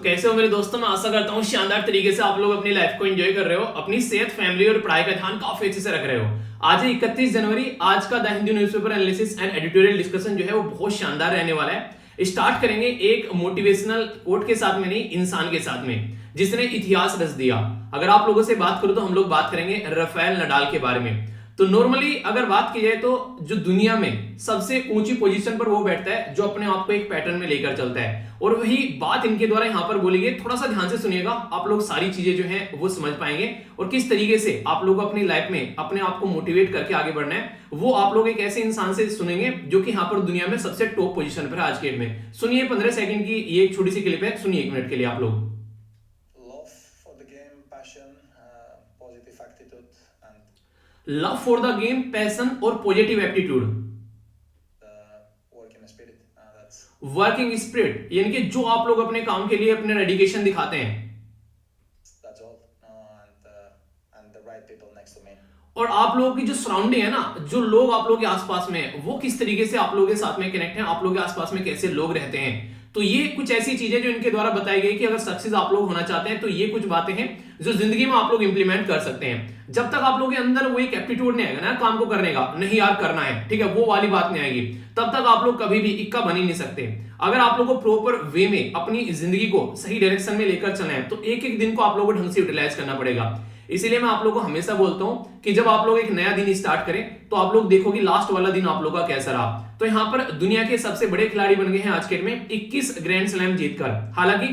कैसे हो मेरे दोस्तों। मैं आशा करता हूँ शानदार तरीके से आप लोग अपनी लाइफ को एंजॉय कर रहे हो, अपनी सेहत, फैमिली और पढ़ाई का ध्यान काफी अच्छे से रख रहे हो। आज है 31 जनवरी। आज का the Hindu newspaper analysis and editorial discussion जो है वो बहुत शानदार रहने वाला है। स्टार्ट करेंगे एक मोटिवेशनल कोट के साथ में, नहीं इंसान के साथ में जिसने इतिहास रच दिया। अगर आप लोगों से बात करूं तो हम लोग बात करेंगे राफेल नडाल के बारे में। तो नॉर्मली अगर बात की जाए तो जो दुनिया में सबसे ऊंची पोजीशन पर वो बैठता है जो अपने आप को एक पैटर्न में लेकर चलता है, और वही बात इनके द्वारा यहां पर बोली गई। थोड़ा सा ध्यान से सुनिएगा, आप लोग सारी चीजें जो हैं वो समझ पाएंगे और किस तरीके से आप लोग अपनी लाइफ में अपने आप को मोटिवेट करके आगे बढ़ना है, वो आप लोग एक ऐसे इंसान से सुनेंगे जो कि यहाँ पर दुनिया में सबसे टॉप पोजीशन पर है आज के डेट में। सुनिए, 15 सेकंड की ये एक छोटी सी क्लिप है, सुनिए 1 मिनट के लिए आप लोग। Love for the game, passion और पॉजिटिव एप्टीट्यूड। वर्किंग स्पिरिट यानी कि जो आप लोग अपने काम के लिए अपने डेडिकेशन दिखाते हैं। और आप लोगों की जो सराउंडिंग है ना, जो लोग आप लोगों के आसपास में है, वो किस तरीके से आप लोगों के साथ में कनेक्ट हैं, आप लोगों के आसपास में कैसे लोग रहते हैं। तो ये कुछ ऐसी चीजें जो इनके द्वारा बताई गई कि अगर सक्सेस आप लोग होना चाहते हैं तो ये कुछ बातें हैं जो जिंदगी में आप लोग इंप्लीमेंट कर सकते हैं। जब तक आप लोगों के अंदर वो एक एप्टीट्यूड नहीं आएगा ना काम को करने का, नहीं यार करना है, ठीक है, वो वाली बात नहीं आएगी, तब तक आप लोग कभी भी इक्का बन ही नहीं सकते। अगर आप लोग को प्रॉपर वे में अपनी जिंदगी को सही डायरेक्शन में लेकर चलना है तो एक एक दिन को आप लोगों को ढंग से यूटिलाइज करना पड़ेगा। इसीलिए मैं आप लोगों को हमेशा बोलता हूं कि जब आप लोग एक नया दिन स्टार्ट करें तो आप लोग देखो कि लास्ट वाला दिन आप लोग का कैसा रहा। तो यहां पर दुनिया के सबसे बड़े खिलाड़ी बन गए हैं आज के डेट में 21 ग्रैंड स्लैम जीतकर। हालांकि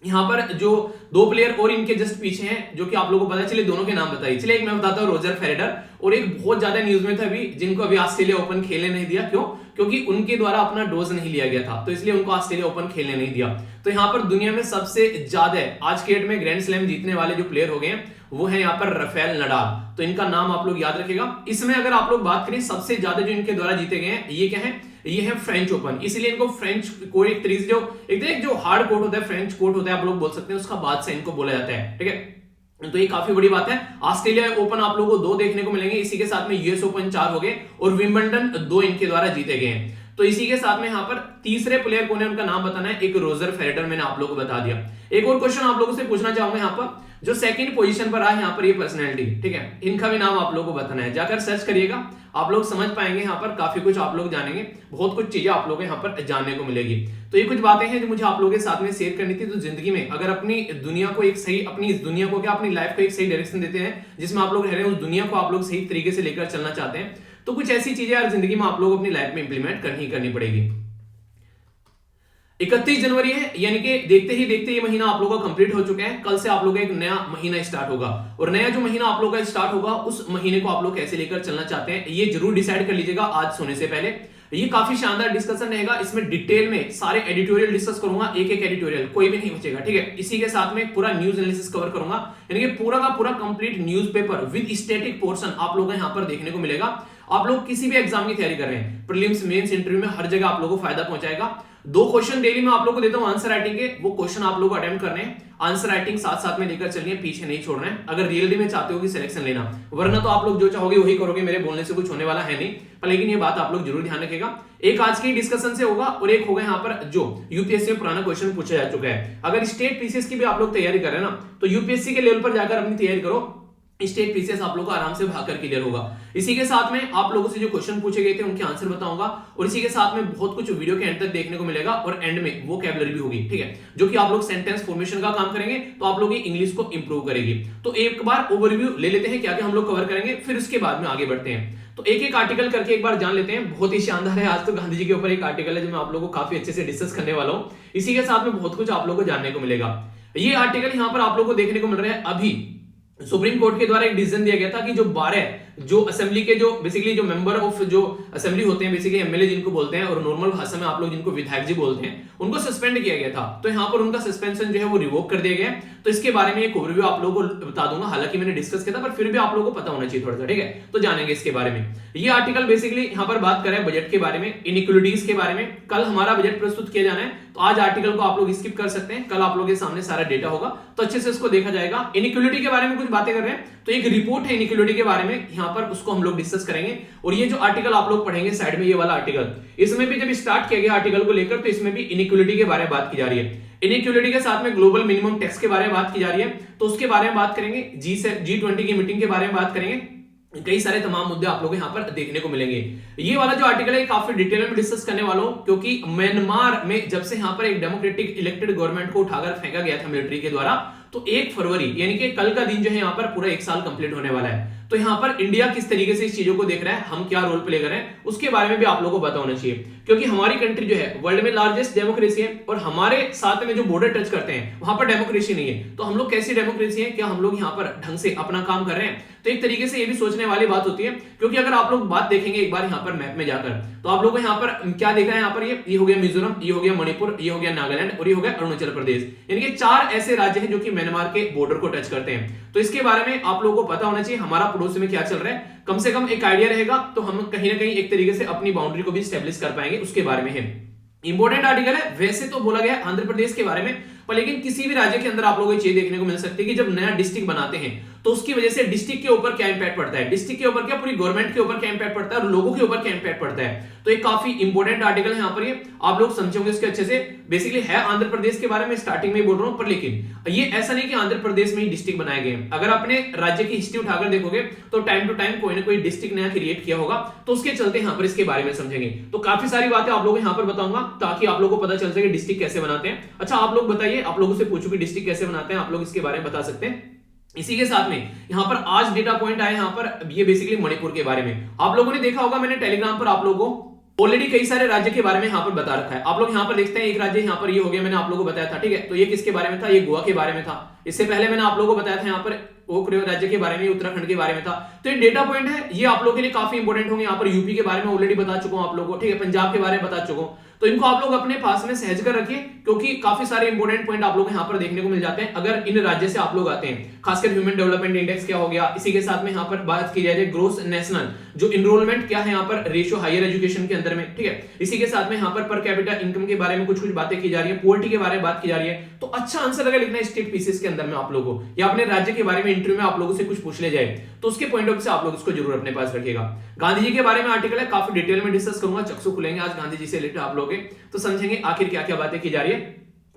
यहां पर जो 2 प्लेयर और इनके जस्ट पीछे हैं जो कि आप लोगों को पता चले, दोनों के नाम बताइए। चलिए एक मैं बताता हूं, रोजर फेडरर, और एक बहुत ज्यादा न्यूज में था अभी जिनको अभी ऑस्ट्रेलिया ओपन खेलने नहीं दिया। क्यों? क्योंकि उनके द्वारा अपना डोज नहीं लिया गया था, तो इसलिए उनको ऑस्ट्रेलिया ओपन खेलने नहीं दिया। तो यहां पर दुनिया में सबसे ज्यादा आज के डेट में ग्रैंड स्लैम जीतने वाले जो प्लेयर हो गए हैं वो है यहाँ पर राफेल नडाल। तो इनका नाम आप लोग याद रखिएगा। इसमें अगर आप लोग बात करें सबसे ज्यादा जो इनके द्वारा जीते गए हैं, ये क्या है, ये है फ्रेंच ओपन। इसलिए इनको फ्रेंच कोई एक तरीके से जो हार्ड कोर्ट होता है, फ्रेंच कोर्ट होता है, आप लोग बोल सकते हैं, उसका बादशाह इनको बोला जाता है, ठीक है। तो ये काफी बड़ी बात है। ऑस्ट्रेलिया ओपन आप लोगों को 2 देखने को मिलेंगे, इसी के साथ में यूएस ओपन 4 हो गए और विंबलडन 2 इनके द्वारा जीते गए हैं। तो इसी के साथ में यहाँ पर तीसरे प्लेयर कौन है उनका नाम बताना है, एक रोजर फेडरर, मैंने आप लोगों को बता दिया। एक और क्वेश्चन आप लोगों से पूछना चाहूंगा, यहाँ पर जो सेकंड पोजीशन पर आया यहाँ पर ये पर्सनैलिटी, ठीक है, इनका भी नाम आप लोगों को बताना है। जाकर सर्च करिएगा, आप लोग समझ पाएंगे, यहाँ पर काफी कुछ आप लोग जानेंगे, बहुत कुछ चीजें आप लोगों को यहाँ पर जानने को मिलेगी। तो ये कुछ बातें हैं जो मुझे आप लोगों के साथ में शेयर करनी थी। तो जिंदगी में अगर अपनी दुनिया को एक सही, अपनी दुनिया को क्या, अपनी लाइफ को एक सही डायरेक्शन देते हैं जिसमें आप लोग रह रहे हैं, उस दुनिया को आप लोग सही तरीके से लेकर चलना चाहते हैं, तो कुछ ऐसी चीजें यार जिंदगी में आप लोग अपनी लाइफ में इंप्लीमेंट करनी पड़ेगी। 31 जनवरी है, यानी कि देखते ही देखते ये महीना आप लोगों का कंप्लीट हो चुका है। कल से आप लोगों का एक नया महीना स्टार्ट होगा, और नया जो महीना आप लोगों का स्टार्ट होगा उस महीने को आप लोग कैसे लेकर चलना चाहते हैं ये जरूर डिसाइड कर लीजिएगा आज सोने से पहले। ये काफी शानदार डिस्कशन रहेगा, इसमें डिटेल में सारे एडिटोरियल डिस्कस करूंगा, एक एक एडिटोरियल, कोई भी नहीं बचेगा, ठीक है। इसी के साथ में पूरा न्यूज एनालिसिस कवर करूंगा, यानी कि पूरा का पूरा complete newspaper with static portion आप लोगों को यहाँ पर देखने को मिलेगा। आप लोग किसी भी एग्जाम की तैयारी कर रहे हैं, प्रीलिम्स, मेंस, इंटरव्यू में, हर जगह आप लोगों को फायदा पहुंचाएगा। 2 क्वेश्चन डेली में आप लोगों को देता हूं आंसर राइटिंग के, वो क्वेश्चन आप लोगों को अटेम्प्ट करने हैं। आंसर राइटिंग साथ साथ में लेकर चलनी है, पीछे नहीं छोड़ना है, अगर रियली में चाहते हो कि सिलेक्शन लेना, वरना तो आप लोग जो चाहोगे वही करोगे, मेरे बोलने से कुछ होने वाला है नहीं। पर लेकिन ये बात आप लोग जरूर ध्यान रखिएगा। एक आज के डिस्कशन से होगा और एक होगा यहाँ पर जो यूपीएससी में पुराना क्वेश्चन पूछा जा चुका है। अगर स्टेट पीसीएस की भी आप लोग तैयारी कर रहे हैं ना, तो यूपीएससी के लेवल पर जाकर अपनी तैयारी करो, स्टेट पीसीएस आप लोगों को आराम से भागकर क्लियर होगा। इसी के साथ में आप लोगों से जो क्वेश्चन पूछे गए थे उनके आंसर बताऊंगा, और इसी के साथ में बहुत कुछ वीडियो के एंड तक देखने को मिलेगा, और एंड में वोकैबुलरी भी होगी, ठीक है, जो कि आप लोग सेंटेंस फॉर्मेशन का काम करेंगे तो आप लोग की इंग्लिश को इंप्रूव करेगी। तो एक बार ओवरव्यू ले लेते हैं क्या क्या हम लोग कवर करेंगे, फिर उसके बाद में आगे बढ़ते हैं। तो एक एक आर्टिकल करके एक बार जान लेते हैं, बहुत ही शानदार है। आज तो गांधी जी के ऊपर एक आर्टिकल है जो मैं आप लोगों को काफी अच्छे से डिस्कस करने वाला हूं, इसी के साथ में बहुत कुछ आप लोगों को जानने को मिलेगा। ये आर्टिकल यहाँ पर आप लोगों को देखने को मिल रहा है, अभी सुप्रीम कोर्ट के द्वारा एक डिसीजन दिया गया था कि जो 12 जो असेंबली के जो बेसिकली जो मेंबर ऑफ जो असेंबली होते हैं, बेसिकली एमएलए जिनको बोलते हैं, और नॉर्मल भाषा में आप लोग जिनको विधायक जी बोलते हैं, उनको सस्पेंड किया गया था। तो यहाँ पर उनका सस्पेंशन जो है वो रिवोक कर दिया गया। तो इसके बारे में एक ओवरव्यू आप लोगों को बता दूंगा, हालांकि मैंने डिस्कस किया था पर फिर भी आप लोगों को पता होना चाहिए थोड़ा सा, ठीक है। तो जानेंगे इसके बारे में। ये आर्टिकल बेसिकली यहाँ पर बात करें बजट के बारे में, इनइक्वालिटीज के बारे में। कल हमारा बजट प्रस्तुत किया जाना है, तो आज आर्टिकल को आप लोग स्किप कर सकते हैं, कल आप लोगों के सामने सारा डेटा होगा तो अच्छे से इसको देखा जाएगा। इनइक्वालिटी के बारे में कुछ बातें कर रहे हैं, तो एक रिपोर्ट है इनइक्वालिटी के बारे में, यहाँ पर उसको हम लोग डिस्कस करेंगे। और ये जो आर्टिकल आप लोग पढ़ेंगे साइड में, ये वाला आर्टिकल, इसमें भी जब स्टार्ट किया गया आर्टिकल को लेकर, तो इसमें भी इनइक्वालिटी के बारे में बात की जा रही है। इनइक्वालिटी के साथ में ग्लोबल मिनिमम टैक्स के बारे में बात की जा रही है, तो उसके बारे में बात करेंगे। G20 की मीटिंग के बारे में बात करेंगे। कई सारे तमाम मुद्दे आप लोग यहाँ पर देखने को मिलेंगे। ये वाला जो आर्टिकल है काफी डिटेल में डिस्कस करने वाला हूं, क्योंकि म्यांमार में जब से यहाँ पर एक डेमोक्रेटिक इलेक्टेड गवर्नमेंट को उठाकर फेंका गया था मिलिट्री के द्वारा, तो 1 फरवरी यानी कि कल का दिन जो है यहाँ पर पूरा 1 साल कंप्लीट होने वाला है। तो यहाँ पर इंडिया किस तरीके से इस चीजों को देख रहा है, हम क्या रोल प्ले कर रहे हैं, उसके बारे में भी आप लोगों को पता होना चाहिए, क्योंकि हमारी कंट्री जो है वर्ल्ड में लार्जेस्ट डेमोक्रेसी है और हमारे साथ में जो बॉर्डर टच करते हैं वहां पर डेमोक्रेसी नहीं है। तो हम लोग कैसी डेमोक्रेसी है, क्या हम लोग यहाँ पर ढंग से अपना काम कर रहे हैं? तो एक तरीके से ये भी सोचने वाली बात होती है, क्योंकि अगर आप लोग बात देखेंगे एक बार यहाँ पर मैप में जाकर, तो आप लोग को यहाँ पर क्या देख रहे हैं, यहाँ पर ये हो गया मिजोरम, ये हो गया मणिपुर, ये हो गया नागालैंड और ये हो गया अरुणाचल प्रदेश, यानी कि 4 ऐसे राज्य हैं जो कि म्यांमार के बॉर्डर को टच करते हैं। तो इसके बारे में आप लोगों को पता होना चाहिए हमारा पड़ोस में क्या चल रहा है, कम से कम एक आइडिया रहेगा, तो हम कहीं ना कहीं एक तरीके से अपनी बाउंड्री को भी स्टैब्लिश कर पाएंगे। उसके बारे में है इंपॉर्टेंट आर्टिकल है। वैसे तो बोला गया आंध्र प्रदेश के बारे में, पर लेकिन किसी भी राज्य के अंदर आप लोगों को चीज देखने को मिल सकती है कि जब नया डिस्ट्रिक्ट बनाते हैं तो उसकी वजह से डिस्ट्रिक्ट के ऊपर क्या इंपैक्ट पड़ता है, डिस्ट्रिक्ट के ऊपर क्या, पूरी गवर्नमेंट के ऊपर क्या इंपैक्ट पड़ता है और लोगों के ऊपर क्या इंपैक्ट पड़ता है। तो ये काफी इंपॉर्टेंट आर्टिकल है, यहाँ पर ये आप लोग समझोगे इसके अच्छे से। बेसिकली है आंध्र प्रदेश के बारे में, स्टार्टिंग में बोल रहा हूं, पर लेकिन ये ऐसा नहीं कि आंध्र प्रदेश में ही डिस्ट्रिक्ट बनाए गए हैं। अगर अपने राज्य की हिस्ट्री उठाकर देखोगे तो टाइम टू टाइम कोई ना कोई डिस्ट्रिक्ट नया क्रिएट किया होगा, तो उसके चलते यहाँ पर इसके बारे में समझेंगे। तो काफी सारी बातें आप लोगों को यहाँ पर बताऊंगा ताकि आप लोगों को पता चल सके डिस्ट्रिक्ट कैसे बनाते हैं। अच्छा आप लोग बताइए, आप लोगों से पूछो कि डिस्ट्रिक्ट कैसे बनाते हैं, आप लोग इसके बारे में बता सकते हैं। इसी के साथ में यहां पर आज डेटा पॉइंट आया यहां पर, ये बेसिकली मणिपुर के बारे में आप लोगों ने देखा होगा, मैंने टेलीग्राम पर आप लोगों को ऑलरेडी कई सारे राज्य के बारे में यहां पर बता रखा है। आप लोग यहां पर देखते हैं एक राज्य यहां पर ये हो गया, मैंने आप लोगों को बताया था, ठीक है। तो ये किसके बारे में था, ये गोवा के बारे में था। इससे पहले मैंने आप लोगों को बताया था यहाँ पर ओक राज्य के बारे में, उत्तराखंड के बारे में था। तो ये डेटा पॉइंट है, ये आप लोगों के लिए काफी इंपॉर्टेंट होंगे। यहाँ पर यूपी के बारे में ऑलरेडी बता चुका हूं आप लोगों को, ठीक है। पंजाब के बारे में बता चुका हूं, तो इनको आप लोग अपने पास में सहज कर रखिए, क्योंकि काफी सारे इंपॉर्टेंट पॉइंट आप लोग यहाँ पर देखने को मिल जाते हैं अगर इन राज्य से आप लोग आते हैं। खासकर ह्यूमन डेवलपमेंट इंडेक्स क्या हो गया, इसी के साथ में यहाँ पर बात की जाए ग्रोस नेशनल जो इनरोलमेंट क्या है यहाँ पर रेशियो हायर एजुकेशन के अंदर में, ठीक है। इसी के साथ में यहाँ पर कैपिटा इनकम के बारे में कुछ बातें की जा रही है, पॉवर्टी के बारे में बात की जा रही है। तो अच्छा आंसर अगर लिखना है स्टेट पीसीएस के अंदर में आप लोगों को, या अपने राज्य के बारे में इंटरव्यू में आप लोगों से कुछ पूछ ले जाए, तो उसके पॉइंट ऑफ व्यू से आप लोग इसको जरूर अपने पास रखिएगा। गांधी जी के बारे में आर्टिकल है, काफी डिटेल में डिस्कस करूंगा, चक्षु खुलेंगे आज गांधी जी से रिलेटेड आप लोग तो समझेंगे आखिर क्या क्या बातें की जा रही है।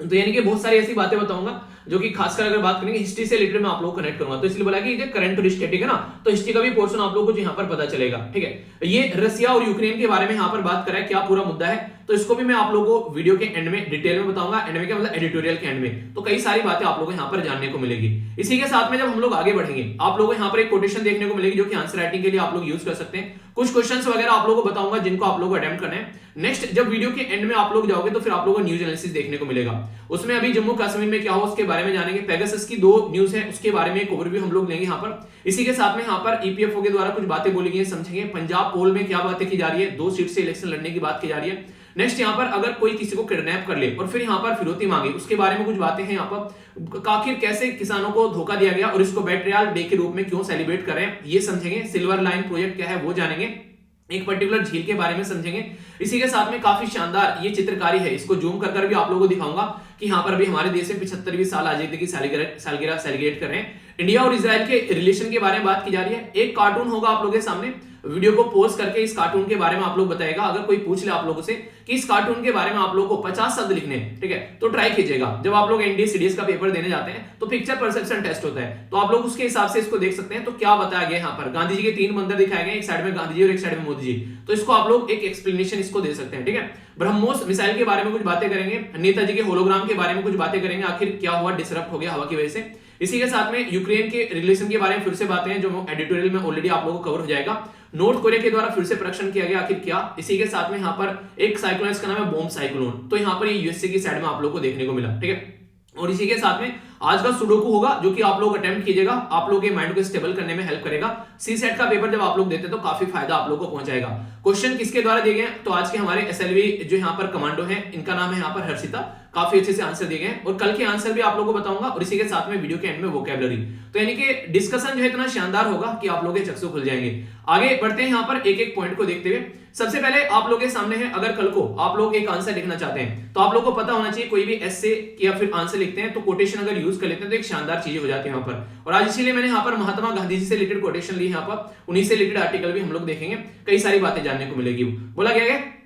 तो यानी कि बहुत सारी ऐसी बातें बताऊंगा जो कि खासकर अगर बात करेंगे हिस्ट्री से रिलेटेड मैं आप लोगों को कनेक्ट करूंगा। तो इसलिए बोला कि ये करंट और स्टैटिक है ना, तो हिस्ट्री का भी पोर्शन आप लोगों को यहाँ पर पता चलेगा, ठीक है। ये रसिया और यूक्रेन के बारे में यहाँ पर बात करा है, क्या पूरा मुद्दा है, तो इसको भी मैं आप लोगों को वीडियो के एंड में डिटेल में बताऊंगा। एंड में क्या मतलब एडिटोरियल के एंड में, तो कई सारी बातें आप लोगों को यहाँ पर जानने को मिलेगी। इसी के साथ में जब हम लोग आगे बढ़ेंगे आप लोगों को यहाँ पर एक कोटेशन देखने को मिलेगी जो कि आंसर राइटिंग के लिए आप लोग यूज कर सकते हैं। कुछ क्वेश्चंस वगैरह आप लोगों को बताऊंगा जिनको आप लोगों को अटेम्प्ट करना है। नेक्स्ट जब वीडियो के एंड में आप लोग जाओगे तो फिर आप लोगों को न्यूज एनालिसिस देखने को मिलेगा, उसमें अभी जम्मू कश्मीर में क्या हो उसके बारे में जानेंगे। पेगासस की 2 न्यूज है उसके बारे में एक ओवरव्यू हम लोग लेंगे यहाँ पर। इसी के साथ में यहाँ पर ईपीएफओ के द्वारा कुछ बातें बोली गई समझेंगे। पंजाब पोल में क्या बातें की जा रही है, 2 सीट से इलेक्शन लड़ने की बात की जा रही है। नेक्स्ट यहाँ पर अगर कोई किसी को किडनैप कर ले और फिर यहाँ पर फिरौती मांगे, उसके बारे में कुछ बातें हैं यहाँ पर। आखिर कैसे किसानों को धोखा दिया गया और इसको बेट्रियल डे के रूप में क्यों सेलिब्रेट कर रहे हैं ये समझेंगे। सिल्वर लाइन प्रोजेक्ट क्या है वो जानेंगे, एक पर्टिकुलर झील के बारे में समझेंगे। इसी के साथ में काफी शानदार ये चित्रकारी है, इसको जूम कर भी आप लोगों को दिखाऊंगा कि यहाँ पर भी हमारे देश में 75वीं साल आजादी की सालगिरह सेलिब्रेट कर रहे हैं। इंडिया और इजराइल के रिलेशन के बारे में बात की जा रही है। एक कार्टून होगा आप लोगों के सामने, वीडियो को पॉज करके इस कार्टून के बारे में आप लोग बताएगा। अगर कोई पूछ ले आप लोगों से कि इस कार्टून के बारे में आप लोगों को 50 शब्द लिखने हैं, ठीक है, तो ट्राई कीजिएगा। जब आप लोग एनडीए सीडीएस का पेपर देने जाते हैं तो पिक्चर परसेप्शन टेस्ट होता है, तो आप लोग उसके हिसाब से इसको देख सकते हैं। तो क्या बताया गया यहाँ पर, गांधी जी के 3 मंदिर दिखाए गए, एक साइड में गांधी जी और एक साइड में मोदी जी, तो इसको आप लोग एक एक्सप्लेनेशन इसको दे सकते हैं, ठीक है। ब्रह्मोस मिसाइल के बारे में कुछ बातें करेंगे, नेताजी के होलोग्राम के बारे में कुछ बातें करेंगे, आखिर क्या हुआ, डिसरप्ट हो गया हवा की वजह से। इसी के साथ में यूक्रेन के रिलेशन के बारे में फिर से बातें हैं जो एडिटोरियल में ऑलरेडी आप लोगों को कवर हो जाएगा। नॉर्थ कोरिया के द्वारा फिर से परीक्षण किया गया, आखिर क्या। इसी के साथ में यहाँ पर एक साइक्लोन, इसका नाम है बॉम्ब साइक्लोन, तो यहाँ पर ये यूएसए की साइड में आप लोग को देखने को मिला, ठीक है। और इसी के साथ में आज का सुडोकू होगा जो कि आप लोग अटेम्प्ट कीजिएगा, आप लोगों के माइंड को स्टेबल करने में हेल्प करेगा। सी सेट का पेपर जब आप लोग देते हैं तो काफी फायदा आप लोगों को पहुंचाएगा। क्वेश्चन किसके द्वारा दिए गए हैं, तो आज के हमारे एसएलवी जो यहाँ पर कमांडो है, इनका नाम है यहाँ पर हर्षिता, काफी अच्छे से आंसर दिए गए और कल के आंसर भी आप लोगों को बताऊंगा। और इसी के साथ में वीडियो के एंड में वोकैबुलरी, तो यानी कि डिस्कशन जो है इतना शानदार होगा कि आप लोगों के चक्षु खुल जाएंगे। आगे बढ़ते हैं यहाँ पर एक एक पॉइंट को देखते हुए। सबसे पहले आप लोगों के सामने है, अगर कल को आप लोग एक आंसर लिखना चाहते हैं तो आप लोग को पता होना चाहिए कोई भी एस्से या फिर आंसर लिखते हैं तो कोटेशन अगर यूज कर लेते हैं तो एक शानदार चीजें हो जाती है यहाँ पर। और आज इसीलिए मैंने यहाँ पर महात्मा गांधी जी से रिलेटेड कोटेशन ली, यहाँ पर उन्हीं से रिलेटेड आर्टिकल भी हम लोग देखेंगे, कई सारी बातें जानने को मिलेगी। बोला गया है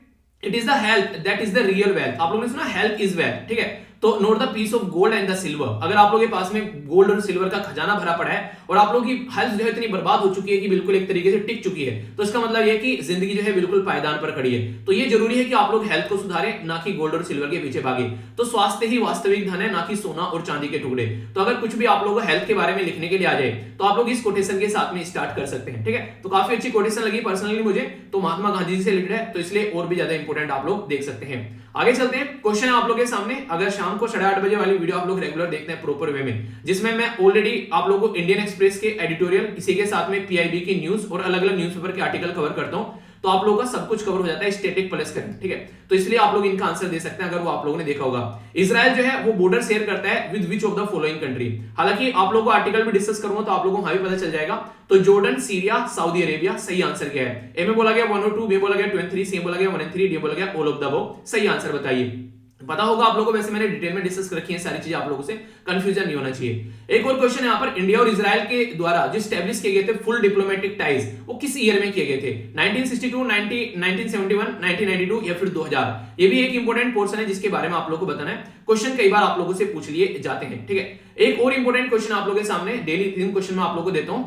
it is the health that is the real wealth, आप लोगों ने सुना हेल्थ इज वेल्थ, ठीक है। तो note the piece of gold and the silver. अगर आप लोग के पास में गोल्ड और सिल्वर का खजाना भरा पड़ा है और आप लोग की हेल्थ जो है इतनी बर्बाद हो चुकी है कि बिल्कुल एक तरीके से टिक चुकी है, तो इसका मतलब यह कि जिंदगी जो है बिल्कुल पायदान पर खड़ी है। तो ये जरूरी है कि आप लोग हेल्थ को सुधारें, ना कि गोल्ड और सिल्वर के पीछे भागे। तो स्वास्थ्य ही वास्तविक धन है, ना कि सोना और चांदी के टुकड़े। तो अगर कुछ भी आप लोगों को हेल्थ के बारे में लिखने के लिए आ जाए तो आप लोग इस कोटेशन के साथ में स्टार्ट कर सकते हैं। ठीक है, तो काफी अच्छी कोटेशन लगी पर्सनली मुझे, तो महात्मा गांधी जी से रिलेटेड है, तो इसलिए और भी ज्यादा इंपॉर्टेंट आप लोग देख सकते हैं। आगे चलते हैं, क्वेश्चन है आप लोग के सामने। अगर शाम को 8:30 बजे वाली वीडियो आप लोग रेगुलर देखते हैं प्रॉपर वे में, जिसमें मैं ऑलरेडी आप लोगों को इंडियन एक्सप्रेस के एडिटोरियल, इसी के साथ में पीआईबी की न्यूज और अलग अलग न्यूज़पेपर के आर्टिकल कवर करता हूं, तो आप लोगों का सब कुछ कवर हो जाता है स्टैटिक प्लस करंट। ठीक है, तो इसलिए आप लोग इनका आंसर दे सकते हैं अगर वो आप लोगों ने देखा होगा। इजराइल जो है वो बॉर्डर शेयर करता है with which of the following country. हालांकि आप लोगों को आर्टिकल भी डिस्कस करूंगा तो आप लोगों को वहां भी पता चल जाएगा। तो जॉर्डन, सीरिया, सऊदी अरेबिया, सही आंसर क्या है? ए में बोला गया 1 और 2, बी बोला गया 2 और 3, सी बोला गया 1 और 3, डी बोला गया ऑल ऑफ द अबव। सही आंसर बताइए। पता होगा आप लोगों को, वैसे मैंने डिटेल में डिस्कस कर रखी है सारी चीजें, आप लोगों से कंफ्यूजन नहीं होना चाहिए। एक और क्वेश्चन यहाँ पर, इंडिया और इजराइल के द्वारा जो स्टैब्लिश किए गए थे फुल डिप्लोमेटिक टाइज, वो किस ईयर में किए गए थे? 1962, 1971, 1992 या फिर 2000? ये भी एक इंपॉर्टेंट पोर्शन है जिसके बारे में आप लोगों को बताना है। क्वेश्चन कई बार आप लोगों से पूछ लिए जाते हैं। ठीक है, एक और इंपॉर्टेंट क्वेश्चन आप लोगों के सामने, डेली 3 क्वेश्चन मैं आप लोगों को देता हूं,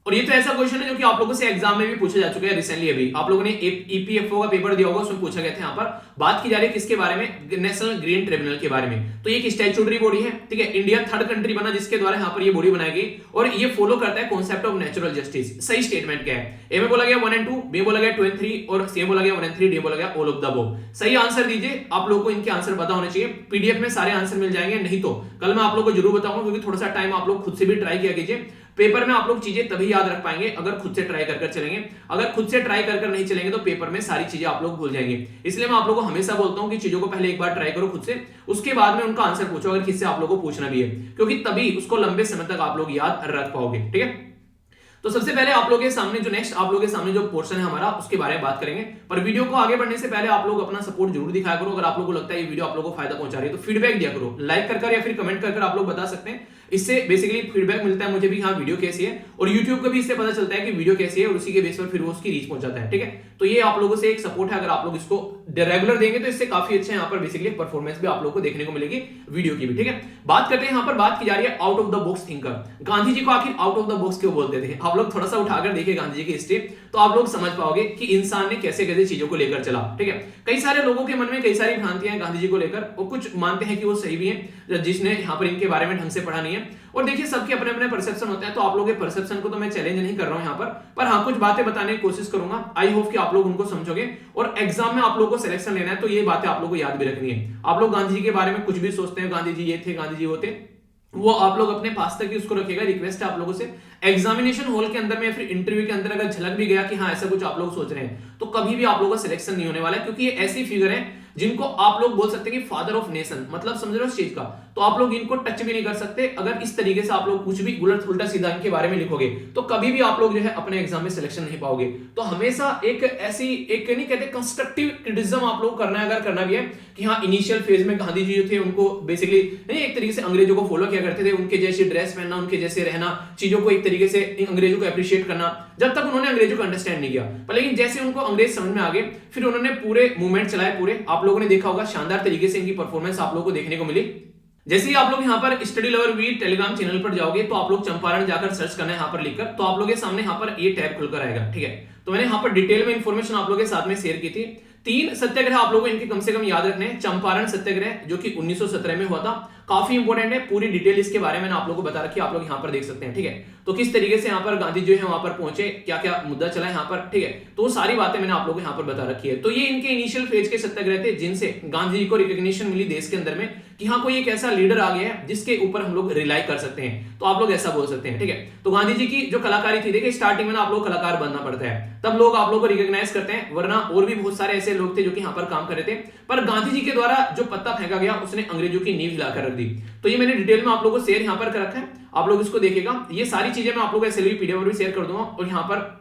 और ये तो ऐसा क्वेश्चन है जो कि आप लोगों से एग्जाम में भी पूछा जा चुका है रिसेंटली। अभी आप लोगों ने ईपीएफओ का पेपर दिया होगा, उसमें पूछा गया था। यहाँ पर बात की जा रही है किसके बारे में? नेशनल ग्रीन ट्रिब्यूनल के बारे में। तो ये एक स्टैट्यूटरी बॉडी है। ठीक है, इंडिया 3rd कंट्री बना जिसके द्वारा यहाँ पर ये बॉडी बनाई गई, और ये फॉलो करता है कॉन्सेप्ट ऑफ नेचुरल जस्टिस। सही स्टेटमेंट क्या है? ए में बोला गया 1 और 2, बी बोला गया 2 और 3, और सी बोला गया 1 और 3, डी बोला गया ऑल ऑफ द अबव। सही आंसर दीजिए। आप लोगों को इनके आंसर पता होने चाहिए। पीडीएफ में सारे आंसर मिल जाएंगे, नहीं तो कल मैं आप लोगों को जरूर बताऊंगा, क्योंकि थोड़ा सा टाइम आप लोग खुद से भी ट्राई किया कीजिए। पेपर में आप लोग चीजें तभी याद रख पाएंगे अगर खुद से ट्राई कर चलेंगे। अगर खुद से ट्राई कर नहीं चलेंगे तो पेपर में सारी चीजें आप लोग भूल जाएंगे। इसलिए मैं आप लोगों को हमेशा बोलता हूं कि चीजों को पहले एक बार ट्राई करो खुद से, उसके बाद में उनका आंसर पूछो अगर किससे आप लोगों को पूछना भी है, क्योंकि तभी उसको लंबे समय तक आप लोग याद रख पाओगे। ठीक है, तो सबसे पहले आप लोगों के सामने जो नेक्स्ट आप लोगों के सामने जो पोर्शन है हमारा, उसके बारे में बात करेंगे। पर वीडियो को आगे बढ़ने से पहले आप लोग अपना सपोर्ट जरूर दिखाया करो। अगर आप लोगों को लगता है ये वीडियो आप लोगों को फायदा पहुंचा रही है तो फीडबैक दिया करो, लाइक कर या फिर कमेंट कर आप लोग बता सकते हैं। इससे बेसिकली फीडबैक मिलता है मुझे भी, हाँ वीडियो कैसी है, और यूट्यूब को भी इससे पता चलता है कि वीडियो कैसी है, और उसी के बेस पर फिर वो उसकी रीच पहुंचाता है। ठीक है, तो ये आप लोगों से एक सपोर्ट है। अगर आप लोग इसको रेगुलर देंगे तो इससे काफी अच्छा यहाँ पर बेसिकली परफॉर्मेंस भी आप लोग को देखने को मिलेगी वीडियो की भी। ठीक है, बात करते हैं, यहाँ पर बात की जा रही है out of the box thinker. Gandhi ji को आखिर आउट ऑफ द बॉक्स क्यों बोलते थे? आप लोग थोड़ा सा उठाकर देखिए गांधी जी की हिस्ट्री, तो आप लोग समझ पाओगे कि इंसान ने कैसे कैसे चीजों को लेकर चला। ठीक है, कई सारे लोगों के मन में कई सारी भ्रांतियां हैं गांधी जी को लेकर, और कुछ मानते हैं कि वो सही भी है, जिसने यहाँ पर इनके बारे में ढंग से पढ़ा नहीं है। और देखिए सबके अपने अपने परसेप्शन होते हैं, तो आप लोगों के परसेप्शन को तो मैं चैलेंज नहीं कर रहा हूं यहाँ पर हाँ कुछ बातें बताने की कोशिश करूंगा। आई होप कि आप लोग उनको समझोगे, और एग्जाम में आप लोगों को सिलेक्शन लेना है तो ये बातें आप लोगों को याद भी रखनी है। आप लोग गांधी जी के बारे में कुछ भी सोचते हैं, गांधी जी ये थे, गांधी जी वो थे, वो आप लोग अपने पास तक ही उसको रखिएगा। रिक्वेस्ट है आप लोगों से, एग्जामिनेशन हॉल के अंदर में या फिर इंटरव्यू के अंदर अगर झलक भी गया कि हाँ ऐसा कुछ आप लोग सोच रहे हैं, तो कभी भी आप लोगों का सिलेक्शन नहीं होने वाला है, क्योंकि ये ऐसी फिगर है जिनको आप लोग बोल सकते हैं कि फादर ऑफ नेशन, मतलब समझ रहे हो इस चीज का, तो आप लोग इनको टच भी नहीं कर सकते। अगर इस तरीके से आप लोग कुछ भी उलट उल्टा सीधा इनके बारे में लिखोगे तो कभी भी आप लोग जो है अपने एग्जाम में सिलेक्शन नहीं पाओगे। तो हमेशा एक ऐसी एक नहीं कहते कंस्ट्रक्टिव क्रिटिसिज्म आप लोग करना है, अगर करना भी है कि हाँ इनिशियल फेज में गांधी जी जो थे उनको बेसिकली नहीं एक तरीके से अंग्रेजों को फॉलो किया करते थे, उनके जैसे ड्रेस पहनना, उनके जैसे रहना, चीजों को एक तरीके से अंग्रेजों को अप्रिशिएट करना, जब तक उन्होंने अंग्रेजों को अंडरस्टैंड नहीं किया। पर लेकिन जैसे उनको अंग्रेज समझ में आ गए, फिर उन्होंने पूरे मूवमेंट चलाए पूरे। आप लोगों ने देखा होगा शानदार तरीके से इनकी परफॉर्मेंस आप लोगों को देखने को मिली। जैसे ही आप लोग यहाँ पर study lover V Telegram channel पर जाओगे तो आप लोग चंपारण जाकर सर्च करना है यहाँ पर लिखकर, तो आप लोगों के सामने यहाँ पर ये टैब खुलकर आएगा। ठीक है, तो मैंने यहाँ पर डिटेल में इंफॉर्मेशन आप लोगों के साथ में शेयर की थी। 3 सत्याग्रह आप लोगों को इनके कम से कम याद रखने हैं। चंपारण सत्याग्रह जो कि 1917 में हुआ था, काफी इंपॉर्टेंट है, पूरी डिटेल इसके बारे में मैंने आप लोगों को बता रखी है, आप लोग यहाँ पर देख सकते हैं। ठीक है, तो किस तरीके से यहाँ पर गांधी जो है वहां पर पहुंचे, क्या क्या मुद्दा चला यहाँ पर। ठीक है, तो सारी बातें मैंने आप लोगों को यहाँ पर बता रखी है। तो ये इनके इनिशियल फेज के सत्याग्रह थे जिनसे गांधी जी को रिकॉग्निशन मिली देश के अंदर में कि हाँ कोई एक ऐसा लीडर आ गया है जिसके ऊपर हम लोग रिलाई कर सकते हैं, तो आप लोग ऐसा बोल सकते हैं। ठीक है, तो गांधी जी की जो कलाकारी थी, देखिए स्टार्टिंग में ना आप लोग कलाकार बनना पड़ता है, तब लोग आप लोग को रिकॉग्नाइज करते हैं, वरना और भी बहुत सारे ऐसे लोग थे जो कि यहाँ पर काम कर रहे थे। पर गांधी जी के द्वारा जो पत्ता फेंका गया उसने अंग्रेजों की नींव हिलाकर रख दी। तो ये मैंने डिटेल में आप लोगों को शेयर यहाँ पर कर रखा है, आप लोग इसको देखिएगा। ये सारी चीजें मैं आप लोगों को एसएलवी पीडीएफ पर भी शेयर कर दूंगा, और यहाँ पर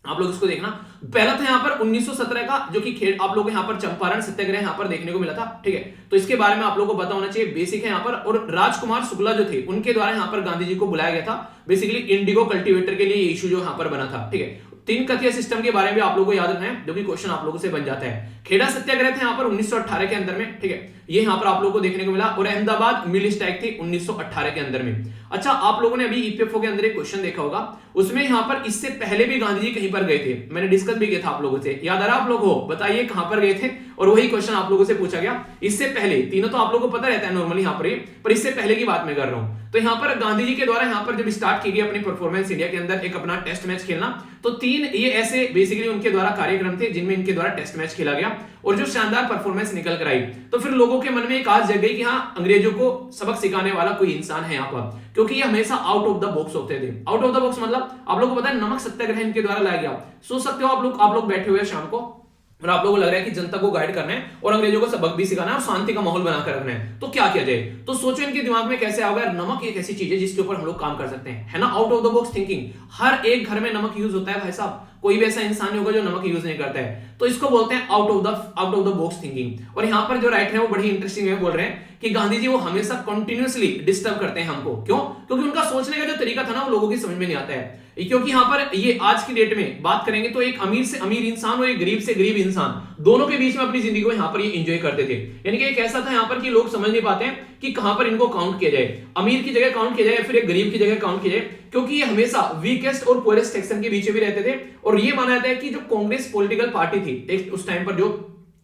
आप लोग इसको देखना। पहला था यहाँ पर 1917 का जो कि खेल आप लोगों को यहाँ पर चंपारण सत्याग्रह यहाँ पर देखने को मिला था। ठीक है, तो इसके बारे में आप लोगों को पता होना चाहिए, बेसिक है यहाँ पर। और राजकुमार शुक्ला जो थे उनके द्वारा यहाँ पर गांधी जी को बुलाया गया था, बेसिकली इंडिगो कल्टीवेटर के लिए ये इशू जो यहाँ पर बना था। ठीक है, तीन कथीय सिस्टम के बारे में आप लोगों को याद रखना है, जो कि क्वेश्चन आप लोगों से बन जाता है। खेड़ा सत्याग्रह थे यहाँ पर 1918 के अंदर में, ठीक है, ये यहाँ पर आप लोगों को देखने को मिला। और अहमदाबाद मिल स्ट्राइक थी 1918 के अंदर में। अच्छा, आप लोगों ने अभी ईपीएफओ के अंदर एक क्वेश्चन देखा होगा, उसमें यहाँ पर इससे पहले भी गांधी जी कहीं पर गए थे, मैंने डिस्कस भी किया था आप लोगों से, याद आ रहा आप लोग हो, बताइए कहां पर गए थे। और वही क्वेश्चन आप लोगों से पूछा गया। इससे पहले तीनों तो आप लोगों को पता रहता है नॉर्मली यहाँ पर इससे पहले की बात मैं कर रहा हूं। तो यहाँ पर गांधी जी के द्वारा यहाँ पर जब स्टार्ट की गई अपनी परफॉर्मेंस इंडिया के अंदर एक अपना टेस्ट मैच खेलना, तो तीन ये ऐसे बेसिकली उनके द्वारा कार्यक्रम थे जिनमें इनके द्वारा टेस्ट मैच खेला गया और जो शानदार परफॉर्मेंस निकल कर आई। तो फिर लोगों के मन में एक आस जग गई कि हाँ, अंग्रेजों को सबक सिखाने वाला कोई इंसान है यहाँ पर, क्योंकि ये हमेशा आउट ऑफ द बॉक्स होते थे। आउट ऑफ द बॉक्स मतलब आप लोगों को पता है नमक सत्याग्रह इनके द्वारा लाया गया। सोच सकते हो आप लोग बैठे हुए हैं शाम को और आप लोगों को लग रहा है कि जनता को गाइड करना है और अंग्रेजों को सबक भी सिखाना है और शांति का माहौल बनाकर रखना है, तो क्या किया जाए। तो सोचो इनके दिमाग में कैसे आओगे, नमक एक ऐसी चीज है जिसके ऊपर हम लोग काम कर सकते हैं, है ना, out of the box thinking. हर एक घर में नमक यूज होता है भाई साहब, कोई भी ऐसा इंसान नहीं होगा जो नमक यूज नहीं करता है। तो इसको बोलते हैं out of the box thinking. और यहाँ पर जो राइटर है वो बड़ी इंटरेस्टिंग वे बोल रहे हैं कि गांधी जी वो हमेशा कंटिन्यूअसली डिस्टर्ब करते हैं हमको। क्यों? क्योंकि उनका सोचने का जो तरीका था ना वो लोगों की समझ में नहीं आता है। क्योंकि यहाँ पर ये आज की डेट में बात करेंगे तो एक अमीर से अमीर इंसान और एक गरीब से गरीब इंसान दोनों के बीच में अपनी जिंदगी को यहाँ पर ये एंजॉय करते थे। यानी कि एक ऐसा था यहाँ पर कि लोग समझ नहीं पाते हैं कि कहां पर इनको काउंट किया जाए, अमीर की जगह काउंट किया जाए या फिर एक गरीब की जगह काउंट किया जाए, क्योंकि ये हमेशा वीकेस्ट और पुअरेस्ट सेक्शन के बीच में भी रहते थे। और ये माना जाता है कि जो कांग्रेस पॉलिटिकल पार्टी थी उस टाइम पर जो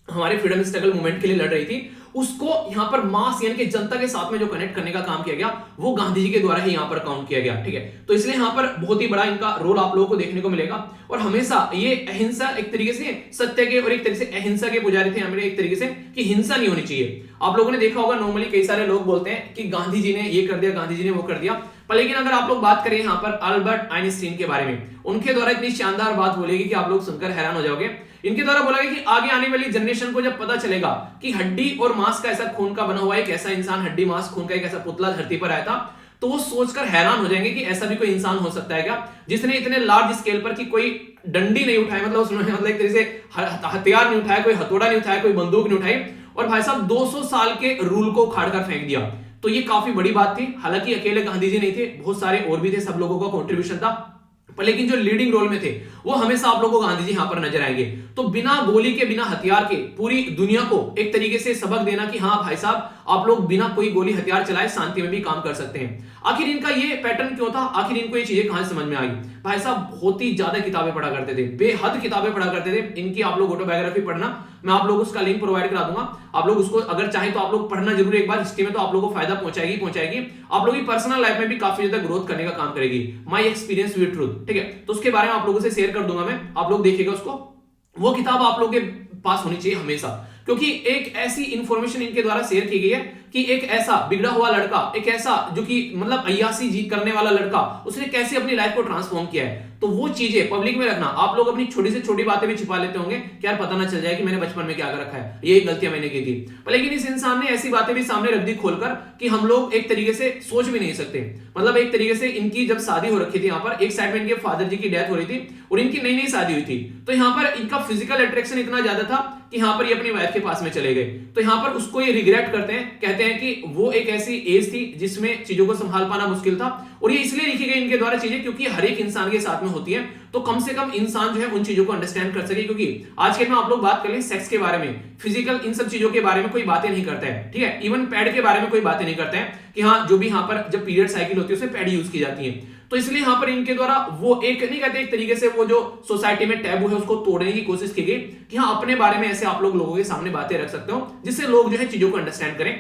हमारे फ्रीडम स्ट्रगल मूवमेंट के लिए लड़ रही थी, उसको यहाँ पर मास यानी कि जनता के साथ में जो कनेक्ट करने का काम किया गया वो गांधी जी के द्वारा ही यहाँ पर काउंट किया गया, ठीक है। तो इसलिए यहाँ पर बहुत ही बड़ा इनका रोल आप लोगों को देखने को मिलेगा। और हमेशा ये अहिंसा एक तरीके से सत्य के और एक तरीके से अहिंसा के पुजारी थे हमें, एक तरीके से कि हिंसा नहीं होनी चाहिए। आप लोगों ने देखा होगा नॉर्मली कई सारे लोग बोलते हैं कि गांधी जी ने ये कर दिया, गांधी जी ने वो कर दिया, पर लेकिन अगर आप लोग बात करें यहाँ पर अल्बर्ट आइंस्टीन के बारे में, उनके द्वारा इतनी शानदार बात बोलेगी कि आप लोग सुनकर हैरान हो जाओगे। इनके द्वारा बोला गया कि आगे आने वाली जनरेशन को जब पता चलेगा कि हड्डी और मांस का ऐसा खून का बना हुआ एक ऐसा इंसान, हड्डी मांस खून का एक ऐसा पुतला धरती पर आया था, तो वो सोचकर हैरान हो जाएंगे कि ऐसा भी कोई इंसान हो सकता है क्या जिसने इतने लार्ज स्केल पर कि कोई डंडी नहीं उठाई, मतलब उसने मतलब एक तरह से हथियार नहीं उठाया, कोई हथौड़ा नहीं उठाया, कोई बंदूक नहीं उठाई, और भाई साहब 200 साल के रूल को उखाड़ कर फेंक दिया। तो ये काफी बड़ी बात थी। हालांकि अकेले गांधी जी नहीं थे, बहुत सारे और भी थे, सब लोगों का कॉन्ट्रीब्यूशन था, पर लेकिन जो लीडिंग रोल में थे वो हमेशा आप लोगों को गांधी जी यहां पर नजर आएंगे। तो बिना गोली के, बिना हथियार के पूरी दुनिया को एक तरीके से सबक देना कि हाँ भाई साहब आप लोग बिना कोई गोली हथियार चलाए शांति में भी काम कर सकते हैं। आखिर इनका ये पैटर्न क्यों था, आखिर इनको ये चीजें कहां समझ में आई? भाई साहब बहुत ही ज्यादा किताबें पढ़ा करते थे, बेहद किताबें पढ़ा करते थे। इनकी आप लोग ऑटोबायोग्राफी पढ़ना, मैं आप लोग उसका लिंक प्रोवाइड करा दूंगा, आप लोग उसको अगर चाहें तो आप लोग पढ़ना जरूर एक बार। हिस्ट्री में तो आप लोगों को फायदा पहुंचाएगी, आप लोगों की पर्सनल लाइफ में भी काफी ज्यादा ग्रोथ करने का काम करेगी। माई एक्सपीरियंस विद ट्रूथ, ठीक है। तो उसके बारे में आप लोगों से शेयर कर दूंगा मैं, आप लोग देखिएगा उसको। वो किताब आप लोगों के पास होनी चाहिए हमेशा, क्योंकि एक ऐसी इंफॉर्मेशन इनके द्वारा शेयर की गई है कि एक ऐसा बिगड़ा हुआ लड़का, एक ऐसा जो कि मतलब अय्यासी जी करने वाला लड़का, उसने कैसे अपनी लाइफ को ट्रांसफॉर्म किया है। तो वो चीजें पब्लिक में रखना। आप लोग अपनी छोटी से छोटी बातें भी छिपा लेते होंगे कि यार पता ना चल जाए कि मैंने बचपन में क्या कर रखा है, यही गलतियां मैंने की थी। पर लेकिन इस इंसान ने ऐसी बातें भी सामने रख दी खोलकर कि हम लोग एक तरीके से सोच भी नहीं सकते। मतलब एक तरीके से इनकी जब शादी हो रखी थी, यहाँ पर एक साइड में इनके फादर जी की डेथ हो रही थी और इनकी नई नई शादी हुई थी, तो यहाँ पर इनका फिजिकल अट्रैक्शन इतना ज्यादा था कि यहाँ पर ये अपनी वाइफ के पास में चले गए। तो यहाँ पर उसको ये रिग्रेट करते हैं, कहते हैं कि वो एक ऐसी एज थी जिसमें चीजों को संभाल पाना मुश्किल था। और ये इसलिए लिखी गई इनके द्वारा चीजें क्योंकि हर एक इंसान के साथ में होती है, तो कम से कम इंसान जो है उन चीजों को अंडरस्टैंड कर सके। क्योंकि आज के में आप लोग बात कर लें सेक्स के बारे में, फिजिकल इन सब चीजों के बारे में कोई बातें नहीं करता है, ठीक है। इवन पैड के बारे में कोई बातें नहीं करता है कि हाँ जो भी यहाँ पर जब पीरियड साइकिल होती है उसमें पैड यूज की जाती है। तो इसलिए यहाँ पर इनके द्वारा वो एक नहीं कहते, एक तरीके से वो जो सोसाइटी में टैबू है उसको तोड़ने की कोशिश की गई कि हाँ अपने बारे में ऐसे आप लोगों के सामने बातें रख सकते हो जिससे लोग जो है चीजों को अंडरस्टैंड करें।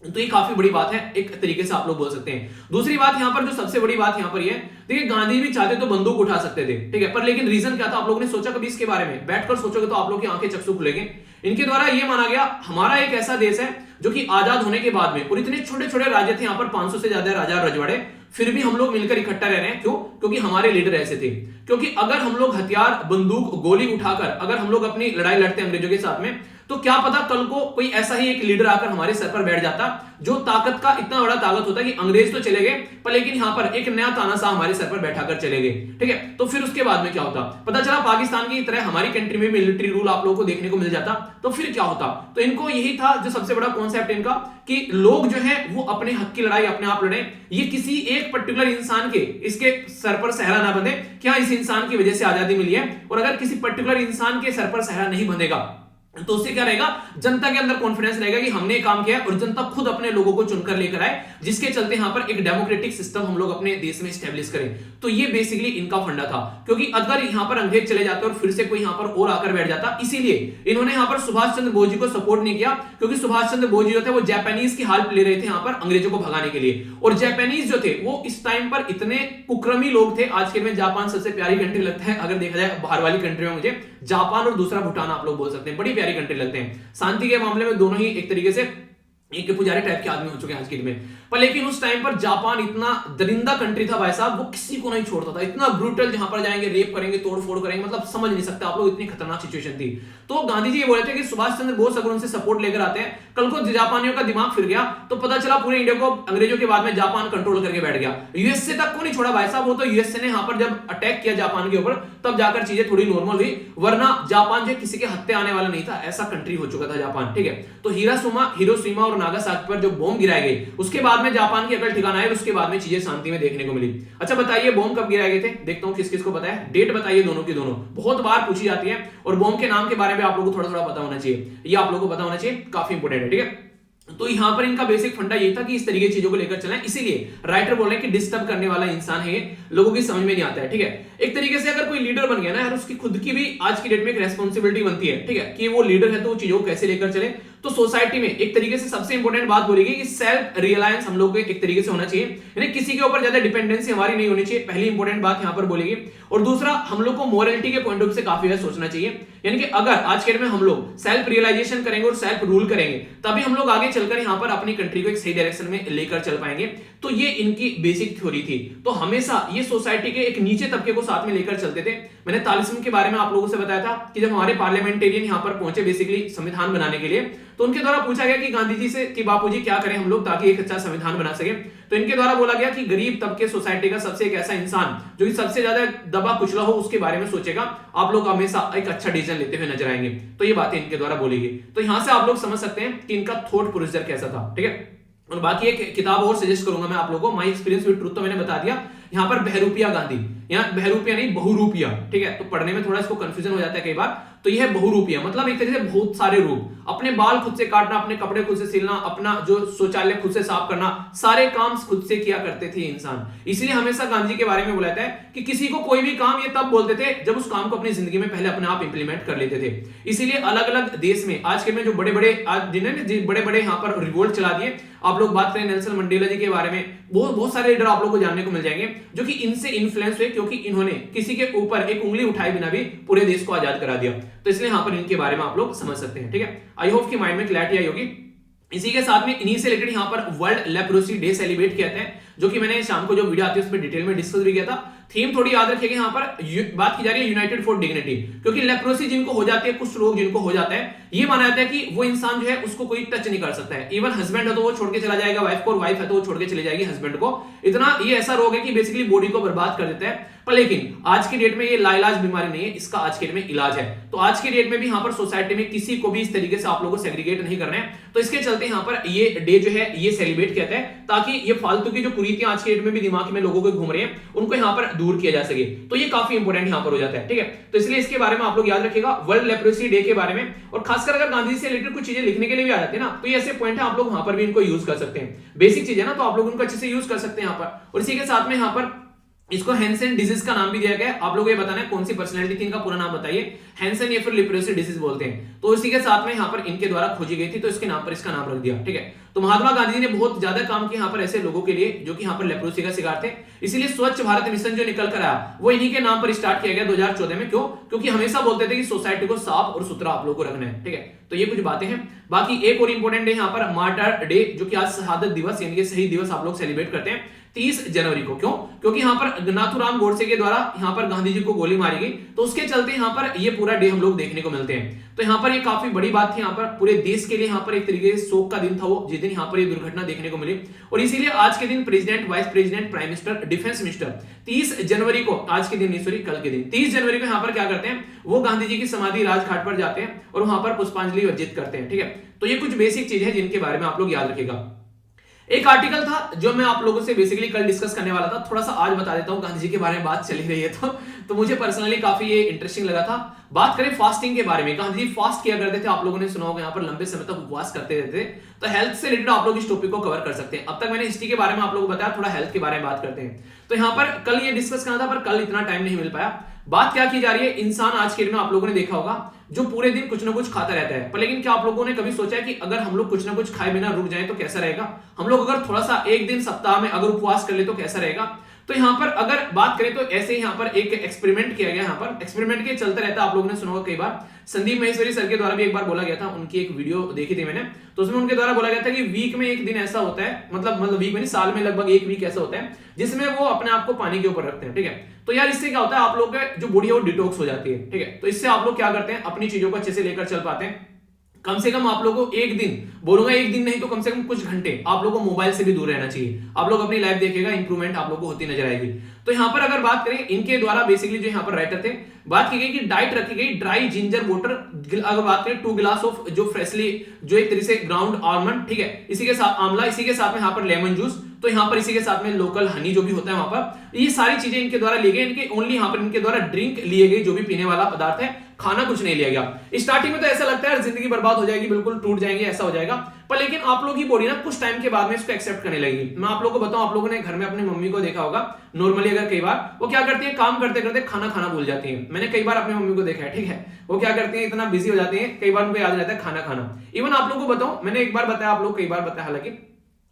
तो ये काफी बड़ी बात है, एक तरीके से आप लोग बोल सकते हैं। दूसरी बात यहाँ पर जो सबसे बड़ी बात यहाँ पर ये देखिए, गांधी भी चाहते तो बंदूक उठा सकते थे, ठीक है, पर लेकिन रीजन क्या था? आप लोगों ने सोचा कभी इसके बारे में? बैठकर सोचोगे तो आप लोग की आंखें चक्षु खुलेंगे। इनके द्वारा ये माना गया हमारा एक ऐसा देश है जो कि आजाद होने के बाद में, और इतने छोटे छोटे राज्य थे यहाँ पर 500 से ज्यादा राजा रजवाड़े, फिर भी हम लोग मिलकर इकट्ठा रह रहे हैं। क्यों? क्योंकि हमारे लीडर ऐसे थे। क्योंकि अगर हम लोग हथियार, बंदूक, गोली उठाकर अगर हम लोग अपनी लड़ाई लड़ते अंग्रेजों के साथ में, तो क्या पता कल को कोई ऐसा ही एक लीडर आकर हमारे सर पर बैठ जाता जो ताकत का इतना बड़ा ताकत होता कि अंग्रेज तो चले गए पर लेकिन यहाँ पर एक नया तानाशाह हमारे सर पर बैठा कर चले गए, ठीक है। तो फिर उसके बाद में क्या होता? पता चला पाकिस्तान की तरह हमारी कंट्री में मिलिट्री रूल आप लोगों को देखने को मिल जाता, तो फिर क्या होता? तो इनको यही था जो सबसे बड़ा कॉन्सेप्ट इनका कि लोग जो है वो अपने हक की लड़ाई अपने आप लड़े। ये किसी एक पर्टिकुलर इंसान के इसके सर पर सहरा ना बंधे, क्या इस इंसान की वजह से आजादी मिली है। और अगर किसी पर्टिकुलर इंसान के सर पर सहरा नहीं बंधेगा तो उससे क्या रहेगा, जनता के अंदर कॉन्फिडेंस रहेगा कि हमने काम किया और जनता खुद अपने लोगों को चुनकर लेकर आए, जिसके चलते यहां पर एक डेमोक्रेटिक सिस्टम हम लोग अपने देश में स्टैब्लिश करें। तो ये बेसिकली इनका फंडा था, क्योंकि अगर यहां पर अंग्रेज चले जाते और फिर से कोई यहां पर और आकर बैठ जाता, इसीलिए इन्होंने यहां पर सुभाष चंद्र बोस जी को सपोर्ट नहीं किया, क्योंकि सुभाष चंद्र बोस जी जो थे वो जापानीज की हेल्प ले रहे थे यहां पर अंग्रेजों को भगाने के लिए। और जापानीज जो थे वो इस टाइम पर इतने कुक्रमी लोग थे। आज के में जापान सबसे प्यारी कंट्री लगता है अगर देखा जाए बाहर वाली कंट्री में, मुझे जापान और दूसरा भूटान आप लोग बोल सकते हैं, बड़ी प्यारी कंट्री लगते हैं। शांति के मामले में दोनों ही एक तरीके से एक पुजारी टाइप के आदमी हो चुके हैं आज के दिन में। पर लेकिन उस टाइम पर जापान इतना दरिंदा कंट्री था भाई साहब, वो किसी को नहीं छोड़ता था, इतना ब्रूटल, जहां पर जाएंगे रेप करेंगे, तोड़फोड़ करेंगे, मतलब समझ नहीं सकते आप लोग, इतनी खतरनाक सिचुएशन थी। तो गांधी जी ये बोले थे कि सुभाष चंद्र बोस अगर उनसे सपोर्ट लेकर आते हैं, कल को जापानियों का दिमाग फिर गया तो पता चला पूरे इंडिया को अंग्रेजों के बाद में जापान कंट्रोल करके बैठ गया। यूएसए तक को नहीं छोड़ा भाई साहब, वो तो यूएसए ने यहां पर जब अटैक किया जापान के ऊपर तब जाकर चीजें थोड़ी नॉर्मल हुई, वरना जापान जो किसी के हत्थे आने वाला नहीं था, ऐसा कंट्री हो चुका था जापान। ठीक है, तो हिरोशिमा और नागासाकी पर जो बॉम्ब गिराए गए उसके बाद में जापान की अकल ठिकाना है, उसके बाद में चीजें शांति में देखने को मिली। अच्छा बताइए बॉम्ब कब गिराए गए थे, देखता हूं किस किस को पता है, डेट बताइए दोनों की दोनों, बहुत बार पूछी जाती है। और बॉम्ब के नाम के बारे में आप लोगों को थोड़ा थोड़ा पता होना चाहिए, ये आप लोगों को पता होना चाहिए, काफी इंपोर्टेंट है। ठीक है, तो यहां पर इनका बेसिक फंडा यही था कि इस तरीके की चीजों को लेकर चलें, इसीलिए राइटर बोल रहे हैं कि डिस्टर्ब करने वाला इंसान है, लोगों की समझ में नहीं आता है। ठीक है, एक तरीके से अगर कोई लीडर बन गया ना यार, उसकी खुद की भी आज की डेट में एक रेस्पॉन्सिबिलिटी बनती है। ठीक है, कि वो लीडर है तो वो चीजों को कैसे लेकर चले। तो सोसाइटी में एक तरीके से सबसे इंपॉर्टेंट बात बोलेगी कि सेल्फ रियलायंस हम लोग को एक तरीके से होना चाहिए, यानी किसी के ऊपर ज्यादा डिपेंडेंसी हमारी नहीं होनी चाहिए, पहली इंपॉर्टेंट बात यहां पर बोलेगी। और दूसरा, हम लोग को मोरालिटी के पॉइंट ऑफ व्यू से काफी ज्यादा सोचना चाहिए, यानी कि अगर आज के डेट में हम लोग सेल्फ रियलाइजेशन करेंगे और सेल्फ रूल करेंगे, तभी हम लोग आगे चलकर यहां पर अपनी कंट्री को एक सही डायरेक्शन में लेकर चल पाएंगे। तो ये इनकी बेसिक थ्योरी थी। तो हमेशा ये सोसाइटी के एक नीचे तबके को साथ में लेकर चलते थे। मैंने तालिस्म के बारे में आप लोगों से बताया था कि जब हमारे पार्लियामेंटेरियन यहां पर पहुंचे बेसिकली संविधान बनाने के लिए, तो उनके द्वारा पूछा गया कि गांधी जी से कि बापूजी क्या करें हम लोग ताकि एक अच्छा संविधान बना सके। तो इनके द्वारा बोला गया कि गरीब तबके सोसाइटी का सबसे एक ऐसा इंसान जो कि सबसे ज्यादा दबा कुचला हो उसके बारे में सोचेगा, आप लोग हमेशा एक अच्छा डिसीजन लेते हुए नजर आएंगे। तो ये बातें इनके द्वारा बोली गई। तो यहां से आप लोग समझ सकते हैं कि इनका थॉट प्रोसीजर कैसा था। ठीक है, और बाकी एक किताब और सजेस्ट करूंगा मैं आप लोगों को, माय एक्सपीरियंस विद ट्रुथ तो मैंने बता दिया। यहाँ पर बहरूपिया गांधी, यहाँ बहरूपिया नहीं बहुरूपिया। ठीक है, तो पढ़ने में थोड़ा इसको कंफ्यूजन हो जाता है कई बार। तो यह बहुरूपिया मतलब एक तरीके से बहुत सारे रूप, अपने बाल खुद से काटना, अपने कपड़े खुद से सिलना, अपना जो शौचालय खुद से साफ करना, सारे काम खुद से किया करते थे इंसान। इसलिए हमेशा गांधी जी के बारे में बोला जाता है कि किसी को कोई भी काम ये तब बोलते थे जब उस काम को अपनी जिंदगी में पहले अपने आप इंप्लीमेंट कर लेते थे। इसीलिए अलग अलग देश में आज के में जो बड़े बड़े जिन्होंने बड़े बड़े यहाँ पर रिवोल्ट चला दिए, आप लोग बात करें नेल्सन मंडेला जी के बारे में, बहुत सारे लीडर आप लोग को जानने को मिल जाएंगे जो कि इनसे इन्फ्लुएंस हुए, क्योंकि इन्होंने किसी के ऊपर एक उंगली उठाए बिना भी पूरे देश को आजाद करा दिया। तो इसलिए यहां पर इनके बारे में आप लोग समझ सकते हैं। ठीक है, आई होप कि माइंड में क्लैरिटी आई होगी। इसी के साथ में इन्हीं से रिलेटेड यहां पर वर्ल्ड लेप्रोसी डे सेलिब्रेट किया है, जो कि मैंने शाम को जो वीडियो आती है उस पर डिटेल में डिस्कस भी किया था। थीम थोड़ी याद रखिएगा, यहाँ पर बात की जा रही है यूनाइटेड फॉर डिग्निटी, क्योंकि लेप्रोसी जिनको हो जाती है, कुछ रोग जिनको हो जाता है, ये माना जाता है कि वो इंसान जो है उसको कोई टच नहीं कर सकता है। इवन हस्बैंड है तो वो छोड़ के चला जाएगा वाइफ को, और वाइफ है तो वो छोड़ के चली जाएगी हस्बैंड को। इतना ये ऐसा रोग है कि बेसिकली बॉडी को बर्बाद कर देता है। पर लेकिन आज की डेट में ये लाइलाज बीमारी नहीं है, इसका आज के डेट में इलाज है। तो आज की डेट में भी यहाँ पर सोसाइटी में किसी को भी इस तरीके से आप लोगों को सेग्रीगेट नहीं करना है। तो इसके चलते यहाँ पर ये डे जो है ये सेलिब्रेट किया जाता है, ताकि ये फालतू की जो कुरीतियां आज की डेट में भी दिमाग में लोगों को घूम रहे हैं उनको यहाँ पर दूर किया जा सके। तो ये काफी इंपॉर्टेंट यहाँ पर हो जाता है। ठीक है, तो इसलिए इसके बारे में आप लोग याद रखिएगा वर्ल्ड लेप्रोसी डे के बारे में। और खासकर अगर गांधी से रिलेटेड कुछ चीजें लिखने के लिए भी आ जाती है ना, तो ये ऐसे पॉइंट है आप लोग वहां पर भी इनको यूज कर सकते हैं। बेसिक चीज है ना, तो आप लोग उनको अच्छे से यूज कर सकते हैं यहाँ पर। और इसी के साथ में यहाँ पर इसको हैंसन डिजीज का नाम भी दिया गया है। आप लोगों को ये बताना है कौन सी पर्सनैलिटी थी, इनका पूरा नाम बताइए। हैंसन या फिर लेप्रोसी डिजीज बोलते हैं। तो इसी के साथ में यहाँ पर इनके द्वारा खोजी गई थी, तो इसके नाम पर इसका नाम रख दिया। ठीक है, तो महात्मा गांधी जी ने बहुत ज्यादा काम किया यहाँ पर ऐसे लोगों के लिए जो कि यहाँ पर लेप्रोसी का शिकार थे। इसीलिए स्वच्छ भारत मिशन जो निकल कर आया वो इन्हीं के नाम पर स्टार्ट किया गया 2014 में। क्यों? क्योंकि हमेशा बोलते थे कि सोसाइटी को साफ और सुथरा आप लोग को रखना है। ठीक है, तो ये कुछ बातें हैं। बाकी एक और इंपॉर्टेंट डे यहाँ पर मार्टर डे, जो कि आज शहादत दिवस यानी कि शहीद दिवस आप लोग सेलिब्रेट करते हैं 30 जनवरी को। क्यों? क्योंकि यहाँ पर नाथूराम गोडसे के द्वारा यहाँ पर गांधी जी को गोली मारी गई, तो उसके चलते यहाँ पर ये पूरा डे हम लोग देखने को मिलते हैं। तो यहाँ पर ये काफी बड़ी बात थी, यहाँ पर पूरे देश के लिए यहाँ पर एक तरीके से शोक का दिन था वो, जिस दिन यहाँ पर ये दुर्घटना देखने को मिली। और इसीलिए आज के दिन president, vice president, prime minister, defence minister 30 जनवरी को, आज के दिन नहीं सॉरी कल के दिन 30 जनवरी को यहाँ पर क्या करते हैं, वो गांधी जी की समाधि राजघाट पर जाते हैं और वहां पर पुष्पांजलि अर्पित करते हैं। ठीक है, तो ये कुछ बेसिक चीज है जिनके बारे में आप लोग याद रखिएगा। एक आर्टिकल था जो मैं आप लोगों से बेसिकली कल डिस्कस करने वाला था, थोड़ा सा आज बता देता हूं, गांधी जी के बारे में बात चली रही है तो मुझे पर्सनली काफी ये इंटरेस्टिंग लगा था। बात करें फास्टिंग के बारे में, गांधी जी फास्ट किया करते थे, आप लोगों ने सुना होगा, यहाँ पर लंबे समय तक उपवास करते रहते थे। तो हेल्थ से रिलेटेड आप लोग इस टॉपिक को कवर कर सकते हैं। अब तक मैंने हिस्ट्री के बारे में आप लोगों को बताया, थोड़ा हेल्थ के बारे में बात करते हैं। तो यहाँ पर कल ये डिस्कस करना था पर कल इतना टाइम नहीं मिल पाया। बात क्या की जा रही है, इंसान आज के दिन में आप लोगों ने देखा होगा जो पूरे दिन कुछ ना कुछ खाता रहता है, पर लेकिन क्या आप लोगों ने कभी सोचा है कि अगर हम लोग कुछ ना कुछ खाए बिना रुक जाए तो कैसा रहेगा? हम लोग अगर थोड़ा सा एक दिन सप्ताह में अगर उपवास कर ले तो कैसा रहेगा? तो यहाँ पर अगर बात करें तो ऐसे ही यहाँ पर एक एक्सपेरिमेंट किया गया, यहाँ पर एक्सपेरिमेंट के चलते रहता है, आप लोगों ने सुना होगा कई बार। संदीप महेश्वरी सर के द्वारा भी एक बार बोला गया था, उनकी एक वीडियो देखी थी मैंने, तो उसमें उनके द्वारा बोला गया था कि वीक में एक दिन ऐसा होता है, मतलब वीक में नहीं, साल में लगभग एक वीक ऐसा होता है जिसमें वो अपने आप को पानी के ऊपर रखते हैं। ठीक है, तो यार इससे क्या होता है, आप लोग का जो बॉडी है वो डिटॉक्स हो जाती है। ठीक है, तो इससे आप लोग क्या करते हैं, अपनी चीजों को अच्छे से लेकर चल पाते हैं। कम से कम आप लोगों को एक दिन, बोलूंगा एक दिन नहीं तो कम से कम कुछ घंटे आप लोगों को मोबाइल से भी दूर रहना चाहिए। आप लोग अपनी लाइफ देखेगा, इंप्रूवमेंट आप लोगों को होती नजर आएगी। तो यहां पर अगर बात करें इनके द्वारा बेसिकली जो यहां पर राइटर थे, बात की गई कि डाइट रखी गई ड्राई जिंजर वाटर, अगर बात करें 2 गिलास ऑफ जो फ्रेशली जो एक तरीके से ग्राउंड आलमंड, ठीक है, इसी के साथ आंवला, इसी के साथ में यहां पर लेमन जूस, तो यहां पर इसी के साथ में लोकल हनी जो भी होता है वहां पर, ये सारी चीजें इनके द्वारा ली गई। इनके ओनली यहां पर इनके द्वारा ड्रिंक लिए गई, जो भी पीने वाला पदार्थ है, खाना कुछ नहीं लिया गया। स्टार्टिंग में तो ऐसा लगता है जिंदगी बर्बाद हो जाएगी, बिल्कुल टूट जाएंगे, ऐसा हो जाएगा, पर लेकिन आप लोग की बॉडी ना कुछ टाइम के बाद में इसको एक्सेप्ट करने लगेगी। मैं आप लोगों को बताऊं, आप लोगों ने घर में अपनी मम्मी को देखा होगा, नॉर्मली अगर कई बार वो क्या करती है, काम करते करते खाना खाना भूल जाती है। मैंने कई बार अपनी मम्मी को देखा है, ठीक है, वो क्या करती है, इतना बिजी हो जाती है, कई बार उनको याद रहता है खाना खाना। इवन आप लोगों को बताऊं, मैंने एक बार बताया, आप लोग कई बार बताया, हालांकि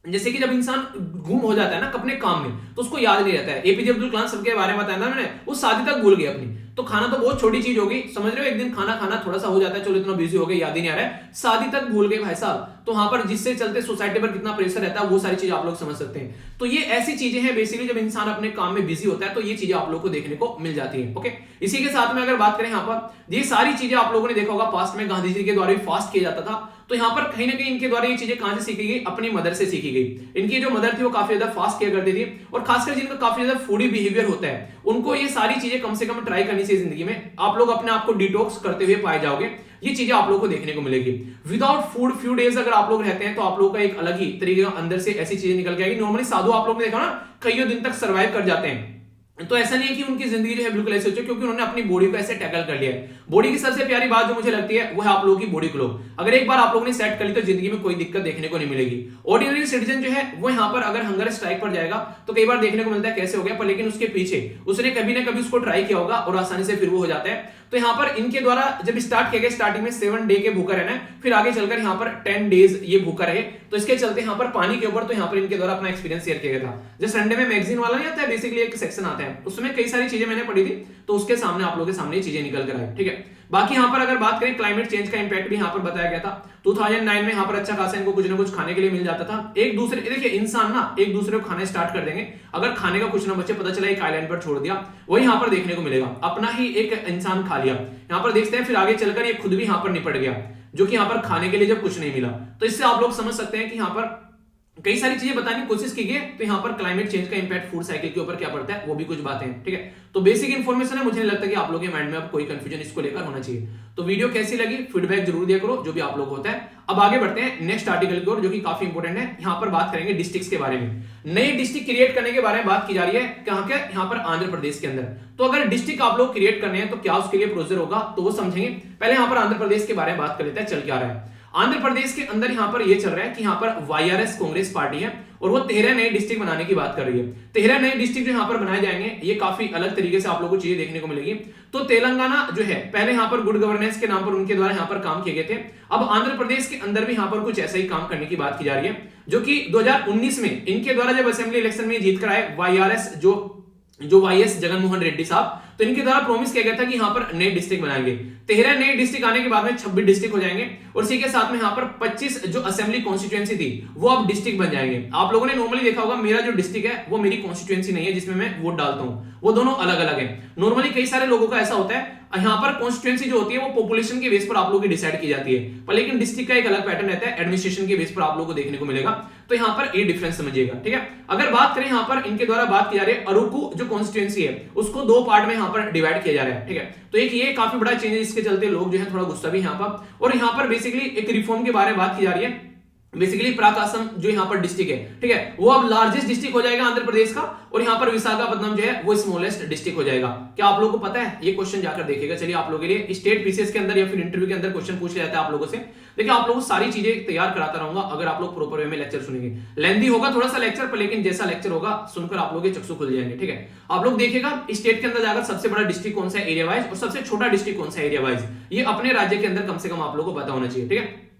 जैसे कि जब इंसान गुम हो जाता है ना अपने काम में, तो उसको याद नहीं रहता है। एपीजे अब्दुल कलाम साहब के बारे में बताया ना मैंने, वो शादी तक भूल गए अपनी। तो खाना तो बहुत छोटी चीज होगी, समझ रहे हो, एक दिन खाना खाना थोड़ा सा हो जाता है, चलो इतना बिजी हो गए, याद ही नहीं आ रहा है, शादी तक भूल गए भाई साहब। तो वहां पर जिससे चलते सोसाइटी पर कितना प्रेशर रहता है, वो सारी चीज आप लोग समझ सकते हैं। तो ये ऐसी चीजें हैं बेसिकली, जब इंसान अपने काम में बिजी होता है तो ये चीजें आप लोग को देखने को मिल जाती है। ओके, इसी के साथ में अगर बात करें यहाँ पर, ये सारी चीजें आप लोगों ने देखा होगा, पास्ट में गांधी जी के द्वारा भी फास्ट किया जाता था। तो यहाँ पर कहीं ना कहीं इनके द्वारा ये चीजें कहां से सीखी गई, अपनी मदर से सीखी गई। इनकी जो मदर थी वो काफी ज्यादा फास्ट किया करती थी, और खासकर जिनका काफी ज्यादा फूडी बिहेवियर होता है, उनको ये सारी चीजें कम से कम ट्राई करनी चाहिए जिंदगी में। आप लोग अपने आप को डिटॉक्स करते हुए पाए जाओगे, ये चीजें आप लोग को देखने को मिलेगी। विदाउट फूड फ्यू डेज अगर आप लोग रहते हैं तो आप लोग का एक अलग ही तरीके का अंदर से ऐसी चीजें निकल के आएगी। नॉर्मली साधु आप लोग ने देखा ना, कईयों दिन तक सर्वाइव कर जाते हैं, तो ऐसा नहीं है कि उनकी जिंदगी जो है बिल्कुल ऐसे हो चुकी, क्योंकि उन्होंने अपनी बॉडी को ऐसे टैकल कर लिया है। बॉडी की सबसे प्यारी बात जो मुझे लगती है वो है आप लोगों की बॉडी ग्लो। अगर एक बार आप लोगों ने सेट कर ली तो जिंदगी में कोई दिक्कत देखने को नहीं मिलेगी। ऑर्डिनरी सिटीजन जो है वो यहाँ पर अगर हंगर स्ट्राइक पर जाएगा तो कई बार देखने को मिलता है कैसे हो गया, पर लेकिन उसके पीछे उसने कभी ना कभी उसको ट्राई किया होगा और आसानी से फिर वो हो जाता है। तो यहाँ पर इनके द्वारा जब स्टार्ट किया गया, स्टार्टिंग में 7 डे के भूखा रहना है, फिर आगे चलकर यहाँ पर 10 डेज ये भूखा रहे। तो इसके चलते यहाँ पर पानी के ऊपर, तो यहाँ पर इनके द्वारा अपना एक्सपीरियंस शेयर किया गया था। जैसे संडे में मैगजीन वाला नहीं आता है, बेसिकली एक सेक्शन आता है, उसमें कई सारी चीजें मैंने पढ़ी थी, तो उसके सामने आप लोगों के सामने चीजें निकल कर आई। ठीक है, बाकी यहाँ पर अगर बात करें क्लाइमेट चेंज का इंपैक्ट भी यहाँ पर बताया गया था। 2009 में यहाँ पर अच्छा खासा इनको कुछ ना कुछ खाने के लिए मिल जाता था। एक दूसरे, देखिए इंसान ना एक दूसरे को खाना स्टार्ट कर देंगे, अगर खाने का कुछ ना बचे, पता चला एक आइलैंड पर छोड़ दिया, वही यहाँ पर देखने को मिलेगा, अपना ही एक इंसान खा लिया। यहाँ पर देखते हैं फिर आगे चलकर ये खुद भी यहाँ पर निपट गया, जो कि यहाँ पर खाने के लिए जब कुछ नहीं मिला। तो इससे आप लोग समझ सकते हैं कि यहाँ पर कई सारी चीजें बताने की कोशिश की गई। तो यहाँ पर क्लाइमेट चेंज का इंपैक्ट फूड साइकिल के ऊपर क्या पड़ता है वो भी कुछ बातें हैं। ठीक है, तो बेसिक इन्फॉर्मेशन है, मुझे नहीं लगता कि आप लोगों के माइंड में अब कोई कंफ्यूजन इसको लेकर होना चाहिए। तो वीडियो कैसी लगी फीडबैक जरूर दिया करो, जो भी आप लोग होता है। अब आगे बढ़ते हैं नेक्स्ट आर्टिकल की ओर, जो कि काफी इंपोर्टेंट है। यहाँ पर बात करेंगे डिस्ट्रिक्ट्स के बारे में। नई डिस्ट्रिक्ट क्रिएट करने के बारे में बात की जा रही है, कहां के, यहाँ पर आंध्र प्रदेश के अंदर। तो अगर डिस्ट्रिक्ट आप लोग क्रिएट करने हैं तो क्या उसके लिए प्रोसीजर होगा, तो वो समझेंगे। पहले यहाँ पर आंध्र प्रदेश के बारे में बात कर लेते हैं, चल क्या रहा है। आंध्र प्रदेश के अंदर यहाँ पर ये चल रहा है कि यहाँ पर वाईआरएस कांग्रेस पार्टी है और वो 13 नए डिस्ट्रिक्ट बनाने की बात कर रही है। 13 नए डिस्ट्रिक्ट जो यहाँ पर बनाए जाएंगे, ये काफी अलग तरीके से आप लोगों को चीजें देखने को मिलेगी। तो तेलंगाना जो है, पहले यहाँ पर गुड गवर्नेंस के नाम पर उनके द्वारा यहाँ पर काम किए गए थे। अब आंध्र प्रदेश के अंदर भी यहाँ पर कुछ ऐसा ही काम करने की बात की जा रही है, जो कि 2019 में इनके द्वारा जब असेंबली इलेक्शन में जीत कर आए वाईआरएस, जो वाईएस जगनमोहन रेड्डी साहब, तो इनके द्वारा प्रॉमिस किया गया था कि यहाँ पर नए डिस्ट्रिक्ट बनाएंगे। 13 नए डिस्ट्रिक्ट आने के बाद में 26 डिस्ट्रिक्ट हो जाएंगे, और इसी के साथ में यहाँ पर 25 जो असेंबली कॉन्स्टिट्यूएंसी थी वो अब डिस्ट्रिक्ट बन जाएंगे। आप लोगों ने नॉर्मली देखा होगा, मेरा जो डिस्ट्रिक्ट है वो मेरी कॉन्स्टिट्यूएंसी नहीं है जिसमें मैं वोट डालता हूँ, वो दोनों अलग अलग है। नॉर्मली कई सारे लोगों का ऐसा होता है, यहाँ पर कॉन्स्टिट्यूएंसी जो होती है वो पॉपुलेशन के बेस पर आप लोगों की डिसाइड की जाती है, पर लेकिन डिस्ट्रिक्ट का एक अलग पैटर्न रहता है, एडमिनिस्ट्रेशन के बेस पर आप लोगों को देखने को मिलेगा। तो यहाँ पर ये डिफरेंस समझिएगा। ठीक है, अगर बात करें यहाँ पर इनके द्वारा बात की जा रही है, अरुकू जो कॉन्स्टिट्यूएंसी है उसको 2 पार्ट में यहाँ पर डिवाइड किया जा रहा है। ठीक है, तो एक ये काफी बड़ा चेंज है, इसके चलते लोग जो है थोड़ा गुस्सा भी यहाँ पर, और यहाँ पर बेसिकली एक रिफॉर्म के बारे में बात की जा रही है बेसिकली प्रकाशम जो यहाँ पर डिस्ट्रिक्ट है, ठीक है, वो अब लार्जेस्ट डिस्ट्रिक्ट हो जाएगा आंध्र प्रदेश का, और यहाँ पर विशाखापट्टनम जो है वो स्मॉलेस्ट डिस्ट्रिक्ट हो जाएगा। क्या आप लोगों को पता है? ये क्वेश्चन जाकर देखिएगा। चलिए आप लोगों के लिए स्टेट पीसीएस के अंदर या फिर इंटरव्यू के अंदर क्वेश्चन पूछ लिया जाता है आप लोगों से। देखिए आप लोगों को सारी चीजें तैयार कराता रहूंगा अगर आप लोग प्रॉपर वे में लेक्चर सुनेंगे। लेंथी होगा थोड़ा सा लेक्चर पर, लेकिन जैसा लेक्चर होगा सुनकर आप लोग के चक्षु खुल जाएंगे, ठीक है। आप लोग देखिएगा स्टेट के अंदर जाकर सबसे बड़ा डिस्ट्रिक्ट कौन सा है एरिया वाइज, और सबसे छोटा डिस्ट्रिक्ट कौन सा है एरिया वाइज, ये अपने राज्य के अंदर कम से कम आप लोगों को पता होना चाहिए, ठीक है।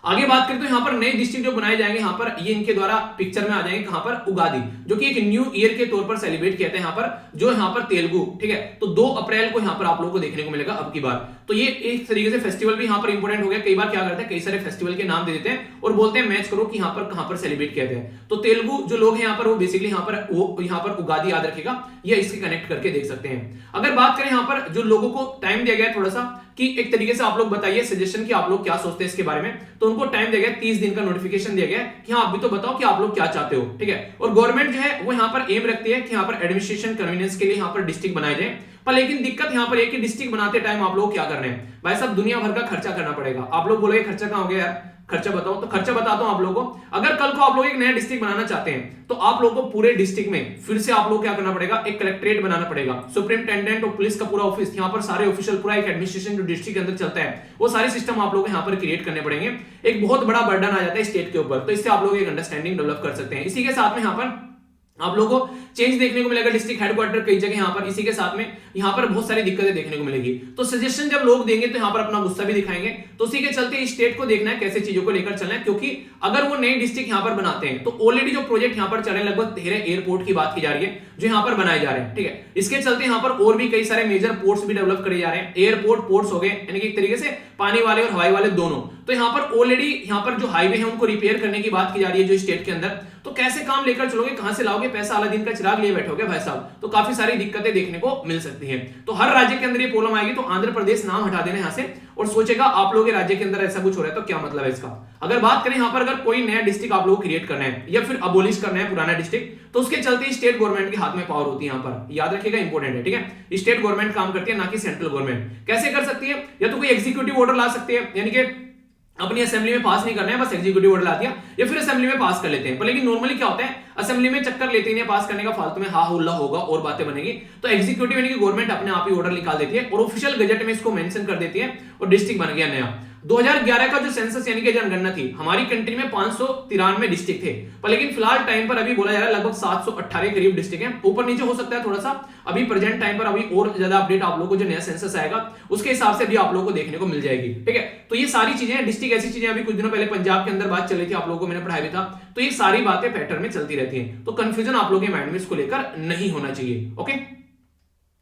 आगे बात करें तो यहाँ पर नए डिस्ट्रिक्ट जो बनाए जाएंगे, यहाँ पर ये इनके द्वारा पिक्चर में आ जाएंगे कहां पर, उगादी, जो कि एक न्यू ईयर के तौर पर सेलिब्रेट किया था यहाँ पर, जो यहाँ पर तेलुगु, ठीक है। तो 2 अप्रैल को यहाँ पर आप लोगों को देखने को मिलेगा अब की बार। तो ये एक तरीके से फेस्टिवल भी यहाँ पर इंपॉर्टेंट हो गया। कई बार क्या करते हैं, कई सारे फेस्टिवल के नाम दे देते हैं और बोलते हैं मैच करो कि यहाँ पर कहां पर सेलिब्रेट किया गया है। तो तेलुगु जो लोग हैं यहाँ पर, वो बेसिकली यहाँ पर उगादी याद रखेगा, ये इसके कनेक्ट करके देख सकते हैं। अगर बात करें यहाँ पर जो लोगों को टाइम दिया गया है थोड़ा सा कि एक तरीके से आप लोग बताइए सजेशन कि आप लोग क्या सोचते हैं इसके बारे में, तो उनको टाइम दिया गया 30 दिन का नोटिफिकेशन दिया गया कि हाँ अभी तो बताओ कि आप लोग क्या चाहते हो, ठीक है। और गवर्नमेंट जो है वो यहाँ पर एम रखती है कि यहाँ पर एडमिनिस्ट्रेशन कन्वीनियंस के लिए यहाँ पर डिस्ट्रिक्ट बनाए जाए, पर लेकिन दिक्कत यहाँ पर एक ही डिस्ट्रिक्ट बनाते टाइम आप लोग क्या कर रहे हैं भाई साहब, दुनिया भर का खर्चा करना पड़ेगा। आप लोग बोलोगे खर्चा कहाँ हो गया यार, खर्चा बताओ, तो खर्चा बताता हूं आप लोगों को। अगर कल को आप लोग एक नया डिस्ट्रिक्ट बनाना चाहते हैं तो आप लोगों को पूरे डिस्ट्रिक्ट में फिर से आप लोग क्या करना पड़ेगा, एक कलेक्ट्रेट बनाना पड़ेगा, सुप्रिंटेंडेंट और पुलिस का पूरा ऑफिस, यहाँ पर सारे ऑफिशियल पूरा एक एडमिनिस्ट्रेशन जो डिस्ट्रिक्ट के अंदर चलता है वो सारे सिस्टम आप लोगों को यहाँ पर क्रिएट करने पड़ेंगे। एक बहुत बड़ा बर्डन आ जाता है स्टेट के ऊपर, तो इससे आप लोग एक अंडरस्टैंडिंग डेवलप कर सकते हैं। इसी के साथ में यहाँ पर आप लोगों को चेंज देखने को मिलेगा, डिस्ट्रिक्ट हेडक्वार्टर कई जगह यहाँ पर, इसी के साथ में यहाँ पर बहुत सारी दिक्कतें देखने को मिलेगी। तो सजेशन जब लोग देंगे तो यहाँ पर अपना गुस्सा भी दिखाएंगे, तो उसी के चलते स्टेट को देखना है कैसे चीजों को लेकर चलना है, क्योंकि अगर वो नई डिस्ट्रिक्ट यहाँ पर बनाते हैं तो ऑलरेडी जो प्रोजेक्ट यहाँ पर चल रहे हैं, लगभग 13 एयरपोर्ट की बात की जा रही है जो यहाँ पर बनाए जा रहे हैं, ठीक है। इसके चलते यहाँ पर और भी कई सारे मेजर पोर्ट्स भी डेवलप करे जा रहे हैं, एयरपोर्ट पोर्ट्स हो गए, यानी कि एक तरीके से पानी वाले और हवाई वाले दोनों। तो यहाँ पर ऑलरेडी यहाँ पर जो हाईवे है उनको रिपेयर करने की बात की जा रही है जो स्टेट के अंदर, तो कैसे काम लेकर चलोगे, कहां से लाओगे पैसा, अलादीन का चिराग लिए बैठोगे भाई साहब, तो काफी सारी दिक्कतें देखने को मिल सकती हैं। तो हर राज्य के अंदर ये प्रॉब्लम आएगी, तो आंध्र प्रदेश नाम हटा देना यहां से और सोचेगा आप लोगों के राज्य के अंदर ऐसा कुछ हो रहा है तो क्या मतलब है इसका। अगर बात करें यहाँ पर अगर कोई नया डिस्ट्रिक्ट आप लोग क्रिएट करना है या फिर अबोलिश करना है पुराना डिस्ट्रिक्ट, तो उसके चलते स्टेट गवर्नमेंट के हाथ में पावर होती है, यहाँ पर याद रखिएगा इंपॉर्टेंट है, ठीक है। स्टेट गवर्नमेंट काम करती है ना कि सेंट्रल गवर्नमेंट। कैसे कर सकती है, या तो कोई एग्जीक्यूटिव ऑर्डर ला सकती है, यानी कि अपनी असेंबली में पास नहीं करना है, बस एग्जीक्यूटिव ऑर्डर ला दिया, या फिर असेंबली में पास कर लेते हैं। पर लेकिन नॉर्मली क्या होता है, असेंबली में चक्कर लेते हैं पास करने का, फालतू में हा हुल्ला होगा और बातें बनेगी, तो एग्जीक्यूटिव यानी कि गवर्नमेंट अपने आप ही ऑर्डर निकाल देती है और ऑफिशियल गजट में इसको मेंशन कर देती है और डिस्ट्रिक्ट बन गया नया। 2011 का जो सेंसस यानी कि जनगणना थी, हमारी कंट्री में 593 डिस्ट्रिक्ट थे, पर लेकिन फिलहाल टाइम पर अभी बोला जा रहा है लगभग 718 करीब डिस्ट्रिक्ट हैं। ऊपर नीचे हो सकता है थोड़ा सा, अभी प्रेजेंट टाइम पर अभी और ज्यादा अपडेट आप लोगों को जो नया सेंसस आएगा उसके हिसाब से भी आप लोगों को देखने को मिल जाएगी, ठीक है। तो ये सारी चीजें डिस्ट्रिक्ट ऐसी चीजें, अभी कुछ दिनों पहले पंजाब के अंदर बात चल रही थी, आप लोगों को मैंने पढ़ाया भी था, तो ये सारी बातें पैटर्न में चलती रहती हैं, तो कंफ्यूजन आप लोगों के माइंड में इसको लेकर नहीं होना चाहिए, ओके।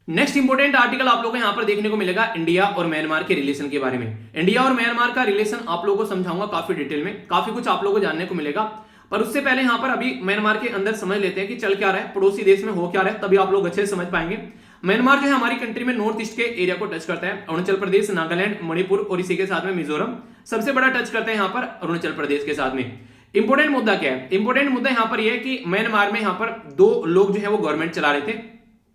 नेक्स्ट इंपोर्टेंट आर्टिकल आप लोगों को यहां पर देखने को मिलेगा इंडिया और म्यांमार के रिलेशन के बारे में। इंडिया और म्यांमार का रिलेशन आप लोगों को समझाऊंगा काफी डिटेल में, काफी कुछ आप लोगों को जानने को मिलेगा, पर उससे पहले यहां पर अभी म्यांमार के अंदर समझ लेते हैं कि चल क्या रहा है, पड़ोसी देश में हो क्या रहा है, तभी आप लोग अच्छे से समझ पाएंगे। म्यांमार जो है हमारी कंट्री में नॉर्थ ईस्ट के एरिया को टच करता है, अरुणाचल प्रदेश, नागालैंड, मणिपुर और इसी के साथ में मिजोरम, सबसे बड़ा टच करते हैं यहाँ पर अरुणाचल प्रदेश के साथ में। इंपोर्टेंट मुद्दा क्या है, इंपोर्टेंट मुद्दा यहाँ पर यह है कि म्यांमार में यहाँ पर 2 लोग जो है वो गवर्नमेंट चला रहे थे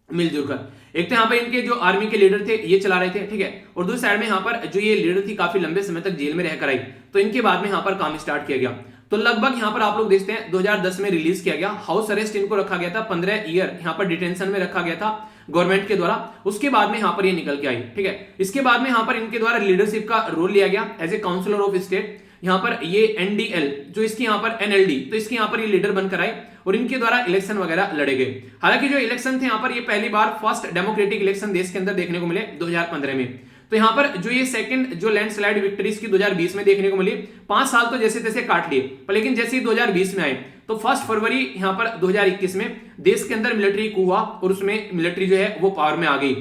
मिलजुल कर। एक तो यहाँ पर इनके जो आर्मी के लीडर थे ये चला रहे थे, ठीक है, और दूसरी साइड में यहाँ पर जो ये लीडर थी काफी लंबे समय तक जेल में रहकर आई, तो इनके बाद में यहाँ पर काम स्टार्ट किया गया। तो लगभग यहाँ पर आप लोग देखते हैं 2010 में रिलीज किया गया, हाउस अरेस्ट इनको रखा गया था, 15 ईयर यहाँ पर डिटेंशन में रखा गया था गवर्नमेंट के द्वारा। उसके बाद में यहाँ पर ये निकल के आई, ठीक है। इसके बाद में यहाँ पर इनके द्वारा लीडरशिप का रोल लिया गया as a councillor of state. यहाँ पर ये NDL जो इसकी यहाँ पर NLD, तो इसकी यहाँ पर ये लीडर बनकर आई और इनके द्वारा इलेक्शन वगैरह लड़े गए। हालांकि जो इलेक्शन थे यहाँ पर ये पहली बार फर्स्ट डेमोक्रेटिक इलेक्शन देश के अंदर देखने को मिले 2015 में। तो यहाँ पर जो ये सेकंड जो लैंडस्लाइड विक्ट्रीज की 2020 में देखने को मिली, 5 साल तो जैसे तैसे काट लिए, पर लेकिन जैसे ही 2020 में आए तो 1 फरवरी यहाँ पर 2021 में देश के अंदर मिलिट्री coup हुआ और उसमें मिलिट्री जो है वो पावर में आ गई।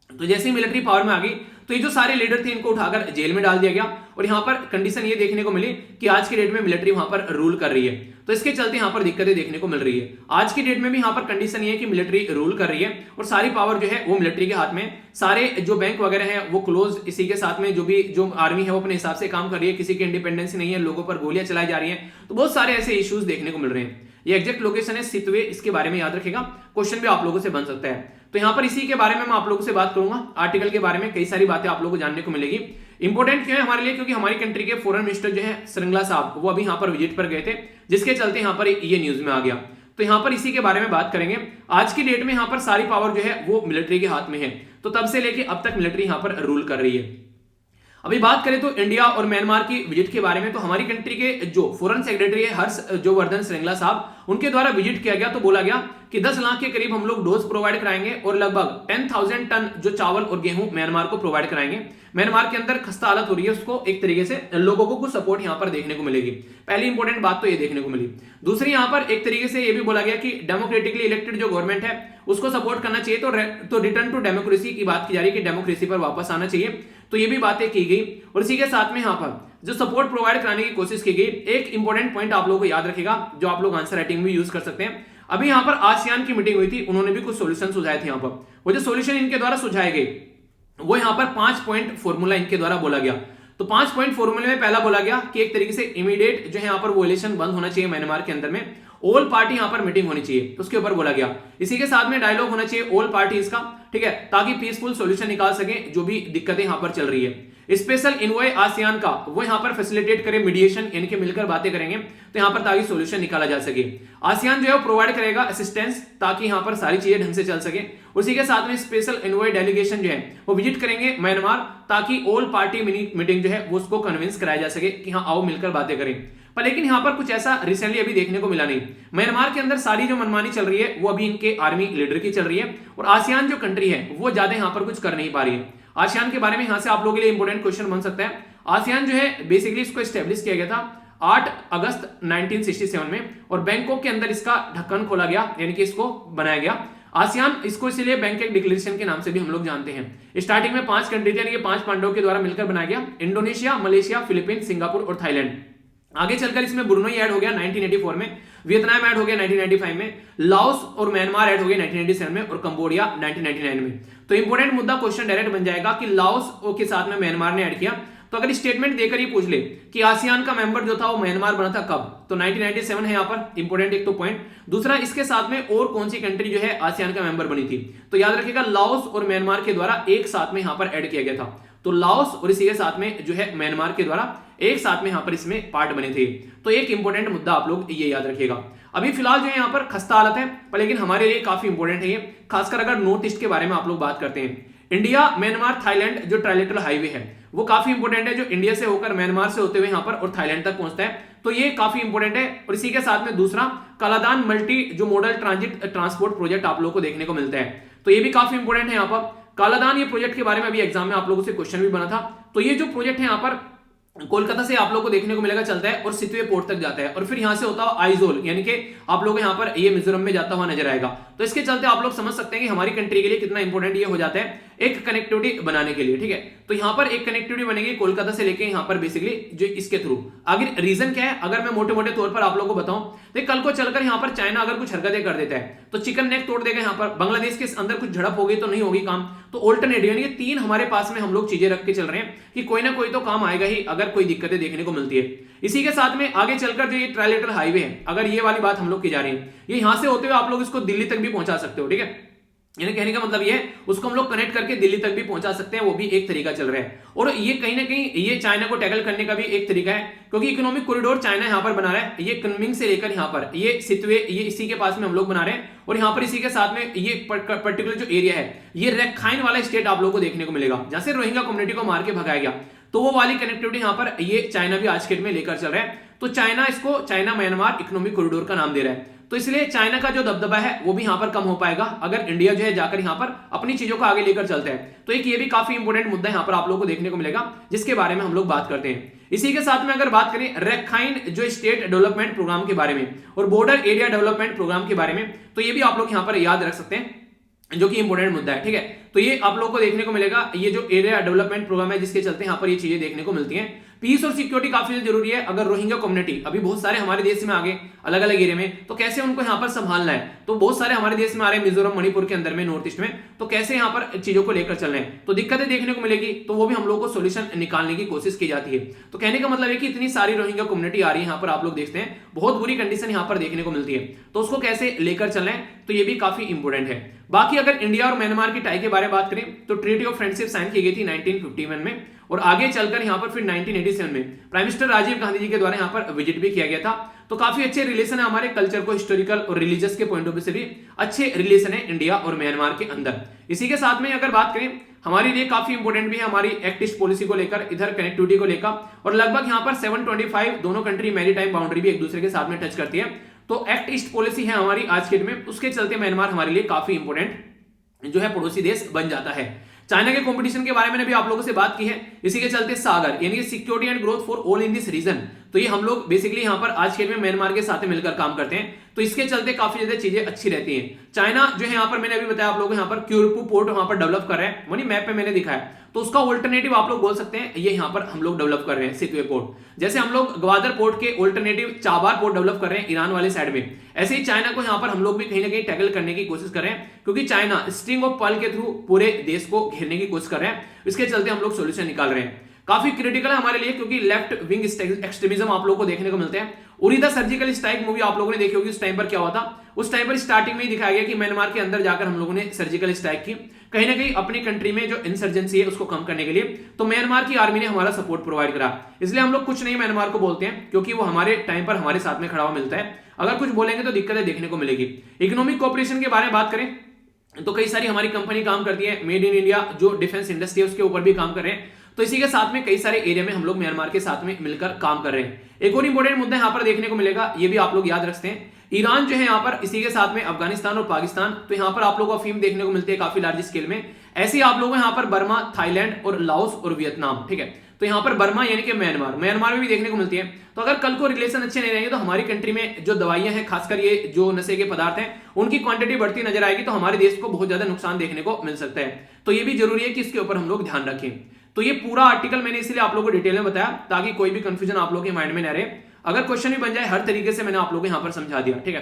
तो जैसे ही मिलिट्री पावर में आ गई तो ये जो सारे लीडर थे इनको उठाकर जेल में डाल दिया गया और यहाँ पर कंडीशन ये देखने को मिली कि आज की डेट में मिलिट्री वहां पर रूल कर रही है, तो इसके चलते यहाँ पर दिक्कतें देखने को मिल रही है। आज की डेट में भी यहाँ पर कंडीशन ये है कि मिलिट्री रूल कर रही है और सारी पावर जो है वो मिलिट्री के हाथ में, सारे जो बैंक वगैरह है वो क्लोज, इसी के साथ में जो आर्मी है वो अपने हिसाब से काम कर रही है, किसी की इंडिपेंडेंस नहीं है, लोगों पर गोलियां चलाई जा रही है, तो बहुत सारे ऐसे इश्यूज देखने को मिल रहे हैं। ये एग्जैक्ट लोकेशन है सितवे, इसके बारे में याद रखेगा, क्वेश्चन भी आप लोगों से बन सकता है। तो यहाँ पर इसी के बारे में मैं आप लोगों से बात करूंगा, आर्टिकल के बारे में कई सारी बातें आप लोगों को जानने को मिलेगी। इंपॉर्टेंट क्यों है हमारे लिए, क्योंकि हमारी कंट्री के फॉरेन मिनिस्टर जो है श्रृंगला साहब, वो अभी यहाँ पर विजिट पर गए थे, जिसके चलते यहाँ पर ये न्यूज में आ गया। तो यहाँ पर इसी के बारे में बात करेंगे। आज की डेट में यहाँ पर सारी पावर जो है वो मिलिट्री के हाथ में है, तो तब से लेके अब तक मिलिट्री यहाँ पर रूल कर रही है। अभी बात करें तो इंडिया और म्यांमार की विजिट के बारे में, तो हमारी कंट्री के जो फॉरेन सेक्रेटरी है हर्षवर्धन श्रृंगला साहब, उनके द्वारा विजिट किया गया। तो बोला गया कि 10 लाख के करीब हम लोग डोज प्रोवाइड कराएंगे और लगभग 10,000 टन जो चावल और गेहूं म्यांमार को प्रोवाइड कराएंगे। म्यांमार के अंदर खस्ता हालत हो रही है, उसको एक तरीके से लोगों को कुछ सपोर्ट यहां पर देखने को मिलेगी। पहली इंपॉर्टेंट बात तो ये देखने को मिली। दूसरी यहां पर एक तरीके से ये भी बोला गया कि डेमोक्रेटिकली इलेक्टेड जो गवर्नमेंट है उसको सपोर्ट करना चाहिए, तो रिटर्न टू डेमोक्रेसी की बात की जा रही है कि डेमोक्रेसी पर वापस आना चाहिए। तो ये भी बातें की गई और इसी के साथ में यहाँ पर जो सपोर्ट प्रोवाइड कराने की कोशिश की गई। एक इंपॉर्टेंट पॉइंट आप लोगों को याद रखेगा, जो आप लोग आंसर राइटिंग में यूज कर सकते हैं। अभी यहाँ पर आसियान की मीटिंग हुई थी, उन्होंने भी कुछ सॉल्यूशन सुझाए थे। यहाँ पर वो जो सॉल्यूशन इनके द्वारा सुझाए गए वो यहाँ पर 5 पॉइंट फॉर्मूला इनके द्वारा बोला गया। तो 5 पॉइंट फॉर्मूले में पहला बोला गया कि एक तरीके से इमीडिएट जो है यहाँ पर वो इलेक्शन बंद होना चाहिए म्यांमार के अंदर में, ऑल पार्टी यहाँ पर मीटिंग होनी चाहिए, तो उसके ऊपर बोला गया। इसी के साथ में डायलॉग होना चाहिए ऑल पार्टीज का, ठीक है, ताकि पीसफुल सॉल्यूशन निकाल सके जो भी दिक्कतें यहाँ पर चल रही है। स्पेशल इन्वॉय आसियान का वो यहाँ पर फैसिलिटेट करे मीडिएशन, इनके मिलकर बातें करेंगे तो यहाँ पर ताकि सॉल्यूशन निकाला जा सके। आसियान जो है प्रोवाइड करेगा असिस्टेंस ताकि यहाँ पर सारी चीजें ढंग से चल सके। उसी के साथ में स्पेशल इन्वॉय डेलीगेशन जो है वो विजिट करेंगे म्यांमार, ताकि ऑल पार्टी मीटिंग जो है वो उसको कन्विंस कराया जा सके कि हाँ आओ मिलकर बातें करें। पर लेकिन यहाँ पर कुछ ऐसा रिसेंटली अभी देखने को मिला नहीं। म्यांमार के अंदर सारी जो मनमानी चल रही है वो अभी इनके आर्मी लीडर की चल रही है, और आसियान जो कंट्री है वो ज्यादा यहाँ पर कुछ कर नहीं पा रही है। आसियान के बारे में यहां से आप लोगों के लिए इंपॉर्टेंट क्वेश्चन बन सकता है। आसियान जो है बेसिकली इसको एस्टेब्लिश किया गया था 8 अगस्त 1967 में, और बैंकॉक के अंदर इसका ढक्कन खोला गया, यानी कि इसको बनाया गया। आसियान इसको इसलिए बैंकॉक डिक्लेरेशन के नाम से भी हम लोग जानते हैं। स्टार्टिंग में 5 कंट्री थे, यानी कि 5 पांडवों के द्वारा मिलकर बनाया गया, इंडोनेशिया, मलेशिया, फिलीपींस, सिंगापुर और थाईलैंड। आगे चलकर इसमें ब्रुनई ऐड हो गया 1984 में, वियतनाम ऐड हो गया 1995 में, लाओस और म्यांमार ऐड हो गया 1997 में, और कंबोडिया 1999 में। तो इंपॉर्टेंट मुद्दा क्वेश्चन डायरेक्ट बन जाएगा कि लाओस के साथ में म्यांमार ने ऐड किया। तो अगर स्टेटमेंट देकर ही पूछ ले कि आसियान का मेंबर जो था वो म्यांमार बना था कब, तो 1997 है यहाँ पर इंपॉर्टेंट एक तो पॉइंट। दूसरा, इसके साथ में और कौन सी कंट्री जो है आसियान का मेंबर बनी थी, तो याद रखिएगा लाओस और म्यांमार के द्वारा एक साथ में यहाँ पर ऐड किया गया था। तो लाओस और इसी के साथ में जो है म्यांमार के द्वारा एक साथ में यहाँ पर इसमें पार्ट बने थे। तो एक इंपॉर्टेंट मुद्दा आप लोग ये याद रखिएगा। अभी फिलहाल जो है यहाँ पर खस्ता हालत है, पर लेकिन हमारे लिए काफी इंपॉर्टेंट है ये, खासकर अगर नॉर्थ ईस्ट के बारे में आप लोग बात करते हैं। इंडिया म्यांमार थाईलैंड जो ट्राइलेटरल हाईवे है वो काफी इंपॉर्टेंट है, जो इंडिया से होकर म्यांमार से होते हुए यहाँ पर और थाईलैंड तक पहुंचता है। तो ये काफी इंपॉर्टेंट है। और इसी के साथ में दूसरा, कालादान मल्टी जो मॉडल ट्रांजिट ट्रांसपोर्ट प्रोजेक्ट आप लोगों को देखने को मिलता है, तो ये भी काफी इंपॉर्टेंट है यहाँ पर। कालादान ये प्रोजेक्ट के बारे में अभी एग्जाम में आप लोगों से क्वेश्चन भी बना था। तो ये जो प्रोजेक्ट है यहाँ पर कोलकाता से आप लोगों को देखने को मिलेगा चलता है और सितवे पोर्ट तक जाता है, और फिर यहां से होता है आइजोल, यानी कि आप लोग यहां पर ये मिजोरम में जाता हुआ नजर आएगा। तो इसके चलते आप लोग समझ सकते हैं कि हमारी कंट्री के लिए कितना इंपॉर्टेंट ये हो जाता है एक कनेक्टिविटी बनाने के लिए, ठीक है। तो यहां पर एक कनेक्टिविटी बनेगी कोलकाता से लेके यहां पर बेसिकली जो इसके थ्रू। अगर रीजन क्या है, अगर मैं मोटे मोटे तौर पर आप लोगों को बताऊं, तो कल को चलकर यहां पर चाइना अगर कुछ हरकतें कर देता है तो चिकन नेक तोड़ देगा, यहां पर बांग्लादेश के अंदर कुछ झड़प होगी तो नहीं होगी काम। तो ऑल्टरनेटिव यानी कि 3 हमारे पास में हम लोग चीजें रख के चल रहे हैं कि कोई ना कोई तो काम आएगा ही अगर कोई दिक्कतें देखने को मिलती है। इसी के साथ में आगे चलकर जो ये ट्राइलेटरल हाईवे है, अगर ये वाली बात हम लोग की जा रही है, ये यहां से होते हुए आप लोग इसको दिल्ली तक भी पहुंचा सकते हो, ठीक है। यानी कहने का मतलब ये है उसको हम लोग कनेक्ट करके दिल्ली तक भी पहुंचा सकते हैं, वो भी एक तरीका चल रहा है। और ये कहीं ना कहीं ये चाइना को टैकल करने का भी एक तरीका है, क्योंकि इकोनॉमिक कॉरिडोर चाइना यहां पर बना रहा है। ये कुनमिंग से लेकर यहां पर ये सितवे, ये इसी के पास में हम लोग बना रहे हैं, और यहां पर इसी के साथ में ये पर्टिकुलर जो एरिया है, ये रखाइन वाला स्टेट आप लोगों को देखने को मिलेगा, जहां से रोहिंग्या कम्युनिटी को मार के भगाया गया। तो वो वाली कनेक्टिविटी यहां पर ये चाइना भी आज के डेट में लेकर चल रहा है। तो चाइना इसको चाइना म्यांमार इकोनॉमिक कॉरिडोर का नाम दे रहा है। तो इसलिए चाइना का जो दबदबा है वो भी यहां पर कम हो पाएगा अगर इंडिया जो है जाकर यहां पर अपनी चीजों को आगे लेकर चलता है। तो एक ये भी काफी इंपॉर्टेंट मुद्दा यहां पर आप लोगों को देखने को मिलेगा, जिसके बारे में हम लोग बात करते हैं। इसी के साथ में अगर बात करें रखाइन जो स्टेट डेवलपमेंट प्रोग्राम के बारे में और बॉर्डर एरिया डेवलपमेंट प्रोग्राम के बारे में, तो ये भी आप लोग यहां पर याद रख सकते हैं, जो कि इंपॉर्टेंट मुद्दा है, ठीक है। तो ये आप लोगों को देखने को मिलेगा, ये जो एरिया डेवलपमेंट प्रोग्राम है जिसके चलते यहां पर ये चीजें देखने को मिलती हैं। पीस और सिक्योरिटी काफी ज्यादा जरूरी है। अगर रोहिंग्या कम्युनिटी अभी बहुत सारे हमारे देश में आ गए अलग अलग एरिया में, तो कैसे उनको यहाँ पर संभालना है। तो बहुत सारे हमारे देश में आ रहे हैं मिजोरम मणिपुर के अंदर में, नॉर्थ ईस्ट में, तो कैसे यहाँ पर चीजों को लेकर चल रहे हैं, तो दिक्कतें देखने को मिलेगी, तो वो भी हम लोग को सोल्यूशन निकालने की कोशिश की जाती है। तो कहने का मतलब है कि इतनी सारी रोहिंग्या कम्युनिटी आ रही है यहाँ पर, आप लोग देखते हैं बहुत बुरी कंडीशन यहाँ पर देखने को मिलती है, तो उसको कैसे लेकर चल रहे हैं, तो ये भी काफी इंपोर्टेंट है। बाकी अगर इंडिया और म्यांमार की टाई के बारे में बात करें तो ट्रीटी ऑफ फ्रेंडशिप साइन की गई थी 1951 में, और आगे चलकर यहाँ पर फिर 1987 में प्राइम मिनिस्टर राजीव गांधी जी के द्वारा यहाँ पर विजिट भी किया गया था। तो काफी अच्छे रिलेशन है हमारे कल्चर को हिस्टोरिकल और रिलीजियस के पॉइंट ऑफ व्यू से भी अच्छे रिलेशन है इंडिया और म्यांमार के अंदर। इसी के साथ में अगर बात करें हमारे लिए काफी इंपोर्टेंट भी है हमारी एक्ट ईस्ट पॉलिसी को लेकर, इधर कनेक्टिविटी को लेकर, और लगभग यहाँ पर 725 दोनों कंट्री मैरीटाइम बाउंड्री भी एक दूसरे के साथ में टच करती है। तो एक्ट ईस्ट पॉलिसी है हमारी आज के डेट में, उसके चलते म्यांमार हमारे लिए काफी इंपोर्टेंट जो है पड़ोसी देश बन जाता है। चाइना के कंपटीशन के बारे में भी आप लोगों से बात की है। इसी के चलते सागर यानी कि security and growth for all in this region, तो ये हम लोग बेसिकली यहाँ पर आज के डेट में म्यांमार के साथ मिलकर काम करते हैं, तो इसके चलते काफी ज्यादा चीजें अच्छी रहती हैं। चाइना जो है यहाँ पर मैंने अभी बताया आप लोगों को, यहाँ पर क्यूरपू पोर्ट वहां पर डेवलप कर रहे हैं, वही मैप पे मैंने दिखाया, तो उसका ऑल्टरनेटिव आप लोग बोल सकते हैं ये यहाँ पर हम लोग डेवलप कर रहे हैं सितवे पोर्ट। जैसे हम लोग ग्वादर पोर्ट के ऑल्टरनेटिव चाबार पोर्ट डेवलप कर रहे हैं ईरान वाले साइड में, ऐसे ही चाइना को यहाँ पर हम लोग भी कहीं ना कहीं टैकल करने की कोशिश कर रहे हैं, क्योंकि चाइना स्ट्रिंग ऑफ पर्ल के थ्रू पूरे देश को घेरने की कोशिश कर रहे हैं। इसके चलते हम लोग सोल्यूशन निकाल रहे हैं, काफी क्रिटिकल है हमारे लिए, क्योंकि लेफ्ट विंग एक्सट्रीमिज्म आप लोगों को देखने को मिलते हैं। Uri the surgical strike movie आप लोगों ने देखी होगी, उस टाइम पर क्या हुआ था, उस टाइम पर स्टार्टिंग में ही दिखाया गया कि म्यांमार के अंदर जाकर हम लोगों ने सर्जिकल स्ट्राइक की, कहीं ना कहीं अपनी कंट्री में जो इंसर्जेंसी है उसको कम करने के लिए। तो म्यांमार की आर्मी ने हमारा सपोर्ट प्रोवाइड करा, इसलिए हम लोग कुछ नहीं म्यांमार को बोलते हैं, क्योंकि वो हमारे टाइम पर हमारे साथ में खड़ा हुआ मिलता है। अगर कुछ बोलेंगे तो दिक्कतें देखने को मिलेगी। इकोनॉमिक कोऑपरेशन के बारे में बात करें तो कई सारी हमारी कंपनी काम करती है, मेड इन इंडिया जो डिफेंस इंडस्ट्री है उसके ऊपर भी काम कर रहे हैं, तो इसी के साथ में कई सारे एरिया में हम लोग म्यांमार के साथ में मिलकर काम कर रहे हैं। एक और इंपॉर्टेंट मुद्दा यहाँ पर देखने को मिलेगा, ये भी आप लोग याद रखते हैं, ईरान जो है यहाँ पर, इसी के साथ में अफगानिस्तान और पाकिस्तान, तो यहाँ पर आप लोगों को अफीम देखने को मिलती है काफी लार्ज स्केल में। ऐसे ही आप लोगों को यहाँ पर बर्मा, थाईलैंड और लाओस और वियतनाम, ठीक है, तो यहाँ पर बर्मा यानी कि म्यांमार में भी देखने को मिलती है। तो अगर कल को रिलेशन अच्छे नहीं रहेंगे तो हमारी कंट्री में जो दवाइयां हैं, खासकर ये जो नशे के पदार्थ हैं, उनकी क्वांटिटी बढ़ती नजर आएगी, तो हमारे देश को बहुत ज्यादा नुकसान देखने को मिल सकता है। तो ये भी जरूरी है कि इसके ऊपर हम लोग ध्यान रखें। तो ये पूरा आर्टिकल मैंने इसलिए आप लोगों को डिटेल में बताया ताकि कोई भी कंफ्यूजन आप लोगों के माइंड में न रहे। अगर क्वेश्चन भी बन जाए, हर तरीके से मैंने आप लोगों को यहाँ पर समझा दिया, ठीक है,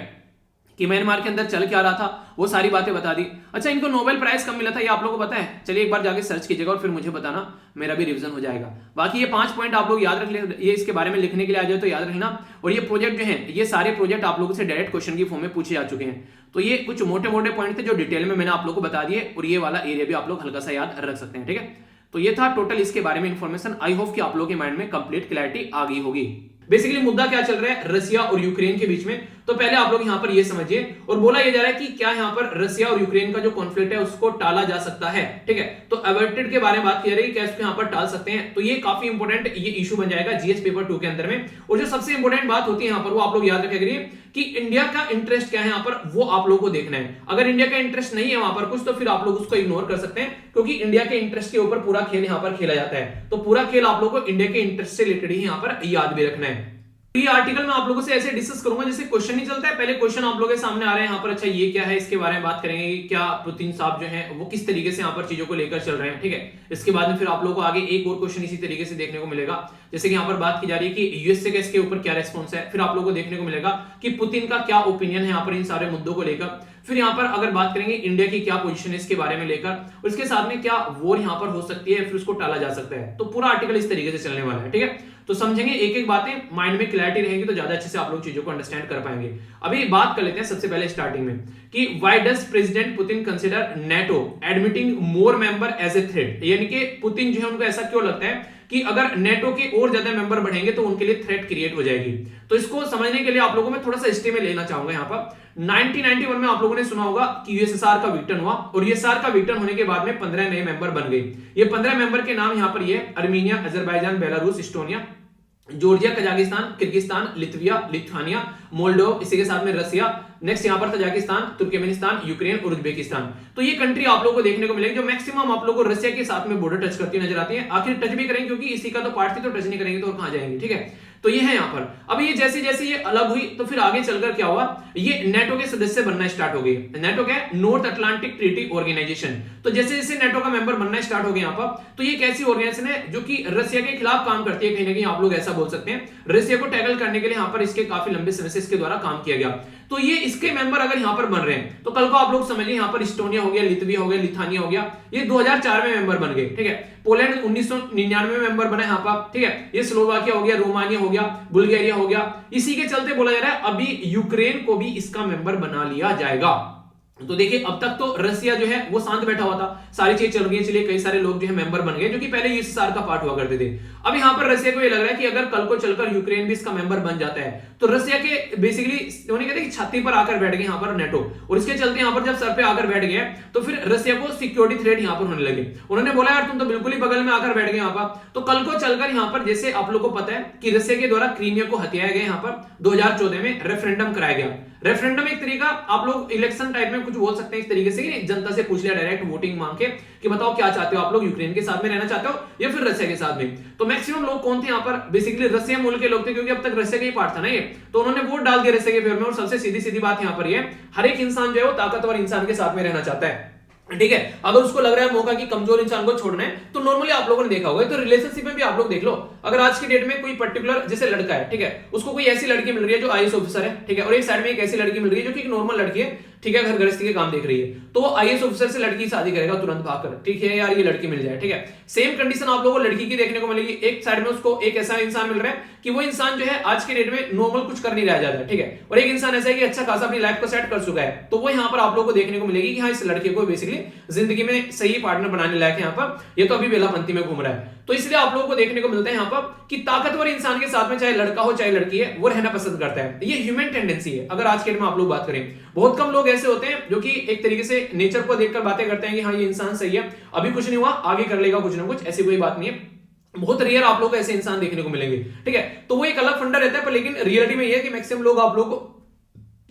कि म्यांमार के अंदर चल क्या रहा था, वो सारी बातें बता दी। अच्छा, इनको नोबेल प्राइज कब मिला था ये आप लोगों को पता है? चलिए एक बार जाके सर्च कीजिएगा और फिर मुझे बताना, मेरा भी रिवीजन हो जाएगा। बाकी ये 5 पॉइंट आप लोग याद रख ले, ये इसके बारे में लिखने के लिए आ जाए तो याद रखना। और ये प्रोजेक्ट जो है, ये सारे प्रोजेक्ट आप लोगों से डायरेक्ट क्वेश्चन की फॉर्म में पूछे जा चुके हैं। तो ये कुछ मोटे मोटे पॉइंट थे जो डिटेल में मैंने आप लोगों को बता दिए, और ये वाला एरिया भी आप लोग हल्का सा याद रख सकते हैं, ठीक है। तो ये था टोटल इसके बारे में इंफॉर्मेशन। आई होप कि आप लोगों के माइंड में कंप्लीट क्लैरिटी आ गई होगी। बेसिकली मुद्दा क्या चल रहा है रसिया और यूक्रेन के बीच में, तो पहले आप लोग यहाँ पर ये समझिए, और बोला ये जा रहा है कि क्या यहाँ पर रसिया और यूक्रेन का जो कॉन्फ्लिक्ट है उसको टाला जा सकता है, ठीक है। तो अवर्टेड के बारे में बात की जा रही है, क्या इसको यहाँ पर टाल सकते हैं, तो ये काफी इंपॉर्टेंट ये इशू बन जाएगा जीएस पेपर 2 के अंदर में। और जो सबसे इंपॉर्टेंट बात होती है यहाँ पर, वो आप लोग याद रखेंगे कि इंडिया का इंटरेस्ट क्या है यहाँ पर, वो आप लोग को देखना है। अगर इंडिया का इंटरेस्ट नहीं है वहां पर कुछ, तो फिर आप लोग उसको इग्नोर कर सकते हैं, क्योंकि इंडिया के इंटरेस्ट के ऊपर पूरा खेल यहाँ पर खेला जाता है। तो पूरा खेल आप लोग को इंडिया के इंटरेस्ट से रिलेटेड ही यहाँ पर याद भी रखना है। ये आर्टिकल मैं आप लोगों से ऐसे डिस्कस करूंगा जैसे क्वेश्चन नहीं चलता है, पहले क्वेश्चन आप लोगों के सामने आ रहे हैं यहाँ पर, अच्छा ये क्या है, इसके बारे में बात करेंगे कि क्या पुतिन साहब जो है वो किस तरीके से यहाँ पर चीजों को लेकर चल रहे हैं, ठीक है। इसके बाद में फिर आप लोगों को आगे एक और क्वेश्चन इसी तरीके से देखने को मिलेगा, जैसे कि यहाँ पर बात की जा रही है कि यूएसए का इसके ऊपर क्या रेस्पॉन्स है, फिर आप लोगों को देखने को मिलेगा कि पुतिन का क्या ओपिनियन है यहाँ पर इन सारे मुद्दों को लेकर। फिर यहाँ पर अगर बात करेंगे इंडिया की क्या पोजीशन है इसके बारे में लेकर, और इसके साथ में क्या वॉर यहाँ पर हो सकती है, फिर उसको टाला जा सकता है। तो पूरा आर्टिकल इस तरीके से चलने वाला है, ठीक है। तो समझेंगे एक एक बातें, माइंड में क्लैरिटी रहेगी तो ज्यादा अच्छे से आप लोग चीजों को अंडरस्टैंड कर पाएंगे। अभी बात कर लेते हैं सबसे पहले स्टार्टिंग में कि why does President Putin consider NATO admitting more member as a threat, यानी कि पुतिन जो है उनको ऐसा क्यों लगता है कि अगर नेटो के और ज्यादा मेंबर बढ़ेंगे तो उनके लिए थ्रेट क्रिएट हो जाएगी। तो इसको समझने के लिए आप लोगों में थोड़ा सा हिस्ट्री में लेना चाहूंगा। यहाँ पर 1991 में आप लोगों ने सुना होगा कि यूएसएसआर का विघटन हुआ, और यूएसएसआर का विघटन होने के बाद में 15 नए मेंबर बन गए। ये 15 मेंबर के नाम यहाँ पर ये Armenia, Azerbaijan, Belarus, Estonia, Georgia, Kazakhstan, Kyrgyzstan, Lithuania, Lithuania, Moldova, इसी के साथ में रसिया, नेक्स्ट यहाँ पर तजाकिस्तान, तुर्कमेनिस्तान, यूक्रेन और उज्बेकिस्तान। तो ये कंट्री आप लोगों को देखने को मिलेगी जो मैक्सिमम आप लोगों को रसिया के साथ में बॉर्डर टच करती नजर आती है। आखिर टच भी करेंगे क्योंकि इसी का तो पार्ट थी, तो टच नहीं करेंगे तो और कहां जाएंगे, ठीक है। तो ये है यहाँ पर। अब ये जैसे जैसे ये अलग हुई तो फिर आगे चलकर क्या हुआ, ये नेटो के सदस्य बनना स्टार्ट हो गए। नेटो क्या है, नॉर्थ अटलांटिक ट्रीटी ऑर्गेनाइजेशन। तो जैसे जैसे नेटो का मेंबर बनना स्टार्ट हो गया यहाँ पर, तो ये एक ऐसी ऑर्गेनाइजेशन है जो कि रशिया के खिलाफ काम करती है, कहीं ना कहीं आप लोग ऐसा बोल सकते हैं। रशिया को टैकल करने के लिए यहाँ पर इसके काफी लंबे समय से इसके द्वारा काम किया गया। तो ये इसके मेंबर अगर यहाँ पर बन रहे हैं तो कल को आप लोग समझिए यहाँ पर इस्टोनिया हो गया, लिथुआनिया हो गया, लिथुआनिया हो गया, ये 2004 में मेंबर बन गए, ठीक है। पोलैंड 1999 में मेंबर बना यहाँ पर, ठीक है। ये स्लोवाकिया हो गया, रोमानिया हो गया, बुल्गारिया हो गया। इसी के चलते बोला जा रहा है अभी यूक्रेन को भी इसका मेंबर बना लिया जाएगा। तो देखिए अब तक तो रसिया जो है वो शांत बैठा हुआ था, सारी चीज चल रही है, चलिए कई सारे लोग जो है मेंबर बन गए जो कि पहले यूएसएसआर का पार्ट हुआ करते थे। अब यहाँ पर रसिया को ये लग रहा है कि अगर कल को चलकर यूक्रेन भी इसका मेंबर बन जाता है तो रसिया के बेसिकली उन्होंने कहते हैं कि छाती पर आकर बैठ गए यहाँ पर नेटो, और इसके चलते यहाँ पर जब सर पे आकर बैठ गए तो फिर रसिया को सिक्योरिटी थ्रेट यहाँ पर होने लगे। उन्होंने बोला यार तुम तो बिल्कुल ही बगल में आकर बैठ गए यहाँ पर। तो कल को चलकर यहाँ पर जैसे आप लोग को पता है कि रसिया के द्वारा क्रीमिया को हथियाया गया, यहाँ पर 2014 में रेफरेंडम कराया गया। रेफरेंडम एक तरीका आप लोग इलेक्शन टाइप में कुछ बोल सकते हैं इस तरीके से कि जनता से पूछ लिया डायरेक्ट वोटिंग मांग के कि बताओ क्या चाहते हो आप लोग, यूक्रेन के साथ में रहना चाहते हो या फिर रशिया के साथ में। तो मैक्सिमम लोग कौन थे यहाँ पर, बेसिकली रशिया मूल के लोग थे, क्योंकि अब तक रशिया का ही पार्ट था ना ये, तो उन्होंने वोट डाल दिया रशिया के फेवर में। और सबसे सीधी सीधी बात यहाँ पर ये, हर एक इंसान जो है वो ताकतवर इंसान के साथ में रहना चाहता है, ठीक है। अगर उसको लग रहा है मौका कि कमजोर इंसान को छोड़ना है तो नॉर्मली आप लोगों ने देखा होगा, तो रिलेशनशिप में भी आप लोग देख लो, अगर आज की डेट में कोई पर्टिकुलर जैसे लड़का है, ठीक है, उसको कोई ऐसी लड़की मिल रही है जो आईएएस ऑफिसर है, ठीक है, और एक साइड में एक ऐसी लड़की मिल रही है जो कि एक नॉर्मल लड़की है, ठीक है, घर गृहस्थी के काम देख रही है, तो वो आईएएस ऑफिसर से लड़की शादी करेगा तुरंत भागकर, ठीक है यार ये लड़की मिल जाए, ठीक है। सेम कंडीशन आप लोगों को लड़की की देखने को मिलेगी। एक साइड में उसको एक ऐसा इंसान मिल रहा है कि वो इंसान जो है आज के डेट में नॉर्मल कुछ कर नहीं रहा जाता है, ठीक है, और एक इंसान ऐसा है कि अच्छा खासा अपनी लाइफ को सेट कर चुका है, तो वो यहाँ पर आप लोगों को देखने को मिलेगी कि हाँ इस लड़के को बेसिकली जिंदगी में सही पार्टनर बनाने लायक है यहाँ पर, ये तो अभी बेलापंथी में घूम रहा है। तो इसलिए आप लोगों को देखने को मिलता है यहाँ पर कि ताकतवर इंसान के साथ में चाहे लड़का हो चाहे लड़की है वो रहना पसंद करता है। ये ह्यूमन टेंडेंसी है। अगर आज के डेट में आप लोग बात करें, बहुत कम लोग ऐसे होते हैं जो कि एक तरीके से नेचर को देखकर बातें करते हैं कि हाँ ये इंसान सही है, अभी कुछ नहीं हुआ आगे कर लेगा कुछ ना कुछ, ऐसी कोई बात नहीं है। बहुत रेयर आप लोग को ऐसे इंसान देखने को मिलेंगे, ठीक है। तो वो एक अलग फंडा रहता है, पर लेकिन रियलिटी में ये है कि मैक्सिमम लोग आप लोग को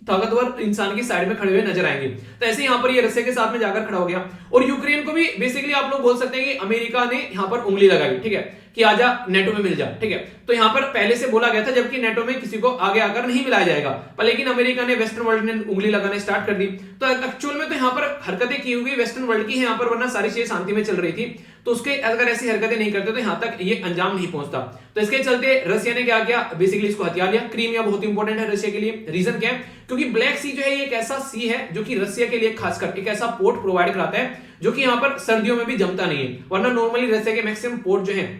ताकतवर इंसान की साइड में खड़े हुए नजर आएंगे। तो ऐसे यहाँ पर ये रशिया के साथ में जाकर खड़ा हो गया, और यूक्रेन को भी बेसिकली आप लोग बोल सकते हैं कि अमेरिका ने यहाँ पर उंगली लगाई, ठीक है, कि आजा नेटो में मिल जा, ठीक है। तो यहाँ पर पहले से बोला गया था जबकि नेटो में किसी को आगे आकर नहीं मिलाया जाएगा, पर लेकिन अमेरिका ने वेस्टर्न वर्ल्ड ने उंगली लगाने स्टार्ट कर दी। तो एक्चुअल में तो यहाँ पर हरकतें की हुई वेस्टर्न वर्ल्ड की है यहाँ पर, वरना सारी चीजें शांति में चल रही थी। तो उसके अगर ऐसी हरकतें नहीं करते तो यहाँ तक ये अंजाम नहीं पहुंचता। तो इसके चलते रशिया ने क्या किया, बेसिकली इसको हथियार लिया। क्रीमिया बहुत इंपॉर्टेंट है रशिया के लिए। रीजन क्या है, क्योंकि ब्लैक सी जो है ये एक ऐसा सी है जो कि रशिया के लिए खासकर एक ऐसा पोर्ट प्रोवाइड कराता है जो कि यहाँ पर सर्दियों में भी जमता नहीं है, वरना नॉर्मली रशिया के मैक्सिमम पोर्ट जो है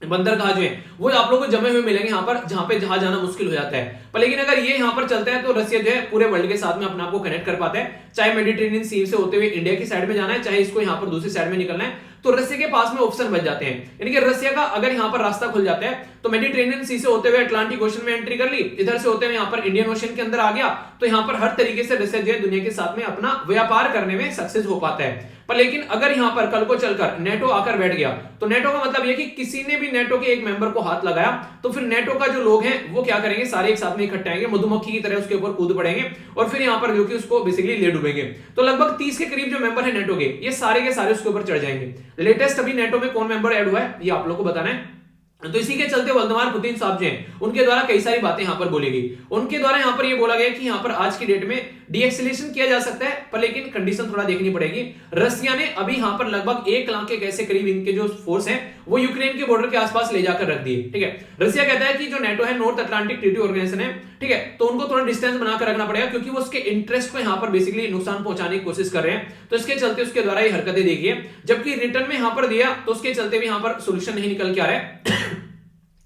बंदरगाह जो है वो आप लोगों को जमे हुए मिलेंगे यहाँ पर, जहां पे जहां जाना मुश्किल हो जाता है। पर लेकिन अगर ये यहाँ पर चलता है तो रशिया जो है पूरे वर्ल्ड के साथ में अपने आप को कनेक्ट कर पाता है, चाहे मेडिटेरेनियन सी से होते हुए इंडिया की साइड में जाना है, चाहे इसको यहाँ पर दूसरी साइड में निकलना है, तो रशिया के पास में ऑप्शन बच जाते हैं। यानी कि रशिया का अगर यहाँ पर रास्ता खुल जाता है तो मेडिटेरेनियन सी से होते हुए अटलांटिक ओशन में एंट्री कर ली, इधर से होते हुए यहाँ पर इंडियन ओशन के अंदर आ गया, तो यहाँ पर हर तरीके से रशिया जो है दुनिया के साथ में अपना व्यापार करने में सक्सेस हो पाता है। पर लेकिन अगर यहाँ पर कल को चलकर नेटो आकर बैठ गया तो नेटो का मतलब यह कि किसी ने भी नेटो के एक मेंबर को हाथ लगाया तो फिर नेटो का जो लोग हैं वो क्या करेंगे, सारे एक साथ में इकट्ठे आएंगे, मधुमक्खी की तरह उसके ऊपर कूद पड़ेंगे और फिर यहाँ पर जो कि उसको बेसिकली ले डूबेंगे। तो लगभग 30 के करीब जो मेंबर है नेटो के, ये सारे के सारे उसके ऊपर चढ़ जाएंगे। लेटेस्ट अभी नेटो में कौन मेंबर ऐड हुआ है ये आप लोग को बताना है। तो इसी के चलते व्लादिमीर पुतिन साहब जो हैं उनके द्वारा कई सारी बातें यहाँ पर बोली गई। उनके द्वारा यहाँ पर ये बोला गया कि यहाँ पर आज की डेट में डीएक्सिलेशन किया जा सकता है, पर लेकिन कंडीशन थोड़ा देखनी पड़ेगी। रशिया ने अभी यहाँ पर लगभग 1 लाख के कैसे करीब इनके जो फोर्स हैं वो यूक्रेन के बॉर्डर के आसपास ले जाकर रख दिए, ठीक है। रशिया कहता है कि जो नेटो है नॉर्थ अटलांटिक ट्रीटी ऑर्गेनाइजेशन है, ठीक है, तो उनको थोड़ा डिस्टेंस बनाकर रखना पड़ेगा क्योंकि वो उसके इंटरेस्ट को यहाँ पर बेसिकली नुकसान पहुंचाने की कोशिश कर रहे हैं। तो इसके चलते उसके द्वारा ये हरकतें देखी है, जबकि रिटर्न में यहाँ पर दिया तो उसके चलते भी यहाँ पर सोल्यूशन नहीं निकल के आ रहा है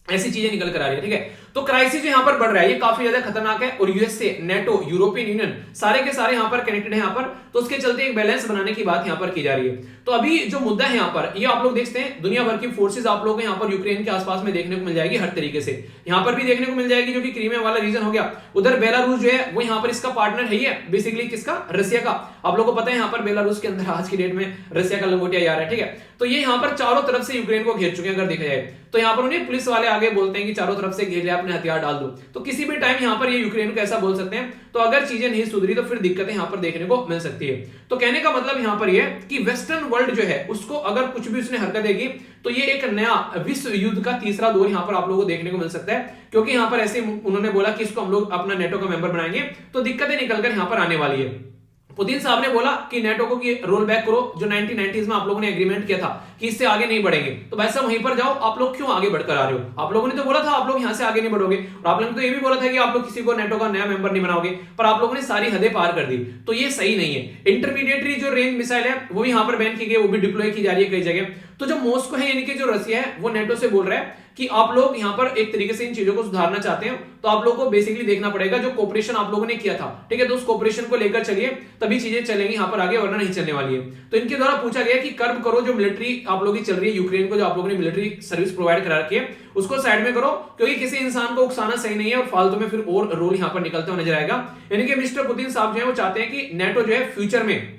ऐसी चीजें निकल कर आ रही है, ठीक है। तो क्राइसिस जो यहाँ पर बढ़ रहा है ये काफी ज्यादा खतरनाक है, और यूएसए, नेटो, यूरोपियन यूनियन सारे के सारे यहाँ पर कनेक्टेड है यहाँ पर, तो उसके चलते एक बैलेंस बनाने की बात यहाँ पर की जा रही है। तो अभी जो मुद्दा है यहाँ पर ये आप लोग देखते हैं दुनिया भर की फोर्सेज आप लोग यहाँ पर यूक्रेन के आसपास में देखने को मिल जाएगी हर तरीके से। यहाँ पर भी देखने को मिल जाएगी जो कि क्रीमिया वाला रीजन हो गया, उधर बेलारूस जो है वो यहाँ पर इसका पार्टनर है ही है, बेसिकली किसका, रशिया का। आप लोग को पता है यहाँ पर बेलारूस के अंदर आज की डेट में रशिया का लंगोटिया जा रहा है, ठीक है। तो ये यहाँ पर चारों तरफ से यूक्रेन को घेर चुके हैं अगर देखा जाए तो। यहाँ पर उन्हें पुलिस वाले आगे बोलते हैं कि चारों तरफ से घेर लिया, अपने हथियार डाल दो। तो किसी भी टाइम यहाँ पर ये यूक्रेन को ऐसा बोल सकते हैं। तो अगर चीजें नहीं सुधरी तो फिर दिक्कतें यहाँ पर देखने को मिल सकती है। तो कहने का मतलब यहाँ पर ये कि वेस्टर्न वर्ल्ड जो है उसको अगर कुछ भी उसने हरकत देगी तो ये एक नया विश्व युद्ध का तीसरा दौर यहाँ पर आप लोगों को देखने को मिल सकता है, क्योंकि यहाँ पर ऐसे उन्होंने बोला कि इसको हम लोग अपना नेटो का मेंबर बनाएंगे तो दिक्कतें निकलकर यहाँ पर आने वाली है। पुतिन साहब ने बोला कि नेटो को कि रोल बैक करो, जो 1990s में आप लोगों ने एग्रीमेंट किया था कि इससे आगे नहीं बढ़ेंगे, तो भाई साहब वहीं पर जाओ। आप लोग क्यों आगे बढ़कर आ रहे हो? आप लोगों ने तो बोला था आप लोग यहां से आगे नहीं बढ़ोगे, और आप लोगों ने तो ये भी बोला था कि आप लोग किसी को नेटो का नया मेंबर नहीं बनाओगे, पर आप लोगों ने सारी हदें पार कर दी। तो ये सही नहीं है। इंटरमीडिएटरी जो रेंज मिसाइल है वो भी यहाँ पर बैन की गई, वो भी डिप्लॉय की जा रही है कई जगह। तो जो मॉस्को है यानी कि जो रसिया है वो नेटो से बोल रहा है कि आप लोग यहाँ पर एक तरीके से इन चीजों को सुधारना चाहते हैं तो आप लोगों को बेसिकली देखना पड़ेगा जो कोऑपरेशन आप लोगों ने किया था, ठीक है, तो उस कोऑपरेशन को लेकर चलिए, तभी चीजें चलेंगी यहाँ पर आगे, वरना नहीं चलने वाली है। तो इनके द्वारा पूछा गया कि कर्ब करो जो मिलिट्री आप लोगों की चल रही है यूक्रेन को, जो आप लोगों ने मिलिट्री सर्विस प्रोवाइड करा रखी है उसको साइड में करो, क्योंकि किसी इंसान को उकसाना सही नहीं है और फालतू में फिर और रोल यहाँ पर निकलता हुआ नजर आएगा। यानी कि मिस्टर पुतिन साहब जो है वो चाहते हैं कि नेटो जो है फ्यूचर में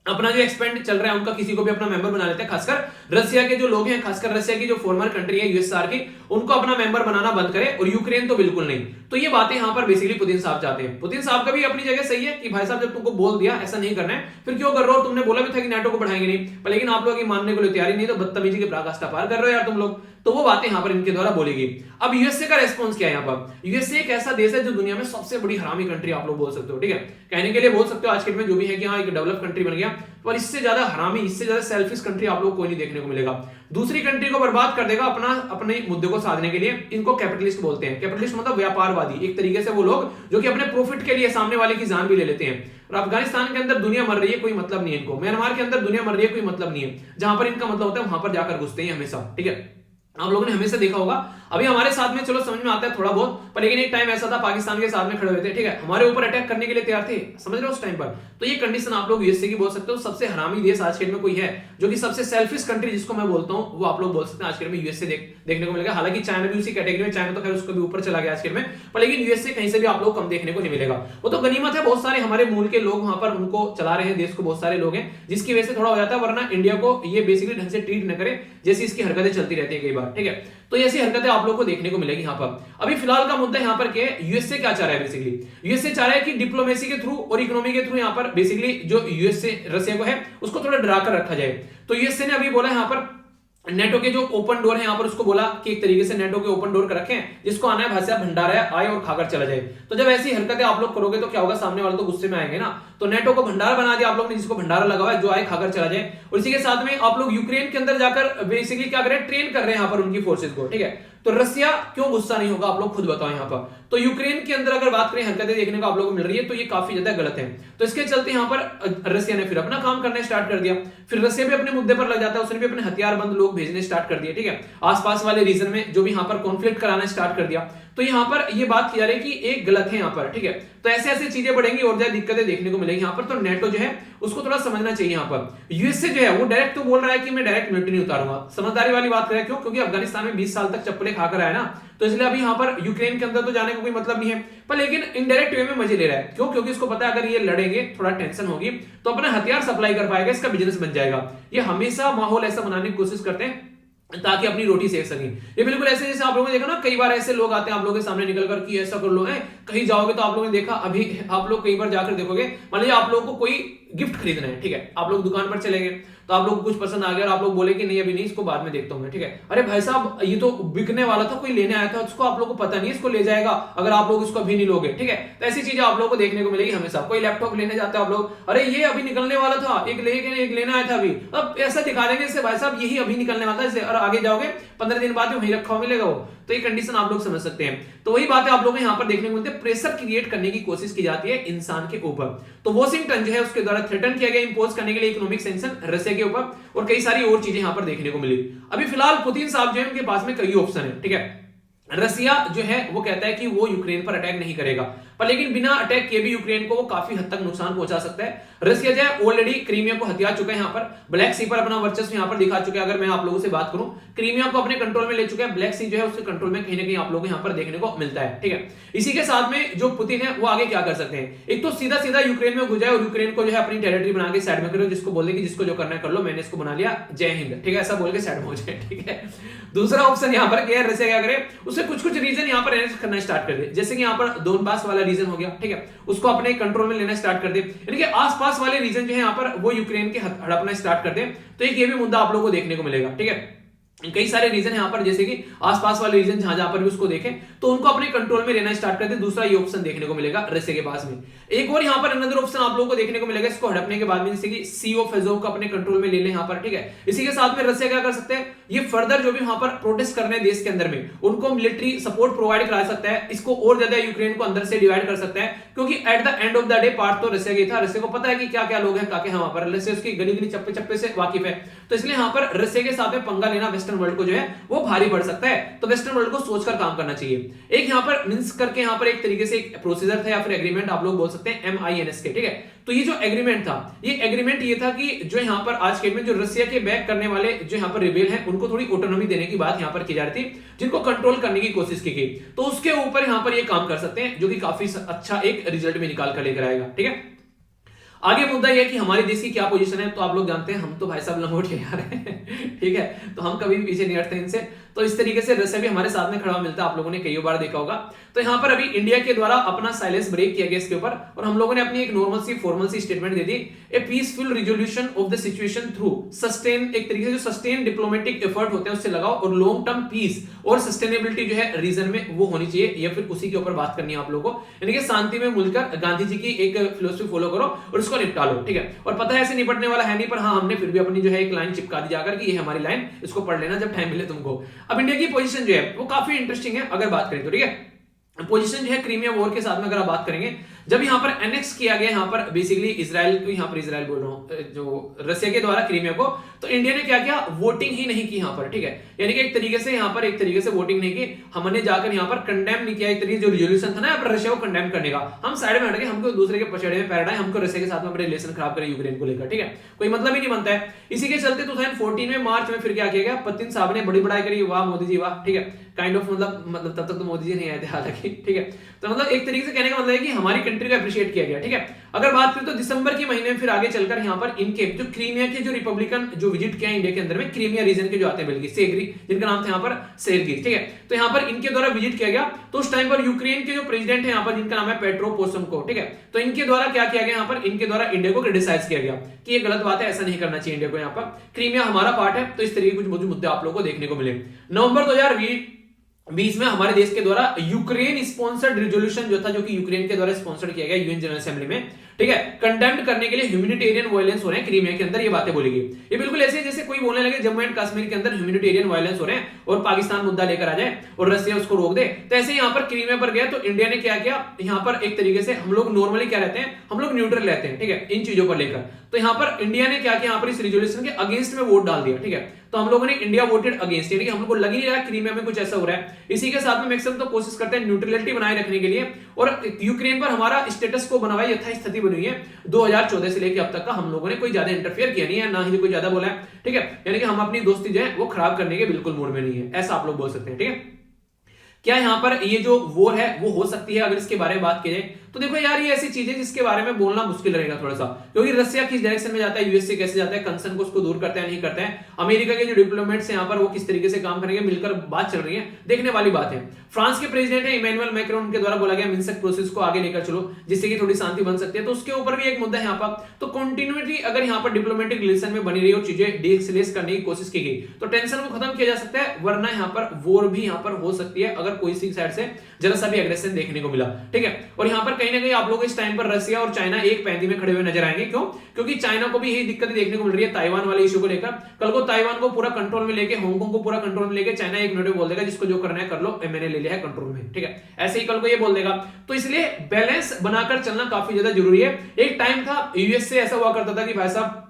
अपना जो एक्सपेंड चल रहा है उनका किसी को भी अपना मेंबर बना लेते हैं, खासकर रसिया के जो लोग हैं, खासकर रसिया की जो फॉर्मर कंट्री है यूएसआर की, उनको अपना मेंबर बनाना बंद करे, और यूक्रेन तो बिल्कुल नहीं। तो ये बातें यहाँ पर बेसिकली पुतिन साहब चाहते हैं। पुतिन साहब का भी अपनी जगह सही है कि भाई साहब जब तुमको बोल दिया ऐसा नहीं करना है फिर क्यों कर रहे हो? तुमने बोला भी था कि नेटो को बढ़ाएंगे नहीं, पर लेकिन आप लोग ये मानने को तैयारी नहीं, तो बदतमीजी के पराकाष्ठा पार कर रहे हो यार तुम लोग। तो वो बातें यहाँ पर इनके द्वारा बोलेगी। अब यूएसए का रेस्पॉन्स क्या है यहाँ पर? यूएसए एक ऐसा देश है जो दुनिया में सबसे बड़ी हरामी कंट्री आप लोग बोल सकते हो, ठीक है, कहने के लिए बोल सकते हो आज के डेट में जो भी है कि हाँ एक डेवलप कंट्री बन गया, पर इससे ज्यादा हरामी, इससे ज्यादा सेल्फिश कंट्री आप लोग कोई नहीं देखने को मिलेगा। दूसरी कंट्री को बर्बाद कर देगा अपने मुद्दे को साधने के लिए। इनको कैपिटलिस्ट बोलते हैं। कैपिटलिस्ट मतलब व्यापारवादी, एक तरीके से वो लोग जो कि अपने प्रॉफिट के लिए सामने वाले की जान भी ले लेते हैं। और अफगानिस्तान के अंदर दुनिया मर रही है कोई मतलब नहीं है इनको, म्यांमार के अंदर दुनिया मर रही है कोई मतलब नहीं है, जहां पर इनका मतलब होता है वहां पर जाकर घुसते हैं हमेशा, ठीक है। आप लोगों ने हमेशा देखा होगा, अभी हमारे साथ में चलो समझ में आता है थोड़ा बहुत, पर लेकिन एक टाइम ऐसा था पाकिस्तान के साथ में खड़े हुए थे, ठीक है, हमारे ऊपर अटैक करने के लिए तैयार थे, समझ रहे हो उस टाइम पर। तो ये कंडीशन आप लोग यूएसए की बोल सकते हो। सबसे हरामी देश आज के डेट में कोई है जो कि सबसे सेल्फिश कंट्री जिसको मैं बोलता हूं, वो आप लोग बोल सकते हैं आज के डेट में यूएसए देखने को मिलेगा। हालांकि चाइना भी उसी कैटेगरी में, चाइना तो खैर उसको भी ऊपर चला गया आज के डेट में, पर लेकिन यूएसए कहीं से भी आप लोग कम देखने को नहीं मिलेगा। वो तो गनीमत है, बहुत सारे हमारे मूल के लोग वहां पर उनको चला रहे हैं देश को, बहुत सारे लोग हैं जिसकी वजह से थोड़ा हो जाता है, वरना इंडिया को ये बेसिकली ढंग से ट्रीट न करे जैसी इसकी हरकतें चलती रहती है कई बार, ठीक है। तो ऐसी हरकतें आप लोगों को देखने को मिलेगी यहाँ पर। अभी फिलहाल का मुद्दा यहाँ पर क्या है, यूएसए क्या चाह रहा है बेसिकली? यूएसए चाह रहा है कि डिप्लोमेसी के थ्रू और इकोनॉमी के थ्रू यहाँ पर बेसिकली जो यूएसए रसिया को है उसको थोड़ा डरा कर रखा जाए। तो यूएसए ने अभी बोला यहाँ पर नेटो के जो ओपन डोर है यहाँ पर उसको बोला कि एक तरीके से नेटो के ओपन डोर कर रखें, जिसको आना है भाई साहब भंडारा आए और खाकर चला जाए। तो जब ऐसी हरकतें आप लोग करोगे तो क्या होगा, सामने वाले तो गुस्से में आएंगे ना। तो नेटो को भंडारा बना दिया आप लोग ने, जिसको भंडारा लगा हुआ है, जो आए खाकर चला जाए। और इसी के साथ में आप लोग यूक्रेन के अंदर जाकर बेसिकली क्या करें, ट्रेन कर रहे हैं यहाँ पर उनकी फोर्सेज को, ठीक है। तो रसिया क्यों गुस्सा नहीं होगा, आप लोग खुद बताओ यहाँ पर। तो यूक्रेन के अंदर अगर बात करें हरकतें देखने को आप लोगों को मिल रही है तो ये काफी ज्यादा गलत है। तो इसके चलते यहाँ पर रसिया ने फिर अपना काम करना स्टार्ट कर दिया। फिर रसिया भी अपने मुद्दे पर लग जाता है, उसने भी अपने हथियारबंद लोग भेजने स्टार्ट कर दिए, ठीक है, आसपास वाले रीजन में जो भी यहाँ पर कॉन्फ्लिक्ट कराना स्टार्ट कर दिया। तो यहाँ पर ये बात की जा रही है कि एक गलत है यहाँ पर, ठीक है। तो ऐसे ऐसे चीजें बढ़ेंगी और ज्यादा दिक्कतें देखने को मिलेंगी यहाँ पर। तो नेटो जो है उसको थोड़ा समझना चाहिए यहाँ पर। यूएसए जो है वो डायरेक्ट तो बोल रहा है कि मैं डायरेक्ट मिलिट्री नहीं उतारूंगा, समझदारी वाली बात करें, क्यों? क्योंकि अफगानिस्तान में 20 साल तक चप्पलें खाकर आया ना, तो इसलिए अभी यहाँ पर यूक्रेन के अंदर तो जाने का कोई मतलब नहीं है, पर लेकिन इनडायरेक्ट वे में मजे ले रहा है। क्यों? क्योंकि इसको पता है अगर ये लड़ेंगे, थोड़ा टेंशन होगी, तो अपना हथियार सप्लाई कर पाएगा, इसका बिजनेस बन जाएगा। ये हमेशा माहौल ऐसा बनाने की कोशिश करते हैं ताकि अपनी रोटी सेक सकें। ये बिल्कुल ऐसे जैसे आप लोगों ने देखा ना, कई बार ऐसे लोग आते हैं आप लोगों के सामने निकल कर कि ऐसा कर लो है, कहीं जाओगे तो आप लोगों ने देखा, अभी आप लोग कई बार जाकर देखोगे, मान लीजिए आप लोगों को कोई गिफ्ट खरीदना है, ठीक है, आप लोग दुकान पर चले गए, तो आप लोग को कुछ पसंद आ गया और आप लोग बोले कि नहीं अभी नहीं, इसको बाद में देखता हूं मैं, ठीक है। अरे भाई साहब ये तो बिकने वाला था, कोई लेने आया था, उसको आप लोग को पता नहीं, इसको ले जाएगा अगर आप लोग इसको अभी नहीं लोगे, ठीक है। तो ऐसी चीजें आप लोग को देखने को मिलेगी हमेशा। कोई लैपटॉप लेने जाते हैं आप लोग, अरे ये अभी निकलने वाला था, एक लेना आया था अभी, अब ऐसा दिखा देंगे इससे भाई साहब यही अभी निकलने वाला है, और आगे जाओगे 15 दिन बाद वहीं रखा हुआ मिलेगा वो। तो ये कंडीशन आप लोग समझ सकते हैं। तो वही बात है आप लोग यहाँ पर देखने को मिलते हैं, प्रेशर क्रिएट करने की कोशिश की जाती है इंसान के ऊपर। तो वॉशिंगटन जो है उसके द्वारा थ्रेटन किया गया इंपोज करने के लिए इकोनॉमिक सैंक्शन रसिया के ऊपर, और कई सारी और चीजें यहाँ पर देखने को मिली। अभी फिलहाल पुतिन साहब जो है उनके पास में कई ऑप्शन है, ठीक है। रसिया जो है वो कहता है कि वो यूक्रेन पर अटैक नहीं करेगा, पर लेकिन बिना अटैक किए भी यूक्रेन को वो काफी हद तक नुकसान पहुंचा सकता है। रसिया जो है ऑलरेडी क्रीमिया को हथिया चुका है, यहाँ पर ब्लैक सी पर अपना वर्चस्व यहाँ पर दिखा चुका है। अगर मैं आप लोगों से बात करूं, क्रीमिया को अपने कंट्रोल में ले चुका है, ब्लैक सी जो है उसके कंट्रोल में कहीं ना कहीं आप लोगों को यहाँ पर देखने को मिलता है, ठीक है। इसी के साथ में जो पुतिन है वो आगे क्या कर सकते हैं, एक तो सीधा सीधा यूक्रेन में घुस जाए और यूक्रेन को जो है अपनी टेरिटरी बना के साइड में करो, जिसको बोल दे कि जिसको जो करना है कर लो, मैंने इसको बना लिया, जय हिंद, ठीक है, ऐसा बोल के साइड में हो जाए, ठीक है। दूसरा ऑप्शन यहाँ पर क्या है, रसिया क्या करे, उस उससे कुछ कुछ रीजन यहाँ पर एनेक्स करना स्टार्ट कर दे, जैसे कि यहाँ पर दोनबास वाला रीजन हो गया, ठीक है, उसको अपने कंट्रोल में लेना स्टार्ट कर दे, यानी कि आसपास वाले रीजन जो है यहाँ पर वो यूक्रेन के हड़पना स्टार्ट कर दे। तो एक ये भी मुद्दा आप लोगों को देखने को मिलेगा, ठीक है। कई सारे रीजन यहाँ पर, जैसे कि आसपास वाले रीजन जहां जहां पर भी उसको देखें तो उनको अपने कंट्रोल में लेना स्टार्ट कर दे। दूसरा ये ऑप्शन देखने को मिलेगा रसिया के पास में। एक और यहाँ पर अनदर ऑप्शन आप लोगों को देखने को मिलेगा इसको हड़पने के बाद में, जैसे कि सी ऑफ एजोव को अपने कंट्रोल में ले ले यहाँ पर, ठीक है। इसी के साथ में रसिया क्या कर सकते हैं, ये फर्दर जो भी वहां पर प्रोटेस्ट कर रहे हैं देश के अंदर में उनको मिलिट्री सपोर्ट प्रोवाइड करा सकता है, इसको और ज्यादा यूक्रेन को अंदर से डिवाइड कर सकता है, क्योंकि at the end of the day part तो रसिया की था। रसिया को पता है कि क्या क्या लोग हैं, क्या वहां पर रसिया उसकी गली गली चप्पे चप्पे से वाकिफ है, तो इसलिए यहाँ पर रसिया के साथ में पंगा लेना वेस्टर्न वर्ल्ड को जो है वो भारी पड़ सकता है। तो वेस्टर्न वर्ल्ड को सोचकर काम करना चाहिए। एक यहाँ पर मिन्स्क करके यहाँ पर एक तरीके से एक प्रोसीजर था या फिर एग्रीमेंट आप लोग बोल सकते हैं MINS के, ठीक है। तो ये जो एग्रीमेंट था, ये एग्रीमेंट ये था कि जो यहाँ पर आज के में जो रसिया के बैक करने वाले जो यहाँ पर रिबेल हैं उनको थोड़ी ऑटोनॉमी देने की बात यहाँ पर की जा रही थी, जिनको कंट्रोल करने की कोशिश की गई। तो उसके ऊपर यहाँ पर ये काम कर सकते हैं, जो कि काफी अच्छा एक रिजल्ट में निकाल कर लेकर आएगा, ठीक है। आगे मुद्दा यह है कि हमारे देश की क्या पोजीशन है, तो आप लोग जानते हैं हम तो भाई साहब लंगोट के यार हैं, ठीक है, तो हम कभी भी पीछे नहीं हटते इनसे। तो इस तरीके से रसिया भी हमारे साथ में खड़ा मिलता है, आप लोगों ने कई बार देखा होगा। तो यहाँ पर अभी इंडिया के द्वारा अपना साइलेंस ब्रेक किया गया इसके ऊपर, और हम लोगों ने अपनी एक नॉर्मल सी फॉर्मल सी स्टेटमेंट दे दी, a peaceful resolution of the situation through sustain, एक तरीके से जो सस्टेन डिप्लोमेटिक एफर्ट होते हैं उससे लगाओ, और लॉन्ग टर्म पीस और सस्टेनेबिलिटी जो है रीजन में वो होनी चाहिए, या फिर उसी के ऊपर बात करनी है आप लोगों को, यानी कि शांति में मिलकर गांधी जी की एक फिलोसफी फॉलो करो और उसको निपटा लो, ठीक है। और पता है ऐसे निपटने वाला है नहीं, पर हाँ हमने फिर भी अपनी जो है एक लाइन चिपका दी जाकर कि ये हमारी लाइन, इसको पढ़ लेना जब टाइम मिले तुमको। अब इंडिया की पोजीशन जो है वो काफी इंटरेस्टिंग है अगर बात करें तो, ठीक है। पोजीशन जो है क्रीमिया वॉर के साथ में अगर आप बात करेंगे, जब यहाँ पर एनेक्स किया गया यहाँ पर बेसिकली इजराइल को, यहाँ पर इजराइल बोल रहा हूँ, जो रसिया के द्वारा क्रीमिया को, तो इंडिया ने क्या किया, वोटिंग ही नहीं की यहाँ पर, ठीक है। यानी कि एक तरीके से यहाँ पर एक तरीके से वोटिंग नहीं की, हमने जाकर यहाँ पर कंडेम नहीं किया। एक तरीके जो रिजोल्यूशन था ना यहाँ पर रशिया को कंडेम करने का, हम साइड में हट गए, हमको दूसरे के पछाड़े में पैर डाले, हमको रशिया के साथ में अपने रिलेशन खराब करे यूक्रेन को लेकर, ठीक है, कोई मतलब ही नहीं बनता है। इसी के चलते 2014 में मार्च में फिर क्या किया गया, पुतिन साहब ने बड़ी बड़ाई करी, वाह मोदी जी वाह, ठीक है, काइंड ऑफ मतलब तब तक तो मोदी जी नहीं आए थे हालांकि, ठीक है। तो मतलब एक तरीके से कहने का मतलब है कि हमारी कंट्री को अप्रिशिएट किया गया, ठीक है। अगर बात करें तो दिसंबर के महीने में फिर आगे चलकर यहाँ पर इनके जो क्रीमिया के जो रिपब्लिकन जो विजिट किया इंडिया के अंदर में, क्रीमिया रीजन के जो आते हैं बल्कि सेगरी, जिनका नाम था यहाँ पर सेरगिर, ठीक है। तो यहाँ पर इनके द्वारा विजिट किया गया, तो उस टाइम पर यूक्रेन के जो प्रेसिडेंट है यहाँ पर जिनका नाम है पेट्रो पोरोशेंको, ठीक है, तो इनके द्वारा क्या किया गया यहाँ पर, इनके द्वारा इंडिया को क्रिटिसाइज किया गया कि ये गलत बात है, ऐसा नहीं करना चाहिए इंडिया को, यहाँ पर क्रीमिया हमारा पार्ट है। तो इस तरीके के कुछ मुद्दे आप लोगों को देखने को मिले। नवंबर 2020 में हमारे देश के द्वारा यूक्रेन स्पॉन्सर्ड रिजोल्यूशन जो था, जो कि यूक्रेन के द्वारा स्पॉन्सर्ड किया गया यूएन जनरल असेंबली में, ठीक है, कंडेम्ड करने के लिए ह्यूमैनिटेरियन वायलेंस हो रहे हैं क्रीमिया के अंदर, ये बातें बोली गई। ये बिल्कुल ऐसे जैसे कोई बोलने लगे जम्मू एंड कश्मीर के अंदर ह्यूमैनिटेरियन वायलेंस हो रहे हैं और पाकिस्तान मुद्दा लेकर आ जाए और रसिया उसको रोक दे, तो ऐसे यहाँ पर क्रीमिया पर गया तो इंडिया ने क्या किया, यहाँ पर एक तरीके से हम लोग नॉर्मली क्या रहते हैं, हम लोग न्यूट्रल रहते हैं, ठीक है, इन चीजों पर लेकर। तो यहाँ पर इंडिया ने क्या किया, यहाँ पर इस रिजोल्यूशन के अगेंस्ट में वोट डाल दिया, ठीक है। तो हम लोगों ने इंडिया वोटेड अगेंस्ट, यानी कि हम लोग को लग नहीं रहा क्रीमिया में कुछ ऐसा हो रहा है। इसी के साथ में मैक्सिमम तो कोशिश करते हैं न्यूट्रलिटी बनाए रखने के लिए, और यूक्रेन पर हमारा स्टेटस को बनवाई यथास्थिति बनी हुई है 2014 से लेकर अब तक का, हम लोगों ने कोई ज्यादा इंटरफेयर किया नहीं है, ना ही कोई ज्यादा बोला है, ठीक है। यानी कि हम अपनी दोस्ती जो है वो खराब करने के बिल्कुल मूड में नहीं है, ऐसा आप लोग बोल सकते हैं, ठीक है। क्या यहाँ पर ये जो वॉर है वो हो सकती है अगर इसके बारे में बात की जाए, तो देखो यार ये ऐसी चीजें जिसके बारे में बोलना मुश्किल रहेगा थोड़ा सा, क्योंकि रसिया किस डायरेक्शन में जाता है, यूएसए कैसे जाता है, कंसर्न को उसको दूर करता है नहीं करता है, अमेरिका के जो डिप्लोमेट्स हैं यहाँ पर वो किस तरीके से काम करेंगे, मिलकर बात चल रही है, देखने वाली बात है। फ्रांस के प्रेसिडेंट है इमैनुअल मैक्रोन, उनके द्वारा बोला गया मिन्स्क प्रोसेस को आगे लेकर चलो जिससे कि थोड़ी शांति बन सकती है, तो उसके ऊपर भी एक मुद्दा है यहाँ पर। तो कंटिन्यूटी अगर यहाँ पर डिप्लोमेटिक रिलेशन में बनी रही और चीजें डीएस्केलेट करने की कोशिश की गई तो टेंशन को खत्म किया जा सकता है, वरना यहाँ पर वॉर भी यहाँ पर हो सकती है अगर कोई सी साइड से जरा सा भी एग्रेशन देखने को मिला, ठीक है। और यहाँ पर कहीं ना कहीं आप लोग इस टाइम पर रसिया और चाइना एक पैंती में खड़े हुए नजर आएंगे, क्यों, क्योंकि चाइना को भी यही दिक्कत देखने को मिल रही है ताइवान वाले इशू को लेकर। कल को ताइवान को पूरा कंट्रोल में लेके, हांगकांग को पूरा कंट्रोल में लेके चाइना एक मिनट में बोल देगा जिसको जो करना है कर लो, मैंने ले लिया है कंट्रोल में, ठीक है, ऐसे ही कल को ये बोल देगा। तो इसलिए बैलेंस बनाकर चलना काफी ज्यादा जरूरी है। एक टाइम था यूएस से ऐसा हुआ करता था कि भाई साहब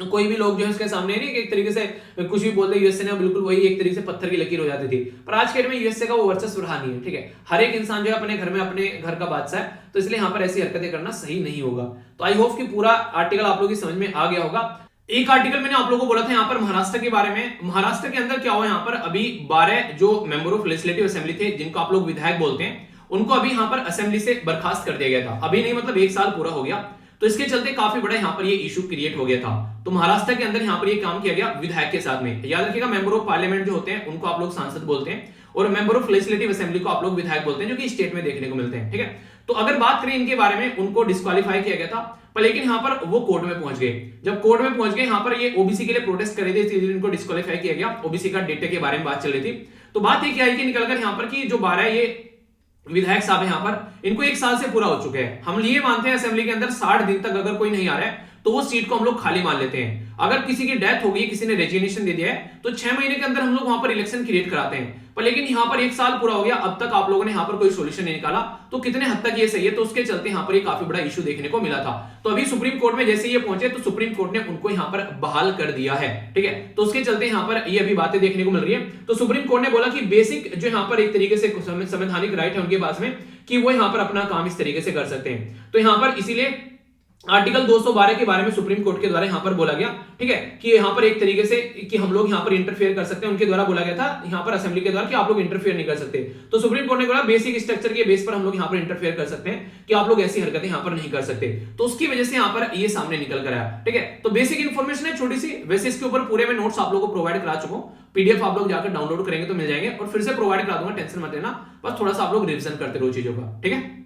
कोई भी लोग जो है उसके सामने नहीं, एक तरीके से कुछ भी बोल दे यूएसए ने, बिल्कुल वही एक तरीके से पत्थर की लकीर हो जाती थी। पर आज के डेट में यूएसए का वो वर्चस्व रहा नहीं है, ठीक है। हर एक इंसान जो है अपने घर में अपने घर का बादशाह है, तो इसलिए यहाँ पर ऐसी हरकतें करना सही नहीं होगा। तो आई होप कि पूरा आर्टिकल आप लोगों की समझ में आ गया होगा। एक आर्टिकल मैंने आप लोगों को बोला था यहाँ पर महाराष्ट्र के बारे में। महाराष्ट्र के अंदर क्या हुआ, यहाँ पर अभी 12 जो मेंबर ऑफ लेजिस्लेटिव असेंबली थे, जिनको आप लोग विधायक बोलते हैं, उनको अभी यहाँ पर असेंबली से बर्खास्त कर दिया गया था। अभी नहीं, मतलब 1 साल पूरा हो गया, तो इसके चलते काफी बड़ा यहाँ पर ये इशू क्रिएट हो गया था। तो महाराष्ट्र के अंदर यहाँ पर ये काम किया गया विधायक के साथ में। याद रखिएगा मेंबर ऑफ पार्लियामेंट जो होते हैं उनको आप लोग सांसद बोलते हैं, और मेंबर ऑफ लेजिस्लेटिव असेंबली को आप लोग विधायक बोलते हैं, जो कि स्टेट में देखने को मिलते हैं। ठीक है, तो अगर बात करें इनके बारे में, उनको डिस्क्वालीफाई किया गया था, पर लेकिन यहाँ पर वो कोर्ट में पहुंच गए। जब कोर्ट में पहुंच गए, यहाँ पर ये ओबीसी के लिए प्रोटेस्ट कर रहे थे, इसलिए इनको डिस्क्वालीफाई किया गया। ओबीसी का डेटा के बारे में बात चल रही थी। तो बात ये क्या है कि निकलकर यहाँ पर कि जो 12 ये विधायक साहब है, यहाँ पर इनको 1 साल से पूरा हो चुके हैं। हम ये मानते हैं असेंबली के अंदर 60 दिन तक अगर कोई नहीं आ रहा है तो वो सीट को हम लोग खाली मान लेते हैं। अगर किसी की डेथ हो गई, किसी ने रेजिग्नेशन दे दिया है, तो 6 महीने के अंदर हम लोग वहां पर इलेक्शन क्रिएट कराते हैं। पर लेकिन यहाँ पर 1 साल पूरा हो गया, अब तक आप लोगों ने यहाँ पर कोई सोल्यूशन नहीं निकाला, तो कितने हद तक ये सही है? तो उसके चलते यहाँ पर ये काफी बड़ा इशू देखने को मिला था। तो अभी सुप्रीम कोर्ट में जैसे ये पहुंचे, तो सुप्रीम कोर्ट ने उनको यहाँ पर बहाल कर दिया है। ठीक है, तो उसके चलते यहाँ पर ये अभी बातें देखने को मिल रही है। तो सुप्रीम कोर्ट ने बोला कि बेसिक जो यहाँ पर एक तरीके से संवैधानिक राइट है उनके पास में, कि वो यहाँ पर अपना काम इस तरीके से कर सकते हैं। तो यहाँ पर इसीलिए आर्टिकल 212 के बारे में सुप्रीम कोर्ट के द्वारा यहां पर बोला गया, ठीक है, कि यहां पर एक तरीके से कि हम लोग यहां पर इंटरफेयर कर सकते हैं। उनके द्वारा बोला गया था यहां पर असेंबली के द्वारा कि आप लोग इंटरफेयर नहीं कर सकते। तो सुप्रीम कोर्ट ने बोला बेसिक स्ट्रक्चर के बेस पर हम लोग यहां पर इंटरफेयर कर सकते हैं, कि आप लोग ऐसी हरकतें यहां पर नहीं कर सकते। तो उसकी वजह से यहां पर ये सामने निकल कर आया। ठीक है, तो बेसिक इंफॉर्मेशन है छोटी सी, वैसे इसके ऊपर पूरे में नोट्स आप लोगों को प्रोवाइड करा चुका हूं, पीडीएफ आप लोग जाकर डाउनलोड करेंगे तो मिल जाएंगे, और फिर से प्रोवाइड करा दूंगा, टेंशन मत लेना, बस थोड़ा सा आप लोग रिवीजन करते रहो चीजों का। ठीक है,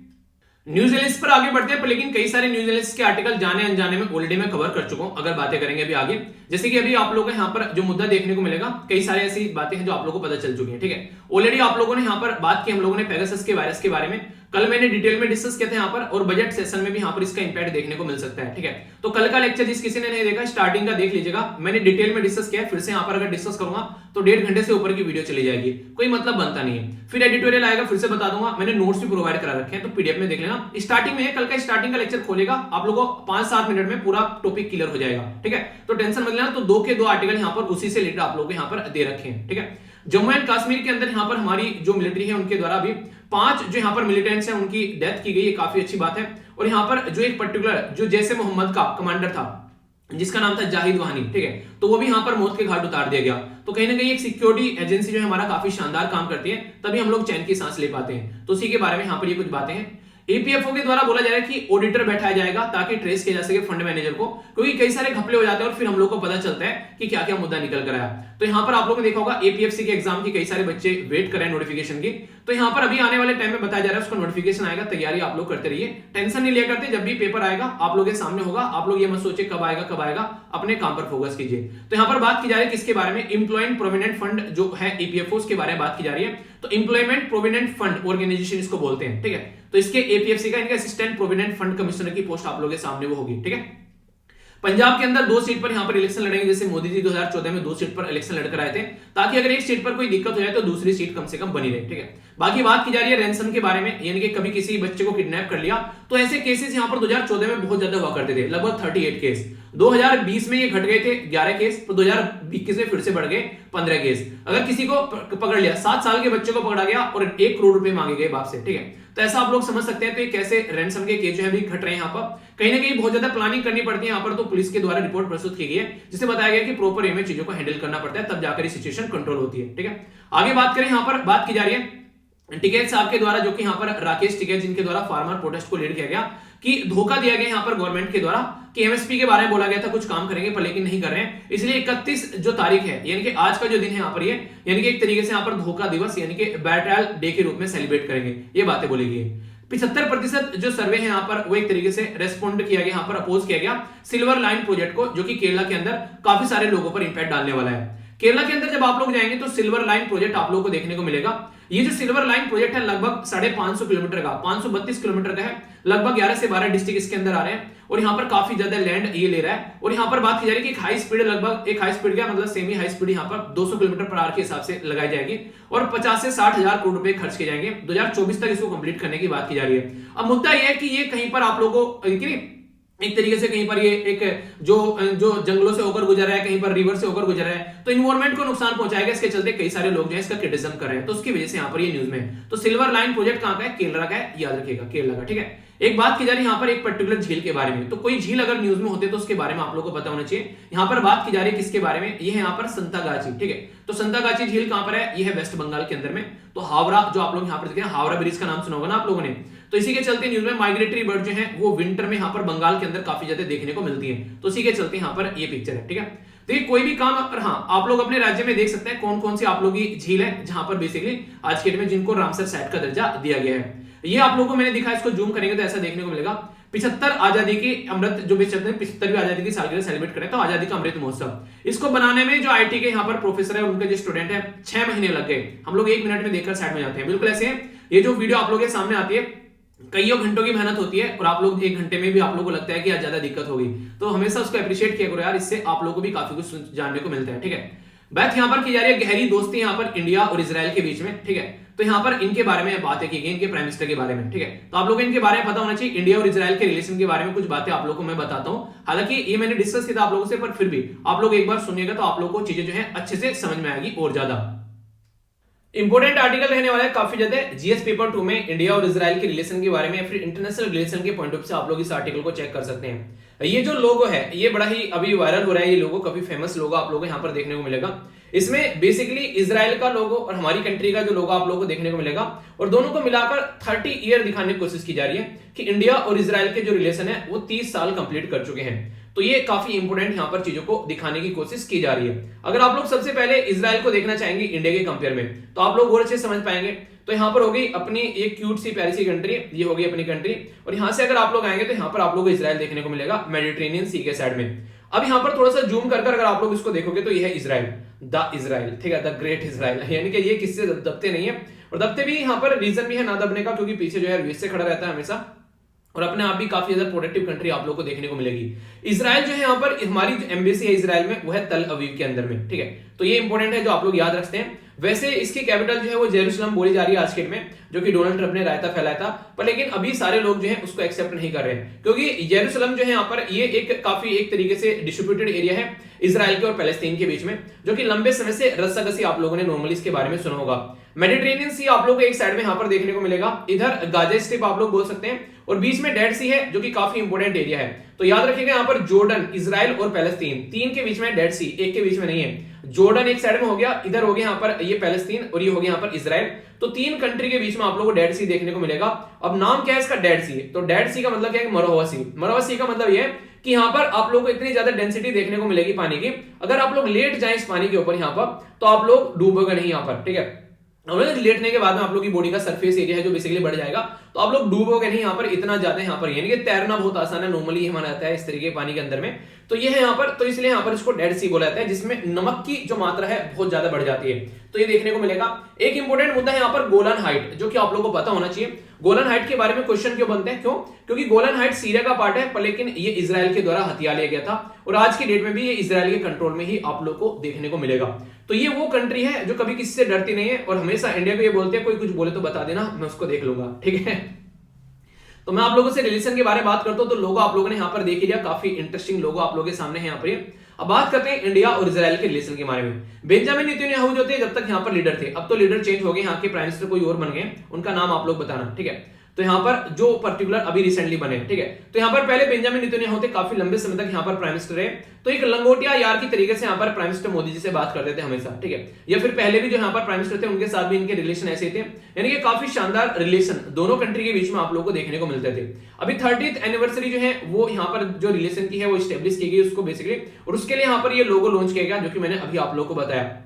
न्यूज एनालिस्ट पर आगे बढ़ते हैं, पर लेकिन कई सारे न्यूज एनालिस्ट के आर्टिकल जाने अनजाने में ऑलरेडी मैं कवर कर चुका हूं। अगर बातें करेंगे अभी आगे, जैसे कि अभी आप लोगों को यहाँ पर जो मुद्दा देखने को मिलेगा, कई सारे ऐसी बातें हैं जो आप लोगों को पता चल चुकी हैं। ठीक है, ऑलरेडी आप लोगों ने यहाँ पर बात की, हम लोगों ने पेगासस के वायरस के बारे में कल मैंने डिटेल में डिस्कस किया था यहाँ पर, और बजट सेशन में भी यहाँ पर इसका इंपैक्ट देखने को मिल सकता है। ठीक है, तो कल का लेक्चर जिस किसी ने नहीं देखा, स्टार्टिंग का देख लीजिएगा, मैंने डिटेल में डिस्कस किया है। फिर से यहाँ पर अगर डिस्कस करूंगा तो 1.5 घंटे से ऊपर की वीडियो चली जाएगी, कोई मतलब बनता नहीं है। फिर एडिटोरियल आएगा, फिर से बता दूंगा, मैंने नोट्स भी प्रोवाइड करा रखे हैं, तो पीडीएफ में देख लेना। स्टार्टिंग में कल का स्टार्टिंग का लेक्चर खोलेगा, आप लोगों को 5-7 मिनट में पूरा टॉपिक क्लियर हो जाएगा। ठीक है, तो टेंशन मत लेना। तो 2 के 2 आर्टिकल यहाँ पर उसी से रिलेटेड आप लोगों को यहाँ पर दे रखे हैं। ठीक है, जम्मू एंड कश्मीर के अंदर यहाँ पर हमारी जो मिलिट्री है उनके द्वारा भी 5 जो यहाँ पर मिलिटेंट्स हैं उनकी डेथ की गई, ये काफी अच्छी बात है। और यहाँ पर जो एक पर्टिकुलर जो जैसे मोहम्मद का कमांडर था जिसका नाम था जाहिद वाहनी, ठीक है, तो वो भी यहाँ पर मौत के घाट उतार दिया गया। तो कहीं ना कहीं एक सिक्योरिटी एजेंसी जो है हमारा काफी शानदार काम करती है, तभी हम लोग चैन की सांस ले पाते हैं। तो उसी के बारे में यहाँ पर ये कुछ बातें हैं। ईपीएफओ के द्वारा बोला जा रहा है कि ऑडिटर बैठाया जाएगा ताकि ट्रेस किया जा सके फंड मैनेजर को, क्योंकि कई सारे घपले हो जाते हैं और फिर हम लोग को पता चलता है कि क्या क्या मुद्दा निकल कर आया। तो यहाँ पर आप लोगों ने देखा होगा एपीएफसी के एग्जाम की कई सारे बच्चे वेट कर रहे हैं नोटिफिकेशन की, तो यहाँ पर अभी आने वाले टाइम में बताया जा रहा है उसका नोटिफिकेशन आएगा, तैयारी आप लोग करते रहिए, टेंशन नहीं लिया करते। जब भी पेपर आएगा आप लोग के सामने होगा, आप लोग ये मत सोचे कब आएगा, अपने काम पर फोकस कीजिए। तो यहाँ पर बात की जा रही है किसके बारे में, एम्प्लॉयमेंट प्रोविडेंट फंड जो है ईपीएफओ के बारे में बात की जा रही है। तो एम्प्लॉयमेंट प्रोविडेंट फंड ऑर्गेनाइजेशन इसको बोलते हैं। ठीक है, तो इसके एपीएफसी का इनका असिस्टेंट प्रोविडेंट फंड कमिश्नर की पोस्ट आप लोगों के सामने वो होगी। ठीक है, पंजाब के अंदर 2 सीट पर यहां पर इलेक्शन लड़ेंगे, जैसे मोदी जी 2014 में 2 सीट पर इलेक्शन लड़कर आए थे, ताकि अगर एक सीट पर कोई दिक्कत हो जाए तो दूसरी सीट कम से कम बनी रहे। ठीक है, बाकी बात की जा रही है रैंसम के बारे में, यानी कि कभी किसी बच्चे को किडनैप कर लिया, तो ऐसे केसेस यहां पर 2014 में बहुत ज्यादा हुआ करते थे, लगभग 38 केस। 2020 में ये घट गए थे 11 केस, तो 2021 में फिर से बढ़ गए 15 केस। अगर किसी को पकड़ लिया, 7 साल के बच्चे को पकड़ा गया और 1 करोड़ रुपए मांगे गए बाप से। ठीक है, तो ऐसा आप लोग समझ सकते हैं। तो ये कैसे रैंसम के केस जो है भी घट रहे हैं यहाँ पर, कहीं ना कहीं बहुत ज्यादा प्लानिंग करनी पड़ती है यहाँ पर। तो पुलिस के द्वारा रिपोर्ट प्रस्तुत की गई है, जिसे बताया गया कि प्रॉपर वे में चीजों को हैंडल करना पड़ता है, तब जाकर सिचुएशन कंट्रोल होती है। ठीक है, आगे बात करें, यहाँ पर बात की जा रही है टिकैत साहब के द्वारा, जो कि यहाँ पर राकेश टिकैत जिनके द्वारा फार्मर प्रोटेस्ट को लीड किया गया, कि धोखा दिया गया यहाँ पर गवर्नमेंट के द्वारा, कि एमएसपी के बारे में बोला गया था कुछ काम करेंगे पर लेकिन नहीं कर रहे हैं। इसलिए 31 जो तारीख है, यानी कि आज का जो दिन है यहाँ पर ये, यानी कि एक तरीके से यहाँ पर धोखा दिवस यानी कि बैट्रायल डे के रूप में सेलिब्रेट करेंगे, ये बातें बोली गई। 75% जो सर्वे है यहाँ पर वो एक तरीके से रेस्पॉन्ड किया गया, यहाँ पर अपोज किया गया सिल्वर लाइन प्रोजेक्ट को, जो कि केरला के अंदर काफी सारे लोगों पर इंपैक्ट डालने वाला है। केरला के अंदर जब आप लोग जाएंगे तो सिल्वर लाइन प्रोजेक्ट आप लोगों को देखने को मिलेगा। ये जो सिल्वर लाइन प्रोजेक्ट है लगभग 550 किलोमीटर का, 532 किलोमीटर का है, लगभग 11 से 12 डिस्ट्रिक्ट इसके अंदर आ रहे हैं, और यहाँ पर काफी ज्यादा लैंड ये ले रहा है। और यहाँ पर बात की जा रही है कि हाई स्पीड, लगभग एक हाई स्पीड क्या मतलब सेमी हाई स्पीड यहाँ पर 200 किलोमीटर पर आवर के हिसाब से लगाई जाएगी, और 50 से 60 हजार करोड़ रुपए खर्च किए जाएंगे 2024 तक इसको कंप्लीट करने की बात की जा रही है। अब मुद्दा यह है कि ये कहीं पर आप लोगों को एक तरीके से कहीं पर ये एक जो जंगलों से होकर गुजर रहा है, कहीं पर रिवर से होकर गुजर रहा है, तो इन्वायरमेंट को नुकसान पहुंचाएगा। इसके चलते कई सारे लोग जो है इसका क्रिटिसिज्म कर रहे हैं, तो उसकी वजह से यहाँ पर ये न्यूज में। तो सिल्वर लाइन प्रोजेक्ट कहाँ का है, केरला का है, याद रखिएगा केरला का। ठीक है, एक बात की जा रही है यहाँ पर एक पर्टिकुलर झील के बारे में, तो कोई झील अगर न्यूज में होते तो उसके बारे में आप लोगों को पता होना चाहिए। यहाँ पर बात की जा रही है किसके बारे में, ये है यहाँ पर संतागाची। ठीक है, तो संतागाची झील कहाँ पर है, ये है वेस्ट बंगाल के अंदर में। तो हावड़ा जो आप लोग यहाँ पर देख रहे हैं, हावड़ा ब्रिज का नाम सुना होगा ना आप लोगों ने, तो इसी के चलते न्यूज में माइग्रेटरी बर्ड जो है वो विंटर में यहाँ पर बंगाल के अंदर काफी ज्यादा देखने को मिलती है, तो इसी के चलते यहाँ पर ये पिक्चर है। ठीक है, देखिए कोई भी काम, और हाँ आप लोग अपने राज्य में देख सकते हैं कौन कौन सी आप लोगों की झील है जहां पर बेसिकली आज के डेट में जिनको रामसर साइट का दर्जा दिया गया है। ये आप लोगों को मैंने दिखा, इसको जूम करेंगे तो ऐसा देखने को मिलेगा 75 आजादी की अमृत, जो 75वीं आजादी की सालगिरह सेलिब्रेट करें तो आजादी का अमृत महोत्सव। इसको बनाने में जो आईटी के यहाँ पर प्रोफेसर है, उनके जो स्टूडेंट है, 6 महीने लग गए। हम लोग 1 मिनट में देखकर साइड में जाते हैं, बिल्कुल ऐसे है। ये जो वीडियो आप लोगों के सामने आती है, कईयों घंटों की मेहनत होती है और आप लोग 1 घंटे में भी आप लोगों को लगता है कि यार ज्यादा दिक्कत होगी, तो हमेशा उसको अप्रिशिएट किया करो यार, इससे आप लोगों को भी काफी कुछ जानने को मिलता है। ठीक है, बात यहाँ पर की जा रही है गहरी दोस्ती यहाँ पर इंडिया और इजराइल के बीच में। ठीक है, तो यहाँ पर इनके बारे में बातें की गई, इनके प्राइम मिनिस्टर के बारे में। ठीक है, तो आप लोगों को इनके बारे में पता होना चाहिए। इंडिया और इजराइल के रिलेशन के बारे में कुछ बातें आप लोगों को मैं बताता हूं, हालांकि ये मैंने डिस्कस किया था आप लोगों से, पर फिर भी आप लोग एक बार सुनिएगा तो आप लोगों को चीजें जो है अच्छे से समझ में आएगी और ज्यादा। इंपोर्टेंट आर्टिकल रहने वाला है काफी ज्यादा जीएस पेपर 2 में इंडिया और इजराइल के रिलेशन के बारे में, या फिर इंटरनेशनल रिलेशन के पॉइंट ऑफ व्यू से आप लोग इस आर्टिकल को चेक कर सकते हैं। ये जो लोगो है ये बड़ा ही अभी वायरल हो रहा है, ये लोगो काफी फेमस लोगो आप लोगों को यहाँ पर देखने को मिलेगा। इसमें बेसिकली इजराइल का लोगो और हमारी कंट्री का जो लोगो आप लोगों को देखने को मिलेगा, और दोनों को मिलाकर 30 ईयर दिखाने की कोशिश की जा रही है कि इंडिया और इजराइल के जो रिलेशन है वो 30 साल कंप्लीट कर चुके हैं। तो ये काफी इंपोर्टेंट यहाँ पर चीजों को दिखाने की कोशिश की जा रही है। अगर आप लोग सबसे पहले इजराइल को देखना चाहेंगे इंडिया के कंपेयर में, तो आप लोग और अच्छे समझ पाएंगे। तो यहाँ पर होगी अपनी एक क्यूट सी प्यारी सी कंट्री, ये होगी अपनी कंट्री, और यहाँ से अगर आप लोग आएंगे तो यहाँ पर आप लोग को इजराइल देखने को मिलेगा मेडिटेरेनियन सी के साइड में। अब यहाँ पर थोड़ा सा जूम कर अगर आप लोग इसको देखोगे तो यह है इजराइल, द इजराइल, ठीक है, द ग्रेट इजराइल, यानी कि ये किससे दबते नहीं है, और दबते भी यहाँ पर रीजन भी है ना दबने का, क्योंकि पीछे जो है यूएस से खड़ा रहता है हमेशा, और अपने आप भी काफी ज्यादा प्रोडक्टिव कंट्री आप लोगों को देखने को मिलेगी। इजराइल जो है यहाँ पर हमारी जो एम्बेसी है इजराइल में वो है तल अवीव के अंदर में। ठीक है, तो ये इंपॉर्टेंट है जो आप लोग याद रखते हैं। वैसे इसकी कैपिटल जो है वो जेरूसलम बोली जा रही है आज के डेट में, जो कि डोनाल्ड ट्रंप ने रायता फैलाया था, पर लेकिन अभी सारे लोग जो है उसको एक्सेप्ट नहीं कर रहे हैं, क्योंकि जेरूसलम जो है यहाँ पर ये एक काफी एक तरीके से डिस्ट्रीब्यूटेड एरिया है इजराइल के और पैलेस्टीन के बीच में, जो कि लंबे समय से रस्साकसी आप लोगों ने नॉर्मली इसके बारे में सुना होगा। मेडिटेरेनियन सी आप लोगों को एक साइड में यहाँ पर देखने को मिलेगा, इधर गाजा स्ट्रिप आप लोग बोल सकते हैं, और बीच में डेड सी है जो कि काफी इंपोर्टेंट एरिया है। तो याद रखिएगा यहाँ पर जॉर्डन, इजराइल और पैलेस्तीन, तीन के बीच में डेड सी, एक के बीच में नहीं है। जॉर्डन एक साइड में हो गया, इधर हो गया यहाँ पर ये पैलेस्तीन, और ये हो गया यहाँ पर इजराइल। तो तीन कंट्री के बीच में आप लोगों को डेड सी देखने को मिलेगा। अब नाम क्या है इसका, डेड सी। तो डेड सी का मतलब क्या है, मरा सी। मरा सी का मतलब ये है कि यहाँ पर आप लोगों को इतनी ज्यादा डेंसिटी देखने को मिलेगी पानी की, अगर आप लोग लेट जाए इस पानी के ऊपर यहाँ पर तो आप लोग डूबोगे नहीं यहाँ पर। ठीक है, लेटने के बाद में आप लोग की बॉडी का सरफेस एरिया है जो बेसिकली बढ़ जाएगा, तो आप लोग डूबोगे नहीं यहाँ पर इतना ज्यादा। यहाँ पर यानी कि तैरना बहुत आसान है, नॉर्मली ये माना जाता है इस तरीके के पानी के अंदर में। तो ये है यहाँ पर, तो इसलिए यहाँ पर इसको डेड सी बोला जाता है, जिसमें नमक की जो मात्रा है बहुत ज्यादा बढ़ जाती है। तो ये देखने को मिलेगा। एक इंपॉर्टेंट मुद्दा है यहाँ पर गोलान हाइट, जो कि आप लोगों को पता होना चाहिए। गोलान हाइट के बारे में क्वेश्चन क्यों बनते हैं, क्यों? क्योंकि गोलान हाइट सीरिया का पार्ट है, पर लेकिन ये इजराइल के द्वारा हथिया लिया गया था, और आज की डेट में भी ये इजराइल के कंट्रोल में ही आप लोग को देखने को मिलेगा। तो ये वो कंट्री है जो कभी किसी से डरती नहीं है, और हमेशा इंडिया को ये बोलते हैं कोई कुछ बोले तो बता देना, मैं उसको देख लूंगा। ठीक है, तो मैं आप लोगों से रिलेशन के बारे में बात करता हूं, तो लोगो आप लोगों ने यहाँ पर देख लिया, काफी इंटरेस्टिंग लोगो आप लोगों के सामने है यहाँ पर। अब बात करते हैं इंडिया और इजराइल के रिलेशन के बारे में। बेंजामिन नेतन्याहू जो थे जब तक यहाँ पर लीडर थे, अब तो लीडर चेंज हो गए, यहाँ के प्राइम मिनिस्टर कोई और बन गए, उनका नाम आप लोग बताना। ठीक है, तो यहाँ पर जो पर्टिकुलर अभी रिसेंटली बने, ठीक है, तो यहाँ पर पहले बेंजामिन नेतन्याहू थे, काफी लंबे समय तक यहाँ पर प्राइम मिनिस्टर है, तो एक लंगोटिया यार की तरीके से यहाँ पर प्राइम मिनिस्टर मोदी जी से बात करते थे हमेशा। ठीक है, या फिर पहले भी जो यहाँ पर प्राइम मिनिस्टर थे उनके साथ भी इनके रिलेशन ऐसे थे, यानी कि काफी शानदार रिलेशन दोनों कंट्री के बीच में आप लोगों को देखने को मिलते थे। अभी 30th एनिवर्सरी जो है वो यहाँ पर जो रिलेशन की है वो स्टेब्लिश की गई उसको बेसिकली, और उसके लिए यहाँ पर ये लोगो लॉन्च किया गया, जो कि मैंने अभी आप लोगों को बताया।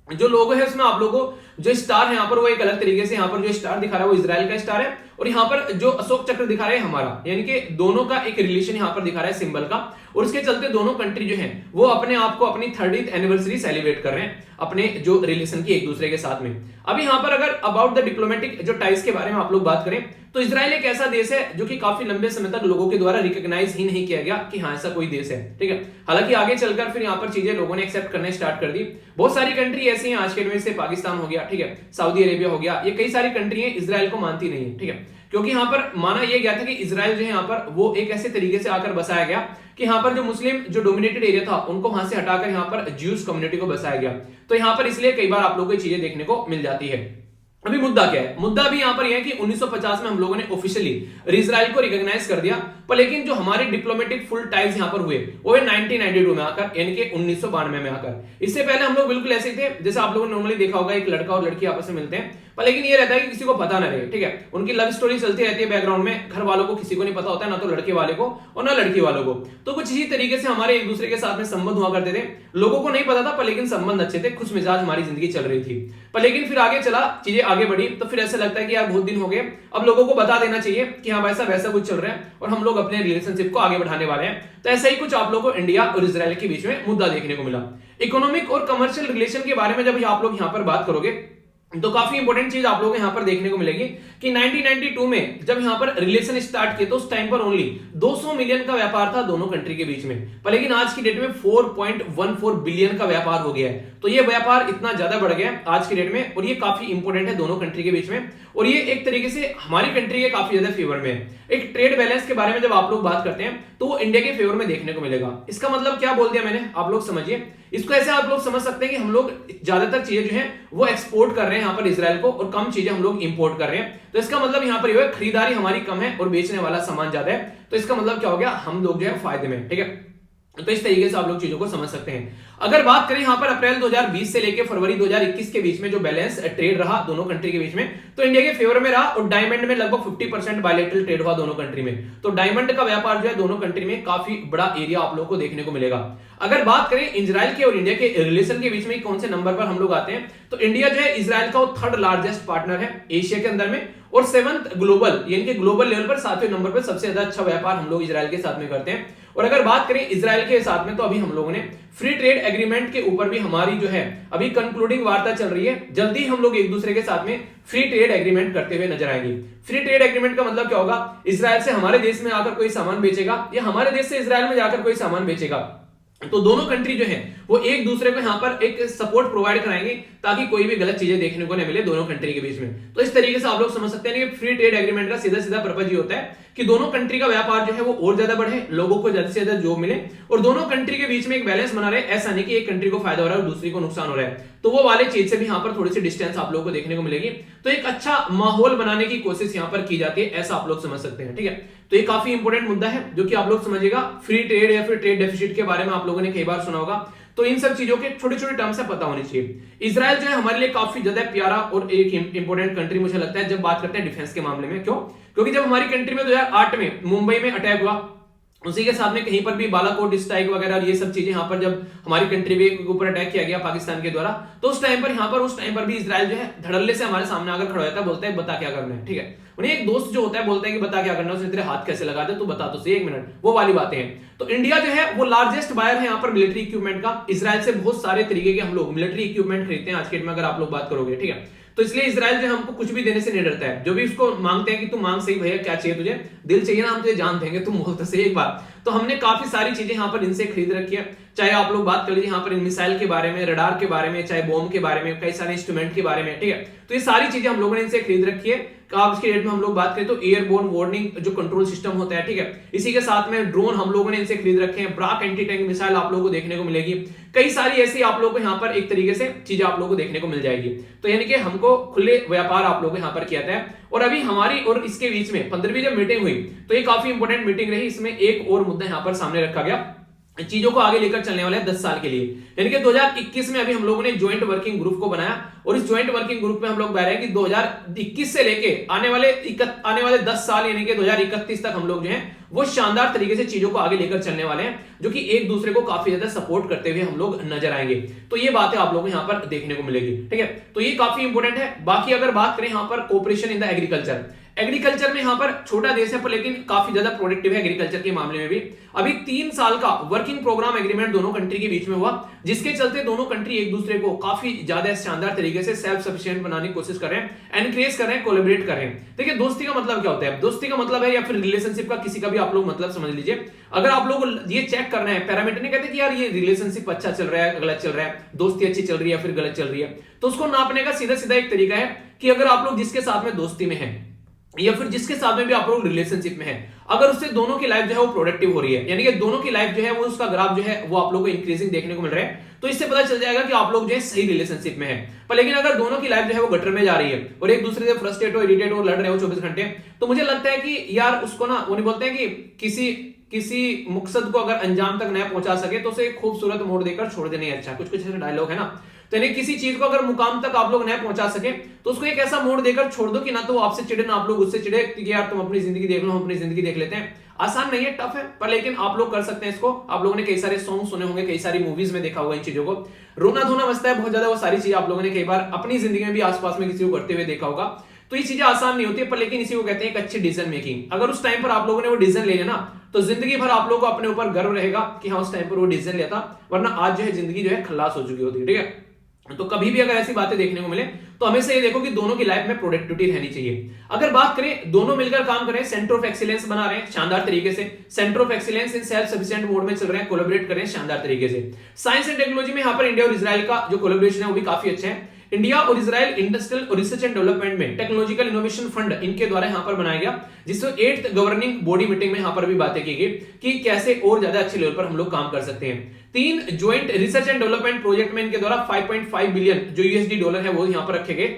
जो लोगो है उसमें आप लोगों को जो स्टार है यहाँ पर वो एक अलग तरीके से, यहाँ पर जो स्टार दिखा रहा है वो इजराइल का स्टार है, और यहाँ पर जो अशोक चक्र दिखा रहा है हमारा, यानी कि दोनों का एक रिलेशन यहाँ पर दिखा रहा है सिंबल का, और उसके चलते दोनों कंट्री जो है वो अपने आप को अपनी 30th एनिवर्सरी सेलिब्रेट कर रहे हैं अपने जो रिलेशन की एक दूसरे के साथ में। अब यहाँ पर अगर अबाउट द डिप्लोमेटिक जो टाइज के बारे में आप लोग बात करें, तो इजराइल एक ऐसा देश है जो कि काफी लंबे समय तक लोगों के द्वारा रिकॉग्नाइज ही नहीं किया गया कि हाँ ऐसा कोई देश है। ठीक है, हालांकि आगे चलकर फिर यहाँ पर चीजें लोगों ने एक्सेप्ट करने स्टार्ट कर दी। बहुत सारी कंट्री ऐसी हैं आज के डेट में, पाकिस्तान हो गया, ठीक है, सऊदी अरेबिया हो गया, ये कई सारी कंट्री है इजराइल को मानती नहीं है। ठीक है, क्योंकि यहाँ पर माना यह गया था कि इजराइल जो है यहाँ पर वो एक ऐसे तरीके से आकर बसाया गया कि यहाँ पर जो मुस्लिम जो डोमिनेटेड एरिया था उनको वहां से हटाकर यहाँ पर ज्यूज कम्युनिटी को बसाया गया। तो यहाँ पर इसलिए कई बार आप लोगों को चीजें देखने को मिल जाती है। अभी मुद्दा क्या है, मुद्दा भी यहाँ पर यह है कि 1950 में हम लोगों ने ऑफिशियली इजराइल को रिकॉग्नाइज कर दिया, पर लेकिन जो हमारे डिप्लोमेटिक फुल टाइज यहाँ पर हुए वो है 1992 में आकर, यानी कि 1992 में आकर। इससे पहले हम लोग बिल्कुल ऐसे थे जैसे आप लोगों ने नॉर्मली देखा होगा, एक लड़का और लड़की आपस में मिलते हैं, पर लेकिन ये रहता है कि किसी को पता ना रहे, ठीक है। उनकी लव स्टोरी चलती रहती है बैकग्राउंड में, घर वालों को किसी को नहीं पता होता है, ना तो लड़के वाले को और ना लड़की वालों को। तो कुछ इसी तरीके से हमारे एक दूसरे के साथ में संबंध हुआ करते थे, लोगों को नहीं पता था पर लेकिन संबंध अच्छे थे, खुश मिजाज हमारी जिंदगी चल रही थी। पर लेकिन फिर आगे चला, चीजें आगे बढ़ी, तो फिर ऐसा लगता है कि यार बहुत दिन हो गए, अब लोगों को बता देना चाहिए कि हाँ वैसा वैसा कुछ चल रहा है और हम लोग अपने रिलेशनशिप को आगे बढ़ाने वाले हैं। तो ऐसा ही कुछ आप लोगों को इंडिया और इजराइल के बीच में मुद्दा देखने को मिला। इकोनॉमिक और कमर्शियल रिलेशन के बारे में जब आप लोग यहां पर बात करोगे तो काफी इंपॉर्टेंट चीज आप लोगों को यहां पर देखने को मिलेगी कि 1992 में जब यहां पर रिलेशन स्टार्ट किए तो उस टाइम पर ओनली 200 मिलियन का व्यापार था दोनों कंट्री के बीच में, पर लेकिन आज की डेट में 4.14 बिलियन का व्यापार हो गया है। तो ये व्यापार इतना ज्यादा बढ़ गया आज की डेट में और ये काफी इंपॉर्टेंट है दोनों कंट्री के बीच में, और ये एक तरीके से हमारी कंट्री के काफी ज्यादा फेवर में है। एक ट्रेड बैलेंस के बारे में जब आप लोग बात करते हैं तो वो इंडिया के फेवर में देखने को मिलेगा। इसका मतलब क्या बोल दिया मैंने, आप लोग समझिए इसको। ऐसे आप लोग समझ सकते हैं कि हम लोग ज्यादातर चीजें जो है वो एक्सपोर्ट कर रहे हैं यहाँ पर इजराइल को और कम चीजें हम लोग इंपोर्ट कर रहे हैं। तो इसका मतलब यहाँ पर ये है खरीदारी हमारी कम है और बेचने वाला सामान ज्यादा है। तो इसका मतलब क्या हो गया, हम लोग जो है फायदे में, ठीक है। तो इस तरीके से आप लोग चीजों को समझ सकते हैं। अगर बात करें यहाँ पर अप्रैल 2020 से लेकर फरवरी 2021 के बीच में जो बैलेंस ट्रेड रहा दोनों कंट्री के बीच में, तो इंडिया के फेवर में रहा और डायमंड में लगभग 50% बायलैटरल ट्रेड हुआ दोनों कंट्री में। तो डायमंड का व्यापार जो है दोनों कंट्री में काफी बड़ा एरिया आप लोगों को देखने को मिलेगा। अगर बात करें इजराइल के और इंडिया के रिलेशन के बीच में कौन से नंबर पर हम लोग आते हैं, तो इंडिया जो है इजराइल का वो 3rd लार्जेस्ट पार्टनर है एशिया के अंदर में, और 7th ग्लोबल यानी कि ग्लोबल लेवल पर 7वें नंबर पर सबसे ज्यादा अच्छा व्यापार हम लोग इजराइल के साथ में करते हैं। और अगर बात करें इजराइल के साथ में तो अभी हम लोगों ने फ्री ट्रेड एग्रीमेंट के ऊपर भी हमारी जो है अभी कंक्लूडिंग वार्ता चल रही है। जल्दी हम लोग एक दूसरे के साथ में फ्री ट्रेड एग्रीमेंट करते हुए नजर आएंगे। फ्री ट्रेड एग्रीमेंट का मतलब क्या होगा, इजराइल से हमारे देश में आकर कोई सामान बेचेगा या हमारे देश से इजराइल में जाकर कोई सामान बेचेगा, तो दोनों कंट्री जो है वो एक दूसरे को यहाँ पर एक सपोर्ट प्रोवाइड कराएंगे ताकि कोई भी गलत चीजें देखने को नहीं मिले दोनों कंट्री के बीच में। तो इस तरीके से आप लोग समझ सकते हैं कि फ्री ट्रेड एग्रीमेंट का सीधा सीधा पर्पज ये होता है कि दोनों कंट्री का व्यापार जो है वो और ज्यादा बढ़े, लोगों को ज्यादा से ज्यादा जॉब मिले और दोनों कंट्री के बीच में एक बैलेंस बना रहे। ऐसा नहीं कि एक कंट्री को फायदा हो रहा है और दूसरी को नुकसान हो रहा है, तो वो वाले चीज से भी यहाँ पर थोड़ी सी डिस्टेंस आप लोगों को देखने को मिलेगी। तो एक अच्छा माहौल बनाने की कोशिश यहाँ पर की जाती है, ऐसा आप लोग समझ सकते हैं, ठीक है। तो ये काफी इंपोर्टेंट मुद्दा है जो कि आप लोग समझिएगा। फ्री ट्रेड या फिर ट्रेड डेफिसिट के बारे में आप लोगों ने कई बार सुना होगा, तो इन सब चीजों के छोटे छोटे टर्म्स से पता होनी चाहिए। इजराइल जो है हमारे लिए काफी ज्यादा प्यारा और एक इंपोर्टेंट कंट्री मुझे लगता है जब बात करते हैं डिफेंस के मामले में। क्यों? क्योंकि जब हमारी कंट्री में 2008 में मुंबई में अटैक हुआ, उसी के साथ में कहीं पर भी बालाकोट स्ट्राइक वगैरह और ये सब चीजें यहाँ पर जब हमारी कंट्री के ऊपर अटैक किया गया पाकिस्तान के द्वारा, तो उस टाइम पर भी इजराइल जो है धड़ल्ले से हमारे सामने आकर खड़ा होता है, बोलता है बता क्या करना है, ठीक है। उन्हें एक दोस्त जो होता है बोलता है कि बता क्या करना है, उसने तेरे हाथ कैसे लगा दे, तू बता तो सही एक मिनट, वो वाली बातें हैं। तो इंडिया जो है वो लार्जेस्ट बायर है यहाँ पर मिलिट्री इक्विपमेंट का। इजराइल से बहुत सारे तरीके के हम लोग मिलिट्री इक्विपमेंट खरीदते हैं आज के डेट में, अगर आप लोग बात करोगे, ठीक है। तो इसलिए इजराइल जो हमको कुछ भी देने से नहीं डरता है। जो भी उसको मांगते हैं कि तू मांग सही भैया, क्या चाहिए तुझे, दिल चाहिए ना, हम तुझे जान देंगे, तुम बोलते सही एक बात। तो हमने काफी सारी चीजें यहाँ पर इनसे खरीद रखी है, चाहे आप लोग बात कर लीजिए यहाँ पर मिसाइल के बारे में, रडार के बारे में, चाहे बॉम्ब के बारे में, कई सारे इंस्ट्रूमेंट के बारे में, ठीक है। तो ये सारी चीजें हम लोगों ने इनसे खरीद रखी है। आज के डेट में हम लोग बात करें तो एयरबोर्न वार्निंग जो कंट्रोल सिस्टम होता है, ठीक है, इसी के साथ में ड्रोन हम लोगों ने इनसे खरीद रखे हैं। ब्राक एंटी टैंक मिसाइल आप लोगों को देखने को मिलेगी। कई सारी ऐसी आप लोगों को यहाँ पर एक तरीके से चीजें आप लोगों को देखने को मिल जाएगी। तो यानी कि हमको खुले व्यापार आप लोगों को यहाँ पर किया था। और अभी हमारी और इसके बीच में 15वीं जब मीटिंग हुई तो ये काफी इंपॉर्टेंट मीटिंग रही। इसमें एक और मुद्दा यहाँ पर सामने रखा गया, चीजों को आगे लेकर चलने वाले 10 साल के लिए, यानी कि 2021 में अभी हम लोगों ने ज्वाइंट वर्किंग ग्रुप को बनाया और इस ज्वाइंट वर्किंग ग्रुप में हम लोग बता रहे हैं कि 2021 से लेके आने वाले 10 साल यानी कि 2031 तक हम लोग जो हैं वो शानदार तरीके से चीजों को आगे लेकर चलने वाले हैं, जो कि एक दूसरे को काफी ज्यादा सपोर्ट करते हुए हम लोग नजर आएंगे। तो ये बातें आप लोगों को यहाँ पर देखने को मिलेगी, ठीक है। तो ये काफी इंपॉर्टेंट है। बाकी अगर बात करें यहाँ पर कोऑपरेशन इन द एग्रीकल्चर में यहाँ पर छोटा देश है पर लेकिन काफी ज्यादा प्रोडक्टिव है एग्रीकल्चर के मामले में भी। अभी 3 साल का वर्किंग प्रोग्राम एग्रीमेंट दोनों कंट्री के बीच में हुआ, जिसके चलते दोनों कंट्री एक दूसरे को काफी ज्यादा शानदार तरीके से सेल्फ सफिशिएंट बनाने की कोशिश कर रहे हैं, एनकरेज कर रहे हैं, कोलैबोरेट कर रहे हैं। देखिए दोस्ती का मतलब क्या होता है, दोस्ती का मतलब है या फिर रिलेशनशिप का किसी का भी आप लोग मतलब समझ लीजिए। अगर आप लोग ये चेक करना है, पैरामीटर नहीं कहते कि यार ये रिलेशनशिप अच्छा चल रहा है गलत चल रहा है, दोस्ती अच्छी चल रही है या फिर गलत चल रही है, तो उसको नापने का सीधा सीधा एक तरीका है कि अगर आप लोग जिसके साथ में दोस्ती में है या फिर जिसके साथ में भी आप लोग रिलेशनशिप में है, अगर उससे दोनों की लाइफ जो है वो प्रोडक्टिव हो रही है, यानी कि दोनों की लाइफ जो है वो उसका ग्राफ जो है वो आप लोगों को इंक्रीजिंग देखने को मिल रहा है, तो इससे पता चल जाएगा कि आप लोग जो है सही रिलेशनशिप में है। पर लेकिन अगर दोनों की लाइफ जो है वो गटर में जा रही है और एक दूसरे से फ्रस्ट्रेट हो, इरिटेट हो, लड़ रहे हो 24 घंटे, तो मुझे लगता है कि यार उसको ना, वो नहीं बोलते हैं कि किसी मकसद को अगर अंजाम तक न पहुंचा सके तो उसे खूबसूरत मोड़ देकर छोड़ देना ही अच्छा, कुछ ऐसे डायलॉग है ना। तो यानी किसी चीज को अगर मुकाम तक आप लोग न पहुंचा सके तो उसको एक ऐसा मोड़ देकर छोड़ दो कि ना तो वो आपसे चिढ़े ना आप लोग उससे चिढ़े कि यार तुम अपनी जिंदगी देख लो, हम अपनी जिंदगी देख लेते हैं। आसान नहीं है, टफ है, पर लेकिन आप लोग कर सकते हैं इसको। आप लोगों ने कई सारे सॉन्ग सुने होंगे, कई सारी मूवीज में देखा होगा इन चीजों को। रोना धोना मचता है बहुत ज्यादा, वो सारी चीजें आप लोगों ने कई बार अपनी जिंदगी में भी आसपास में किसी को करते हुए देखा होगा। तो ये चीजें आसान नहीं होती है, पर लेकिन इसी को कहते हैं एक अच्छी डिसीजन मेकिंग। अगर उस टाइम पर आप लोगों ने वो डिसीजन ले लिया ना तो जिंदगी भर आप लोगों को अपने ऊपर गर्व रहेगा कि हाँ उस टाइम पर वो डिसीजन लिया था, वरना आज जो है जिंदगी जो है खल्लास हो चुकी होती है। ठीक है, तो कभी भी अगर ऐसी बातें देखने को मिले तो हमेशा ये देखो कि दोनों की लाइफ में प्रोडक्टिविटी रहनी चाहिए। अगर बात करें दोनों मिलकर काम करें, सेंटर ऑफ एक्सीलेंस बना रहे हैं शानदार तरीके से, centre of excellence in self sufficient mode में चल रहे हैं, कोलैबोरेट कर रहे हैं शानदार तरीके से। साइंस एंड टेक्नोलॉजी में यहाँ पर इंडिया और इजराइल का जो कोलैबोरेशन है वो भी काफी अच्छा है। इंडिया और इजराइल इंडस्ट्रियल और रिसर्च एंड डेवलपमेंट में टेक्नोलॉजिकल इनोवेशन फंड इनके द्वारा यहाँ पर बनाया गया, जिससे 8th गवर्निंग बॉडी मीटिंग में यहाँ पर भी बातें की गई कि कैसे और ज्यादा अच्छे लेवल पर हम लोग काम कर सकते हैं। 3 joint research and development project में इनके द्वारा 5.5 बिलियन जो यूएसडी डॉलर है वो यहाँ पर रखे गए।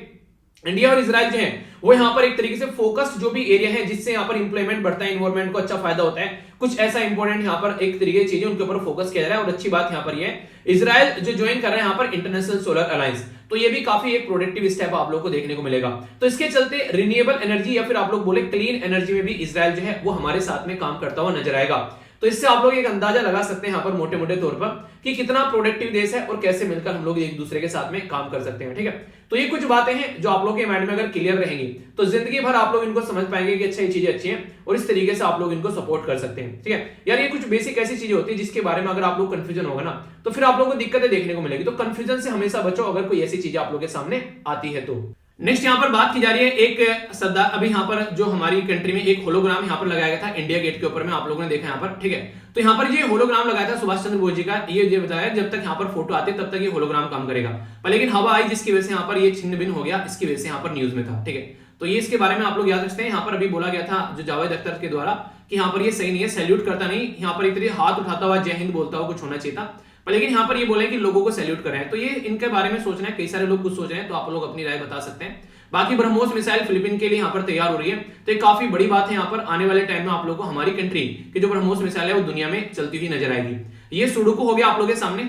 इंडिया और इजराइल जो है वो यहाँ पर एक तरीके से फोकस्ड जो भी एरिया है जिससे यहाँ पर इंप्लॉयमेंट बढ़ता है, इन्वायरमेंट को अच्छा फायदा होता है, कुछ ऐसा इंपॉर्टेंट यहाँ पर एक तरीके की चीजें उनके ऊपर फोकस किया जा रहा है। और अच्छी बात यहाँ पर ये है इजराइल जो ज्वाइन कर रहे हैं यहाँ पर इंटरनेशनल सोलर अलायंस, तो ये भी काफी एक प्रोडक्टिव स्टेप आप लोग को देखने को मिलेगा। तो इसके चलते रिन्यूएबल एनर्जी या फिर आप लोग बोले क्लीन एनर्जी में भी इजराइल जो है वो हमारे साथ में काम करता हुआ नजर आएगा। तो इससे आप लोग एक अंदाजा लगा सकते हैं यहाँ पर मोटे मोटे तौर पर कि कितना प्रोडक्टिव देश है और कैसे मिलकर हम लोग एक दूसरे के साथ में काम कर सकते हैं। ठीक है, तो ये कुछ बातें हैं जो आप लोग के माइंड में अगर क्लियर रहेंगी तो जिंदगी भर आप लोग इनको समझ पाएंगे कि अच्छा ये चीजें अच्छी हैं और इस तरीके से आप लोग इनको सपोर्ट कर सकते हैं। ठीक है यार, ये कुछ बेसिक ऐसी चीजें होती है जिसके बारे में अगर आप लोग कंफ्यूजन होगा ना तो फिर आप लोगों को दिक्कतें देखने को मिलेगी। तो कंफ्यूजन से हमेशा बचो अगर कोई ऐसी चीजें आप लोग के सामने आती है तो। नेक्स्ट यहाँ पर बात की जा रही है एक सदा अभी यहाँ पर जो हमारी कंट्री में एक होलोग्राम यहाँ पर लगाया गया था इंडिया गेट के ऊपर में, आप लोगों ने देखा यहाँ पर। ठीक है, तो यहाँ पर ये होलोग्राम लगाया था सुभाष चंद्र बोस जी का, ये बताया जब तक यहाँ पर फोटो आती है तब तक ये होलोग्राम काम करेगा, पर लेकिन हवा आई जिसकी वजह से यहाँ पर ये छिन्न भिन्न हो गया, इसकी वजह से यहाँ पर न्यूज में था। ठीक है, तो ये इसके बारे में आप लोग याद रखते हैं। यहाँ पर अभी बोला गया था जो जावेद अख्तर के द्वारा कि यहाँ पर ये सही नहीं है, सैल्यूट करता नहीं, यहाँ पर एक तरीके हाथ उठाता हुआ जय हिंद बोलता हुआ कुछ होना चाहिए था, पर लेकिन यहाँ पर ये बोले कि लोगों को सैल्यूट कर रहे हैं। तो ये इनके बारे में सोचना है, कई सारे लोग कुछ सोच रहे हैं, तो आप लोग अपनी राय बता सकते हैं। बाकी ब्रह्मोस मिसाइल फिलीपीन के लिए यहाँ पर तैयार हो रही है, तो ये काफी बड़ी बात है। यहाँ पर आने वाले टाइम में आप लोगों को हमारी कंट्री की जो ब्रह्मोस मिसाइल है वो दुनिया में चलती हुई नजर आएगी। ये सुडोकू हो गया आप लोगों के सामने।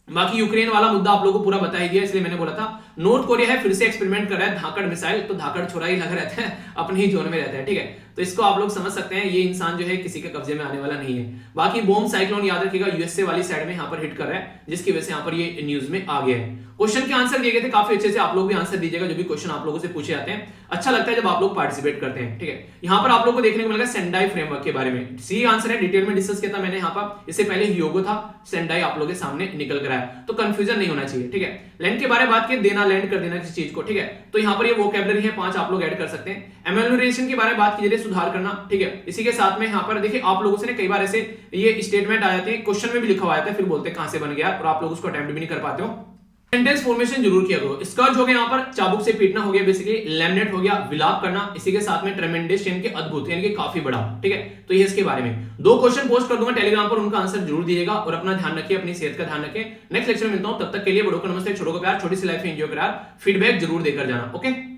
बाकी यूक्रेन वाला मुद्दा आप लोगों को पूरा बता ही दिया, इसलिए मैंने बोला था नॉर्थ कोरिया है फिर से एक्सपेरिमेंट कर रहा है धाकड़ मिसाइल, तो धाकड़ छोरा ही लगा रहता है, अपने ही जोन में रहता है। ठीक है, तो इसको आप लोग समझ सकते हैं, ये इंसान जो है किसी के कब्जे में आने वाला नहीं है। बाकी बॉम्ब साइक्लोन याद रखिएगा यूएसए वाली साइड में यहाँ पर हिट कर रहा है, जिसकी वजह से यहाँ पर ये न्यूज में आ गया है। क्वेश्चन के आंसर दिए गए थे काफी अच्छे से, आप लोग भी आंसर दीजिएगा जो भी क्वेश्चन आप लोगों से पूछे जाते हैं। अच्छा लगता है जब आप लोग पार्टिसिपेट करते हैं। ठीक है, यहाँ पर आप लोग को देखने को मिलेगा सेंडाई फ्रेमवर्क के बारे में, सी आंसर है, डिटेल में डिस्कस किया था मैंने यहाँ पर। इससे पहले ह्योगो था, सेंडाई आप लोगों के सामने निकल कर आया, तो कंफ्यूजन नहीं होना चाहिए। ठीक है, लैंड के बारे में बात की, देना लैंड कर देना किसी चीज को। ठीक है, तो यहाँ पर ये वोकैबुलरी है 5 आप लोग ऐड कर सकते हैं। एमेल्योरेशन के बारे में बात की, सुधार करना। ठीक है, इसी के साथ में यहाँ पर देखिए आप लोगों से कई बार ऐसे ये स्टेटमेंट आ जाते हैं, क्वेश्चन में भी लिखा हुआ आता है, फिर बोलते हैं कहां से बन गया और आप लोग उसको अटेम्प्ट भी नहीं कर पाते हो। सेंटेंस फॉर्मेशन जरूर किया करो। स्कर्ज हो गया यहाँ पर चाबुक से पीटना हो गया बेसिकली, लैमिनेट हो गया विलाप करना, इसी के साथ में ट्रेमेंडस यानी कि अद्भुत यानी कि काफी बड़ा। ठीक है, तो ये इसके बारे में 2 क्वेश्चन पोस्ट कर दूंगा टेलीग्राम पर, उनका आंसर जरूर दीजिएगा और अपना ध्यान रखिए, अपनी सेहत का ध्यान रखिए। नेक्स्ट लेक्चर में मिलता हूं, तब तक के लिए बड़ों को नमस्ते, छोटों को प्यार, छोटी सी लाइफ में एंजॉय करा, फीडबैक जरूर देकर जाना। ओके।